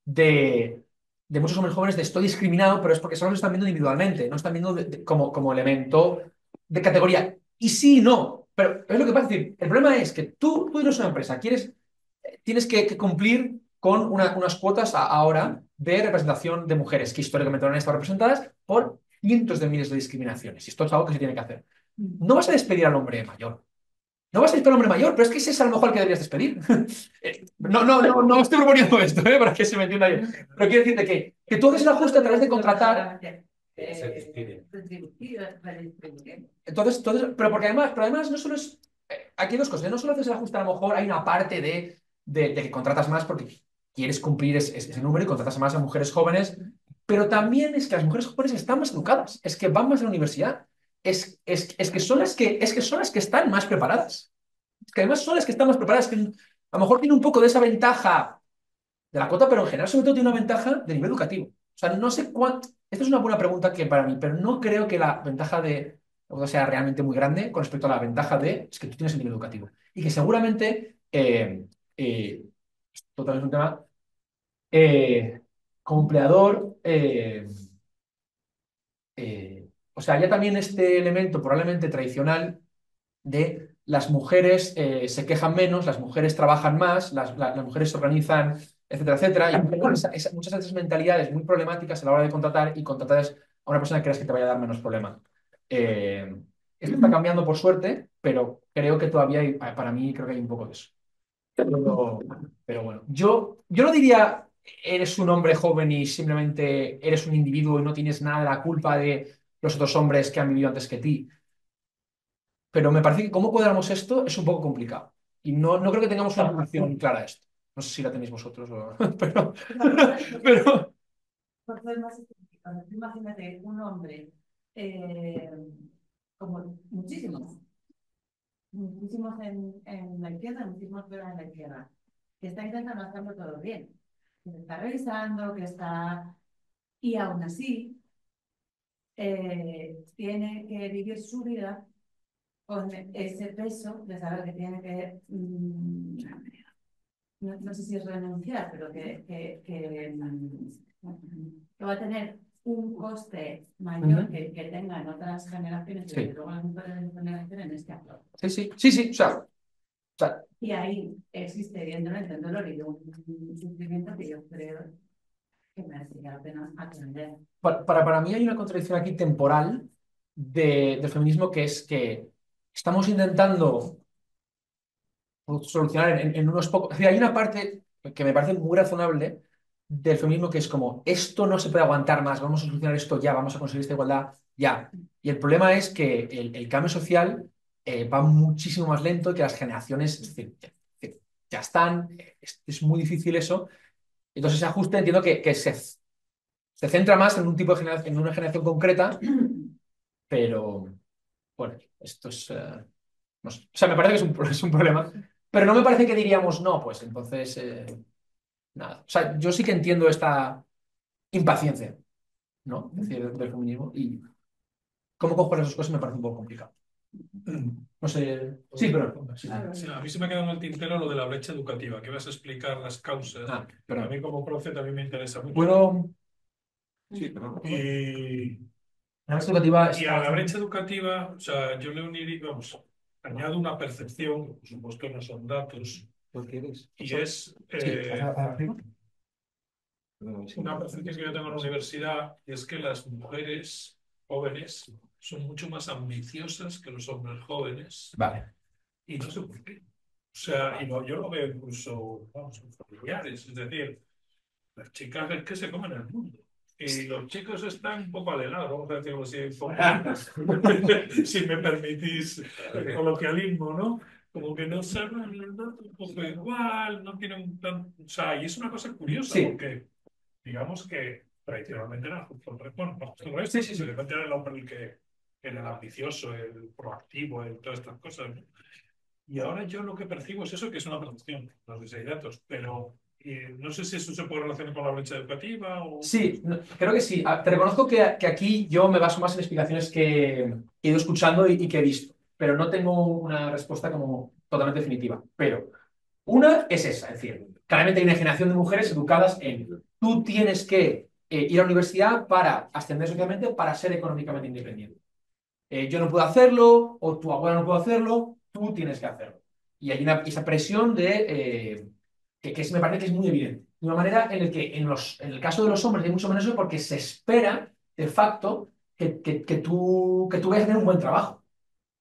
Speaker 2: de muchos hombres jóvenes de estoy discriminado, pero es porque solo lo están viendo individualmente, no están viendo como elemento de categoría. Y sí, no, pero es lo que pasa. Es decir, el problema es que tú eres una empresa, tienes que cumplir con unas cuotas ahora de representación de mujeres que históricamente no han estado representadas por cientos de miles de discriminaciones. Y esto es algo que se tiene que hacer. No vas a despedir al hombre mayor. No vas a despedir al hombre mayor, pero es que ese es a lo mejor el que deberías despedir. No estoy proponiendo esto, para que se me entienda bien. Pero quiero decirte que tú haces el ajuste a través de contratar. Entonces, pero además no solo es. Aquí hay dos cosas. No solo haces el ajuste, a lo mejor hay una parte de que contratas más porque quieres cumplir ese número y contratas más a mujeres jóvenes, pero también es que las mujeres jóvenes están más educadas, es que van más a la universidad, es que son las que están más preparadas. Es que además son las que están más preparadas, que a lo mejor tienen un poco de esa ventaja de la cuota, pero en general sobre todo tiene una ventaja de nivel educativo. O sea, no sé cuánto. Esta es una buena pregunta que para mí, pero no creo que la ventaja de o sea realmente muy grande con respecto a la ventaja de es que tú tienes el nivel educativo. Y que seguramente, esto también es un tema, como empleador, o sea, ya también este elemento probablemente tradicional de las mujeres se quejan menos, las mujeres trabajan más, las mujeres se organizan, etcétera, etcétera, y muchas de esas mentalidades muy problemáticas a la hora de contratar y contratar a una persona que creas que te vaya a dar menos problema. Esto está cambiando por suerte, pero creo que todavía hay, para mí creo que hay un poco de eso. Pero bueno, yo no diría eres un hombre joven y simplemente eres un individuo y no tienes nada de la culpa de los otros hombres que han vivido antes que ti. Pero me parece que cómo cuadramos esto es un poco complicado. Y no creo que tengamos una relación clara de esto. No sé si la tenéis vosotros, pero...
Speaker 7: Imagínate un hombre, como muchísimos en la izquierda, muchísimos fuera en la izquierda, que está intentando hacerlo todo bien, que está revisando, y aún así tiene que vivir su vida con ese peso de saber que tiene que, no sé si es renunciar, pero que va a tener un coste mayor que tengan otras generaciones, y luego las mujeres de generación en este acto.
Speaker 2: Sí. O sea,
Speaker 7: y ahí existe evidentemente un dolor y un sufrimiento que yo creo que merecería la pena atender.
Speaker 2: Para mí hay una contradicción aquí temporal del feminismo, que es que estamos intentando solucionar en unos pocos. Es decir, hay una parte que me parece muy razonable del feminismo que es como, esto no se puede aguantar más, vamos a solucionar esto ya, vamos a conseguir esta igualdad ya. Y el problema es que el cambio social va muchísimo más lento que las generaciones, es decir, ya están, es muy difícil eso. Entonces ese ajuste entiendo que se centra más en un tipo de en una generación concreta, pero bueno, esto es, no sé. O sea, me parece que es un problema, pero no me parece que diríamos no, pues entonces, nada. O sea, yo sí que entiendo esta impaciencia, ¿no? Es decir, del feminismo y cómo coger esas cosas me parece un poco complicado. No sé. Sí, pero. Sí.
Speaker 1: Sí, a mí se me ha quedado en el tintero lo de la brecha educativa, que vas a explicar las causas.
Speaker 2: Pero
Speaker 1: a mí como profe también me interesa mucho.
Speaker 2: Bueno.
Speaker 3: Sí, pero
Speaker 1: Y
Speaker 2: la brecha educativa
Speaker 1: y a la brecha educativa, o sea, yo le uniría, vamos, añado una percepción, que por supuesto no son datos, y es una percepción que yo tengo en la universidad, y es que las mujeres jóvenes son mucho más ambiciosas que los hombres jóvenes.
Speaker 2: Vale.
Speaker 1: Y no sé por qué. O sea, yo lo veo incluso, vamos, en familiares, es decir, las chicas es que se comen el mundo. Y los chicos están un poco alenados, vamos a decirlo así, si me permitís el coloquialismo, ¿no? Como que no saben, ¿no? Un poco igual, no tienen tan... O sea, y es una cosa curiosa,
Speaker 2: Sí.
Speaker 1: porque digamos que tradicionalmente era justo el bueno, no justo el resto,
Speaker 2: Sí, sí, sí.
Speaker 1: era el hombre el que era el ambicioso, el proactivo, todas estas cosas, ¿no? Y ahora yo lo que percibo es eso, que es una percepción, no sé si hay datos, pero no sé si eso se puede relacionar con la brecha educativa o...
Speaker 2: Sí, creo que sí. Te reconozco que aquí yo me baso más en explicaciones que he ido escuchando y que he visto, pero no tengo una respuesta como totalmente definitiva. Pero una es esa, es decir, claramente hay una generación de mujeres educadas en tú tienes que ir a la universidad para ascender socialmente, para ser económicamente independiente. Yo no puedo hacerlo, o tu abuela no puede hacerlo, tú tienes que hacerlo. Y hay esa presión que me parece que es muy evidente. De una manera en la que en el caso de los hombres hay mucho menos eso porque se espera, de facto, que tú vayas a tener un buen trabajo.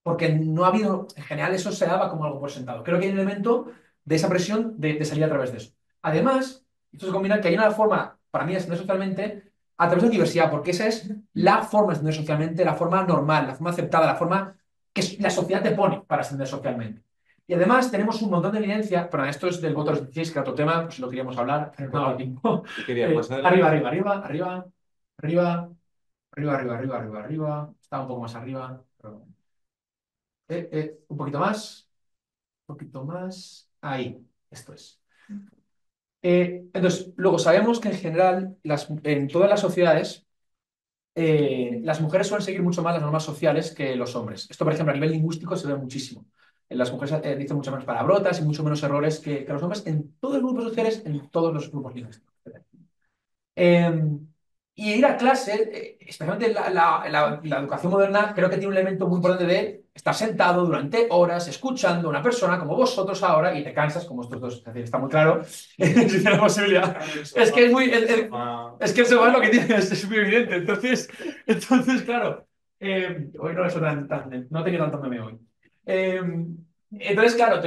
Speaker 2: Porque no ha habido, en general eso se daba como algo por sentado. Creo que hay un elemento de esa presión de salir a través de eso. Además, esto se combina que hay una forma, para mí, de ascender socialmente a través de la universidad, porque esa es la forma de ascender socialmente, la forma normal, la forma aceptada, la forma que la sociedad te pone para ascender socialmente. Y además tenemos un montón de evidencia, pero esto es del voto de los 16, que era otro tema, pues si lo queríamos hablar, no ha dado tiempo. Arriba, arriba, arriba, arriba, arriba, arriba, arriba, arriba, arriba, arriba, está un poco más arriba, pero... un poquito más, un poquito más, ahí, esto es. Entonces, luego sabemos que en general, en todas las sociedades, las mujeres suelen seguir mucho más las normas sociales que los hombres. Esto, por ejemplo, a nivel lingüístico se ve muchísimo. Las mujeres dicen muchas menos palabrotas y mucho menos errores que los hombres en todos los grupos sociales, en todos los grupos lingüísticos. Y ir a clase, especialmente la educación moderna, creo que tiene un elemento muy importante de estar sentado durante horas escuchando a una persona como vosotros ahora y te cansas como estos dos. Es decir, está muy claro. Si tiene la posibilidad. Es que es muy. Es que el sofá es lo que tiene, es muy evidente. Entonces claro. Hoy no he hecho no he tenido tanto meme hoy. Entonces, claro,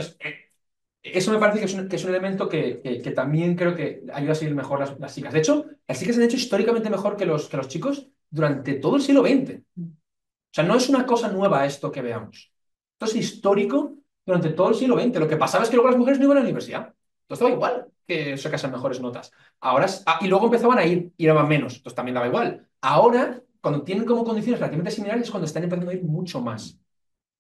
Speaker 2: eso me parece que es un elemento que también creo que ayuda a seguir mejor las chicas. De hecho, las chicas se han hecho históricamente mejor que los chicos durante todo el siglo XX. O sea, no es una cosa nueva esto que veamos. Esto es histórico durante todo el siglo XX. Lo que pasaba es que luego las mujeres no iban a la universidad. Entonces daba igual que sacasen mejores notas. Ahora, y luego empezaban a ir y daban menos. Entonces también daba igual. Ahora, cuando tienen como condiciones relativamente similares, es cuando están empezando a ir mucho más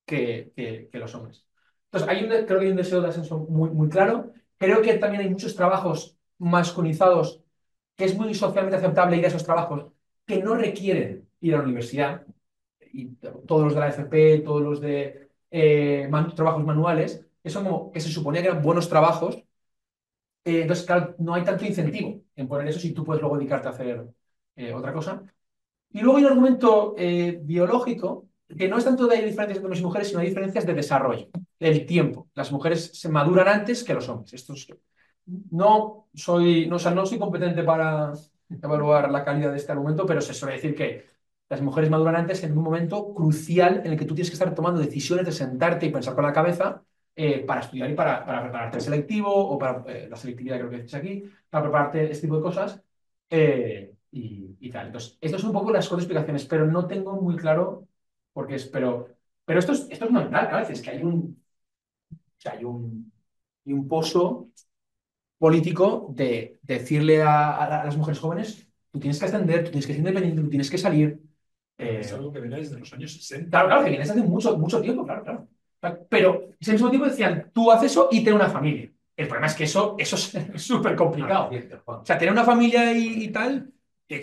Speaker 2: que los hombres. Entonces, creo que hay un deseo de ascenso muy, muy claro. Creo que también hay muchos trabajos masculinizados que es muy socialmente aceptable ir a esos trabajos que no requieren ir a la universidad. Y todos los de la FP, todos los de trabajos manuales, eso como que se suponía que eran buenos trabajos. Entonces, claro, no hay tanto incentivo en poner eso si tú puedes luego dedicarte a hacer otra cosa. Y luego hay un argumento biológico que no es tanto de diferencias entre hombres y mujeres, sino hay diferencias de desarrollo, del tiempo. Las mujeres se maduran antes que los hombres. No soy competente para evaluar la calidad de este argumento, pero se suele decir que las mujeres maduran antes en un momento crucial en el que tú tienes que estar tomando decisiones de sentarte y pensar con la cabeza, para estudiar y para prepararte el selectivo o para la selectividad creo que es aquí, para prepararte este tipo de cosas y tal. Entonces, estas son un poco las cuatro explicaciones, pero no tengo muy claro por qué es, pero esto es normal, a veces que hay un pozo político de decirle a las mujeres jóvenes, tú tienes que ascender, tú tienes que ser independiente, tú tienes que salir.
Speaker 1: Es algo que viene desde los años 60.
Speaker 2: Claro, claro, que viene desde hace mucho tiempo, claro. Pero ese mismo tiempo decían, tú haces eso y ten una familia. El problema es que eso es súper complicado. O sea, tener una familia y tal, de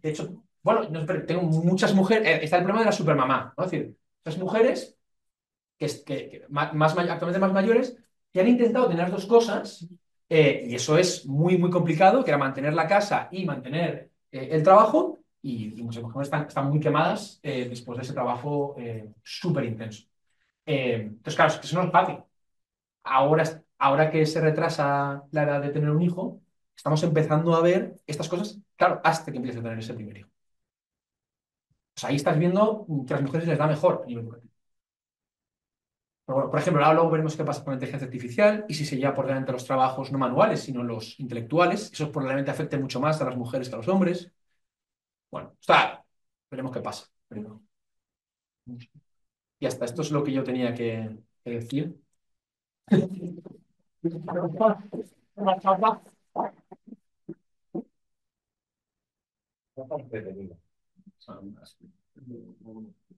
Speaker 2: hecho, bueno, no, pero tengo muchas mujeres, está el problema de la supermamá, ¿no? Es decir, esas mujeres actualmente más mayores que han intentado tener las dos cosas y eso es muy complicado, que era mantener la casa y mantener el trabajo y muchas mujeres están muy quemadas después de ese trabajo súper intenso. Entonces, claro, es que eso no es fácil. Ahora que se retrasa la edad de tener un hijo, estamos empezando a ver estas cosas, claro, hasta que empiece a tener ese primer hijo. Pues ahí estás viendo que a las mujeres les da mejor a nivel educativo. Pero bueno, por ejemplo, ahora luego veremos qué pasa con la inteligencia artificial y si se lleva por delante los trabajos no manuales, sino los intelectuales. Eso probablemente afecte mucho más a las mujeres que a los hombres. Bueno, veremos qué pasa. Pero... Y hasta esto es lo que yo tenía que decir.
Speaker 5: ¿En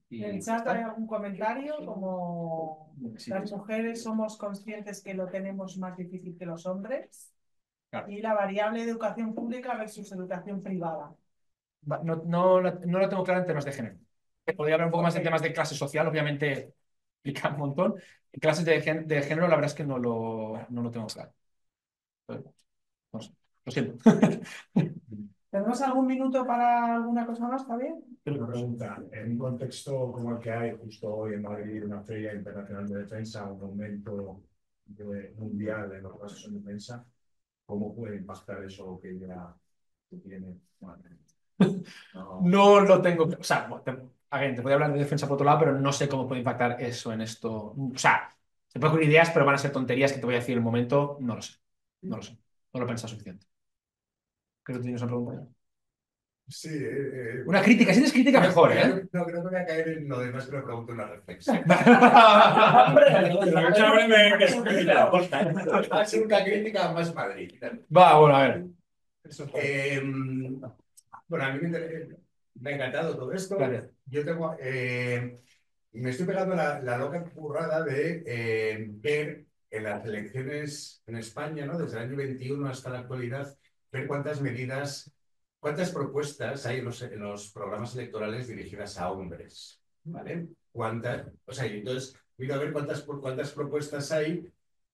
Speaker 5: el chat hay algún comentario? Como las mujeres somos conscientes que lo tenemos más difícil que los hombres. Claro. Y la variable de educación pública versus educación privada.
Speaker 2: No la tengo clara en temas de género. Podría hablar un poco más de temas de clase social, obviamente explica un montón. En clases de género, la verdad es que no lo tengo claro. Pero, no sé, lo siento.
Speaker 5: ¿Tenemos algún minuto para alguna cosa más, Javier?
Speaker 14: Una pregunta. En un contexto como el que hay justo hoy en Madrid, una feria internacional de defensa, un aumento mundial en los gastos en defensa, ¿cómo puede impactar eso que ya se tiene?
Speaker 2: No lo tengo. O sea, te voy a hablar de defensa por otro lado, pero no sé cómo puede impactar eso en esto. O sea, se pueden ocurrir ideas, pero van a ser tonterías que te voy a decir en el momento. No lo sé. No lo he pensado suficiente. Creo que tienes una pregunta.
Speaker 14: Sí.
Speaker 2: Una crítica. Si tienes crítica, mejor, ¿eh?
Speaker 14: No, creo que voy a caer en lo demás, pero pregunto una reflexión. Ha sido una crítica más Madrid.
Speaker 2: Va, bueno, a ver.
Speaker 14: Bueno, a mí me ha encantado todo esto.
Speaker 2: Gracias.
Speaker 14: Yo tengo, me estoy pegando la loca currada de ver en las elecciones en España, ¿no? Desde el año 21 hasta la actualidad, ver cuántas propuestas hay en los programas electorales dirigidas a hombres, ¿vale? O sea, y entonces miro a ver cuántas propuestas hay.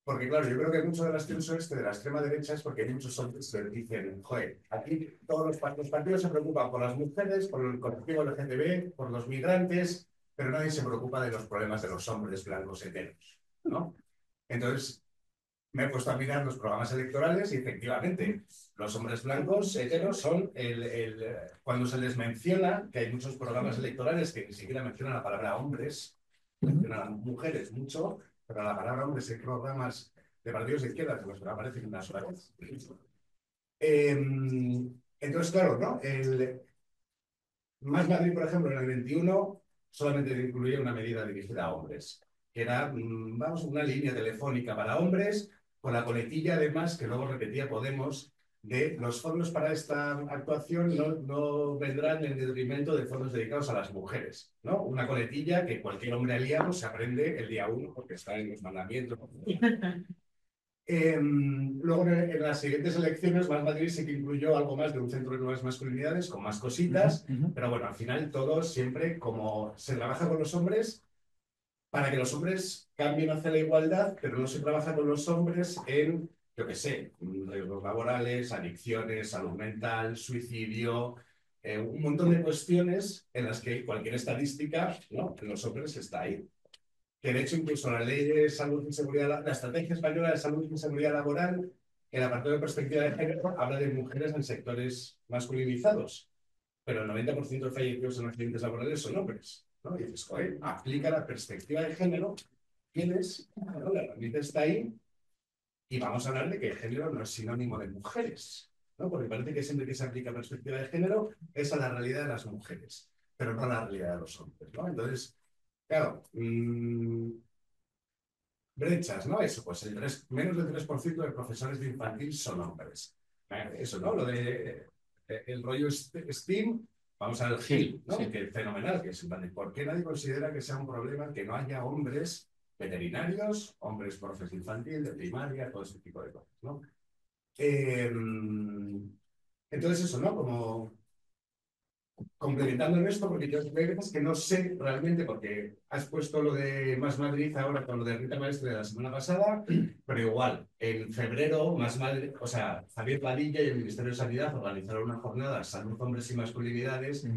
Speaker 14: Porque, claro, yo creo que mucho del ascenso de la extrema derecha es porque hay muchos hombres que dicen, joder, aquí todos los partidos se preocupan por las mujeres, por el colectivo LGTB, por los migrantes, pero nadie se preocupa de los problemas de los hombres blancos heteros, ¿no? Entonces, me he puesto a mirar los programas electorales y efectivamente los hombres blancos heteros son cuando se les menciona, que hay muchos programas electorales que ni siquiera mencionan la palabra hombres, mencionan a mujeres mucho, pero la palabra hombres en programas de partidos de izquierda pues aparecen en las horas. Entonces, claro, ¿no? Más Madrid, por ejemplo, en el 21 solamente incluía una medida dirigida a hombres, que era, vamos, una línea telefónica para hombres, con la coletilla además, que luego repetía Podemos, de los fondos para esta actuación no vendrán en detrimento de fondos dedicados a las mujeres, ¿no? Una coletilla que cualquier hombre aliado se aprende el día 1 porque está en los mandamientos. Luego en las siguientes elecciones Más Madrid sí que incluyó algo más de un centro de nuevas masculinidades con más cositas, pero bueno, al final todo siempre como se trabaja con los hombres para que los hombres cambien hacia la igualdad, pero no se trabaja con los hombres en, yo qué sé, riesgos laborales, adicciones, salud mental, suicidio, un montón de cuestiones en las que cualquier estadística, ¿no?, en los hombres está ahí. Que de hecho incluso la ley de salud y seguridad, la estrategia española de salud y seguridad laboral, en el apartado de perspectiva de género, habla de mujeres en sectores masculinizados, pero el 90% de fallecidos en accidentes laborales son hombres, ¿no? Y dices, joder, aplica la perspectiva de género tienes, ¿no? La herramienta está ahí y vamos a hablar de que género no es sinónimo de mujeres, ¿no? Porque parece que siempre que se aplica perspectiva de género es a la realidad de las mujeres, pero no a la realidad de los hombres, ¿no? Entonces, claro, brechas, ¿no? Eso, pues menos del 3% de profesores de infantil son hombres. Eso, ¿no? Lo de el rollo STEAM, vamos al GIL, ¿no? Sí. Que es fenomenal, que es, ¿por qué nadie considera que sea un problema que no haya hombres veterinarios, hombres profes infantil, de primaria, todo ese tipo de cosas, ¿no? Entonces eso, ¿no? Como complementando en esto, porque yo hay veces que no sé realmente, porque has puesto lo de Más Madrid ahora con lo de Rita Maestre de la semana pasada, pero igual, en febrero, Más Madrid, o sea, Javier Padilla y el Ministerio de Sanidad organizaron una jornada Salud, Hombres y Masculinidades,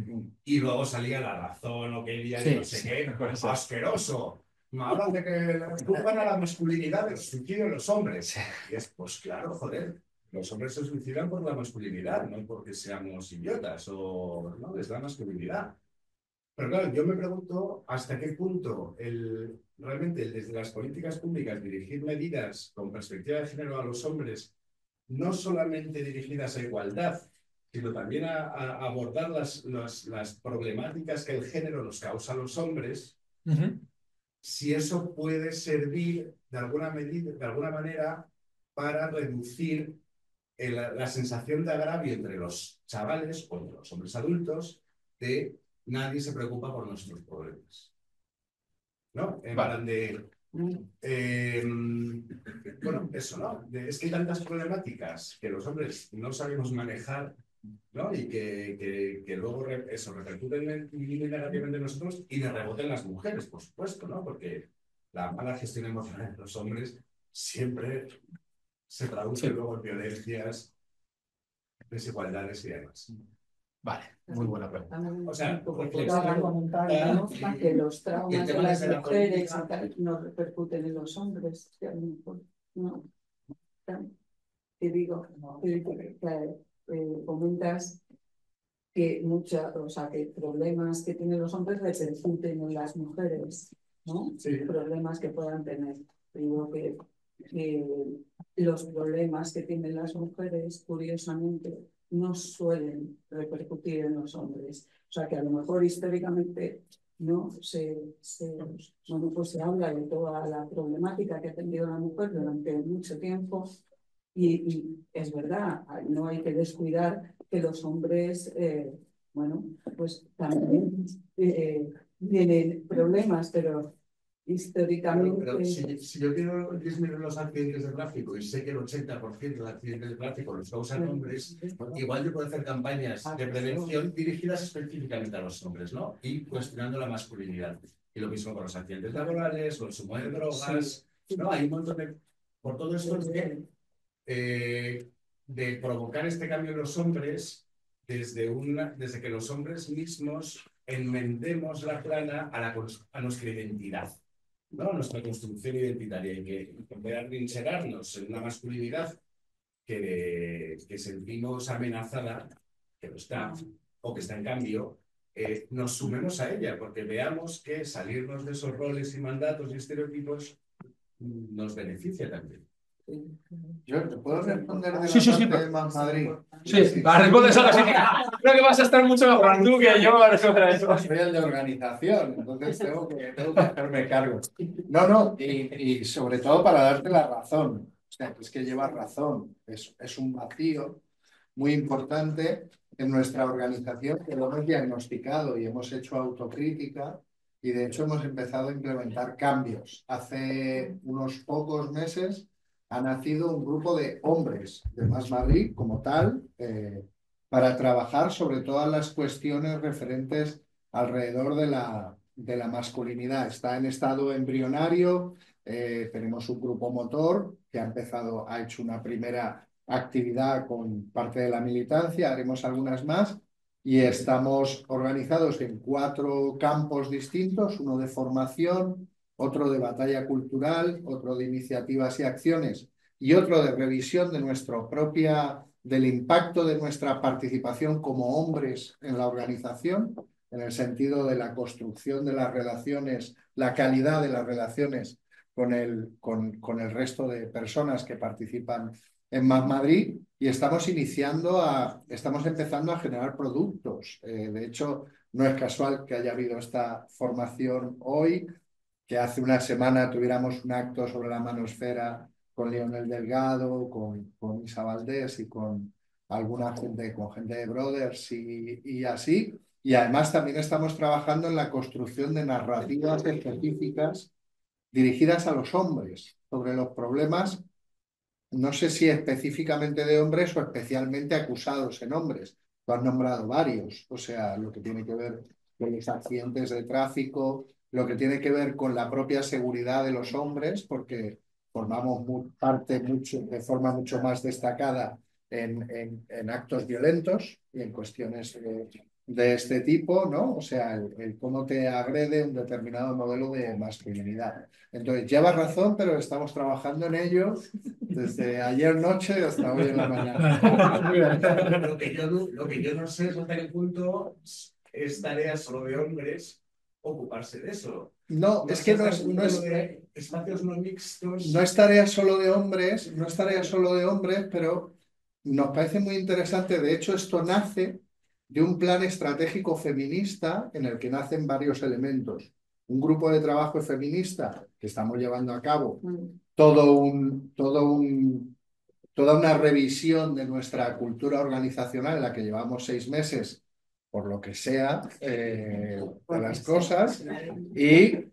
Speaker 14: y luego salía La Razón o qué día, no sé qué, asqueroso. Me hablan de que juzgan a la masculinidad del suicidio de los hombres. Y es, pues claro, joder. Los hombres se suicidan por la masculinidad, no porque seamos idiotas o no, es la masculinidad. Pero claro, yo me pregunto hasta qué punto realmente desde las políticas públicas dirigir medidas con perspectiva de género a los hombres, no solamente dirigidas a igualdad, sino también a abordar las problemáticas que el género nos causa a los hombres, si eso puede servir de alguna manera para reducir la sensación de agravio entre los chavales o entre los hombres adultos de nadie se preocupa por nuestros problemas. ¿No? En plan de... bueno, eso, ¿no? Es que hay tantas problemáticas que los hombres no sabemos manejar, ¿no? Y que luego eso repercuten negativamente en nosotros y de rebote en las mujeres, por supuesto, ¿no? Porque la mala gestión emocional de los hombres siempre se traduce luego en violencias, desigualdades y demás.
Speaker 2: Vale, muy buena pregunta.
Speaker 14: O sea,
Speaker 15: que los traumas de las mujeres no repercuten en los hombres, que a lo mejor no. Te digo, comentas que que problemas que tienen los hombres repercuten en las mujeres, ¿no? Sí. Problemas que puedan tener. Digo que los problemas que tienen las mujeres, curiosamente, no suelen repercutir en los hombres. O sea, que a lo mejor históricamente no se habla de toda la problemática que ha tenido la mujer durante mucho tiempo y es verdad, no hay que descuidar que los hombres, pues también tienen problemas, pero históricamente...
Speaker 14: Pero si yo quiero disminuir los accidentes de tráfico y sé que el 80% de accidentes de tráfico los causan hombres, igual yo puedo hacer campañas de prevención dirigidas específicamente a los hombres, ¿no? Y cuestionando la masculinidad. Y lo mismo con los accidentes laborales, con el consumo de drogas, ¿no? Hay un montón de... Por todo esto de provocar este cambio en los hombres desde que los hombres mismos enmendemos la plana a nuestra identidad, ¿no? Nuestra construcción identitaria y que en vez de reinserarnos en una masculinidad que sentimos amenazada, que no está, o que está en cambio, nos sumemos a ella, porque veamos que salirnos de esos roles y mandatos y estereotipos nos beneficia también.
Speaker 13: Yo te puedo responder de la parte de Más Madrid.
Speaker 2: Sí, para responder solo así. Creo que vas a estar mucho mejor tú que yo para responder eso.
Speaker 13: Soy el de organización, entonces tengo que hacerme cargo. No, y sobre todo para darte la razón. O sea, es que llevas razón. Es un vacío muy importante en nuestra organización que lo hemos diagnosticado y hemos hecho autocrítica y de hecho hemos empezado a implementar cambios. Hace unos pocos meses ha nacido un grupo de hombres de Más Madrid como tal para trabajar sobre todas las cuestiones referentes alrededor de la masculinidad. Está en estado embrionario, tenemos un grupo motor que ha hecho una primera actividad con parte de la militancia, haremos algunas más y estamos organizados en 4 campos distintos, uno de formación, otro de batalla cultural, otro de iniciativas y acciones y otro de revisión del impacto de nuestra participación como hombres en la organización, en el sentido de la construcción de las relaciones, la calidad de las relaciones con el resto de personas que participan en Más Madrid y estamos empezando a generar productos. De hecho, no es casual que haya habido esta formación hoy, que hace una semana tuviéramos un acto sobre la manosfera con Leonel Delgado, con Isa Valdés y con alguna gente, con gente de Brothers y así. Y además también estamos trabajando en la construcción de narrativas específicas dirigidas a los hombres sobre los problemas, no sé si específicamente de hombres o especialmente acusados en hombres. Tú has nombrado varios, o sea, lo que tiene que ver con los accidentes de tráfico, lo que tiene que ver con la propia seguridad de los hombres, porque formamos parte de forma mucho más destacada en actos violentos y en cuestiones de este tipo, ¿no? O sea, el cómo te agrede un determinado modelo de masculinidad. Entonces, llevas razón, pero estamos trabajando en ello desde ayer noche hasta hoy en la mañana.
Speaker 14: Lo que yo no sé es hasta qué punto es tarea solo de hombres ocuparse de eso.
Speaker 13: No, es que no es
Speaker 14: de espacios no mixtos.
Speaker 13: No es tarea solo de hombres, no es tarea solo de hombres, pero nos parece muy interesante. De hecho, esto nace de un plan estratégico feminista en el que nacen varios elementos. Un grupo de trabajo feminista que estamos llevando a cabo, toda una revisión de nuestra cultura organizacional en la que llevamos 6 meses, por lo que sea, de las cosas, y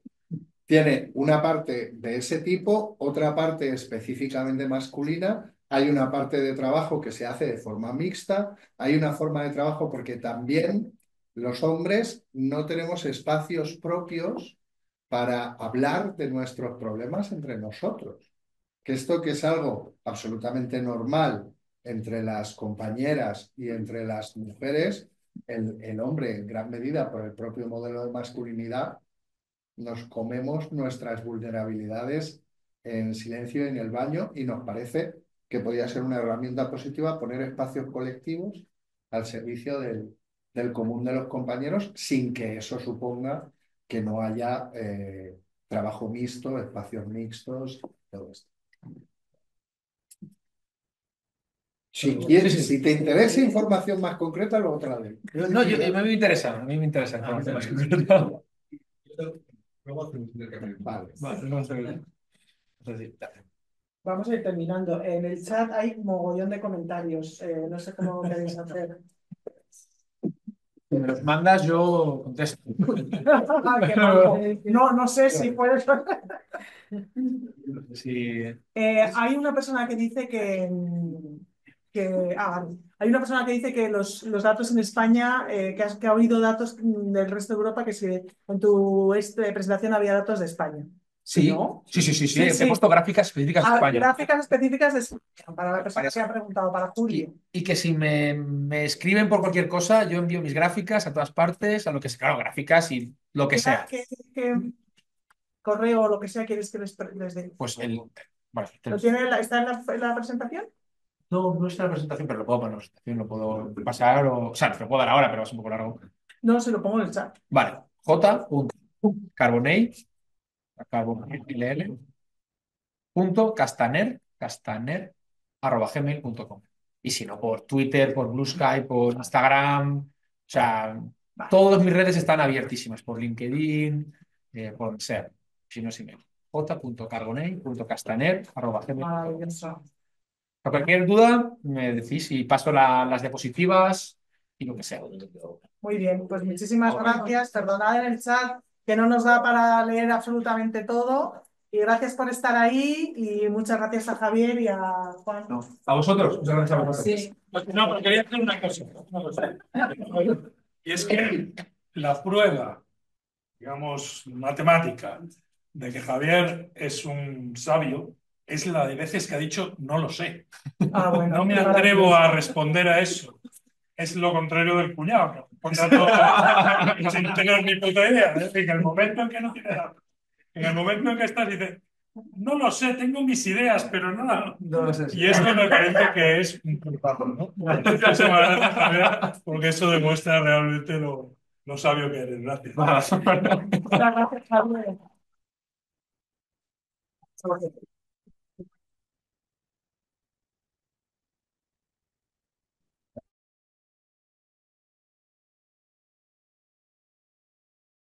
Speaker 13: tiene una parte de ese tipo, otra parte específicamente masculina. Hay una parte de trabajo que se hace de forma mixta, hay una forma de trabajo porque también los hombres no tenemos espacios propios para hablar de nuestros problemas entre nosotros. Que esto que es algo absolutamente normal entre las compañeras y entre las mujeres, el hombre en gran medida por el propio modelo de masculinidad, nos comemos nuestras vulnerabilidades en silencio en el baño y nos parece que podría ser una herramienta positiva poner espacios colectivos al servicio del común de los compañeros sin que eso suponga que no haya trabajo mixto, espacios mixtos, todo esto. Si te interesa información más concreta, luego te la doy.
Speaker 2: No, a mí me interesa información más concreta.
Speaker 13: Vale.
Speaker 5: Vamos a ir terminando. En el chat hay un mogollón de comentarios. No sé cómo queréis hacer.
Speaker 2: Si me los mandas, yo contesto.
Speaker 5: No sé si puedes.
Speaker 2: Sí.
Speaker 5: Hay una persona que dice hay una persona que dice que los datos en España, que ha oído datos del resto de Europa, que si en tu presentación había datos de España.
Speaker 2: Sí,
Speaker 5: ¿no?
Speaker 2: sí. He puesto gráficas específicas de España.
Speaker 5: Gráficas específicas de España, para la persona que ha preguntado, para Julio.
Speaker 2: Y que si me escriben por cualquier cosa, yo envío mis gráficas a todas partes, a lo que sea, claro, gráficas y lo que sea.
Speaker 5: ¿Qué correo o lo que sea quieres que les dé?
Speaker 2: Pues vale,
Speaker 5: ¿Está en la presentación?
Speaker 2: No está en la presentación, pero lo puedo poner en la presentación, lo puedo pasar o sea, te lo puedo dar ahora, pero va a ser un poco largo.
Speaker 5: No, se lo pongo en el chat.
Speaker 2: Vale, j.carbonell.castaner@gmail.com. Y si no, por Twitter, por Blue Sky, por Instagram, o sea, todas mis redes están abiertísimas, por LinkedIn, por donde sea. Si no es email. j.carbonell.castaner@gmail.com. Por cualquier duda, me decís y paso las diapositivas y lo que sea.
Speaker 5: Muy bien, pues muchísimas gracias. Perdonad en el chat que no nos da para leer absolutamente todo. Y gracias por estar ahí y muchas gracias a Javier y a Juan.
Speaker 2: No, a vosotros. Muchas gracias a vosotros.
Speaker 5: Sí.
Speaker 1: No, pero quería hacer una cosa. Y es que la prueba, digamos, matemática, de que Javier es un sabio, es la de veces que ha dicho no lo sé.
Speaker 5: Bueno,
Speaker 1: no me atrevo a responder a eso. Es lo contrario del cuñado, que todo sin tener ni puta idea. Es decir, que el momento en que no tiene datos, en el momento en que estás, dices, no lo sé, tengo mis ideas, pero no
Speaker 2: lo sé.
Speaker 1: Y esto me parece que es un culpable, ¿no? Muchas gracias, Javier, porque eso demuestra realmente lo sabio que eres. Gracias.
Speaker 5: Muchas gracias, Javier. Ok.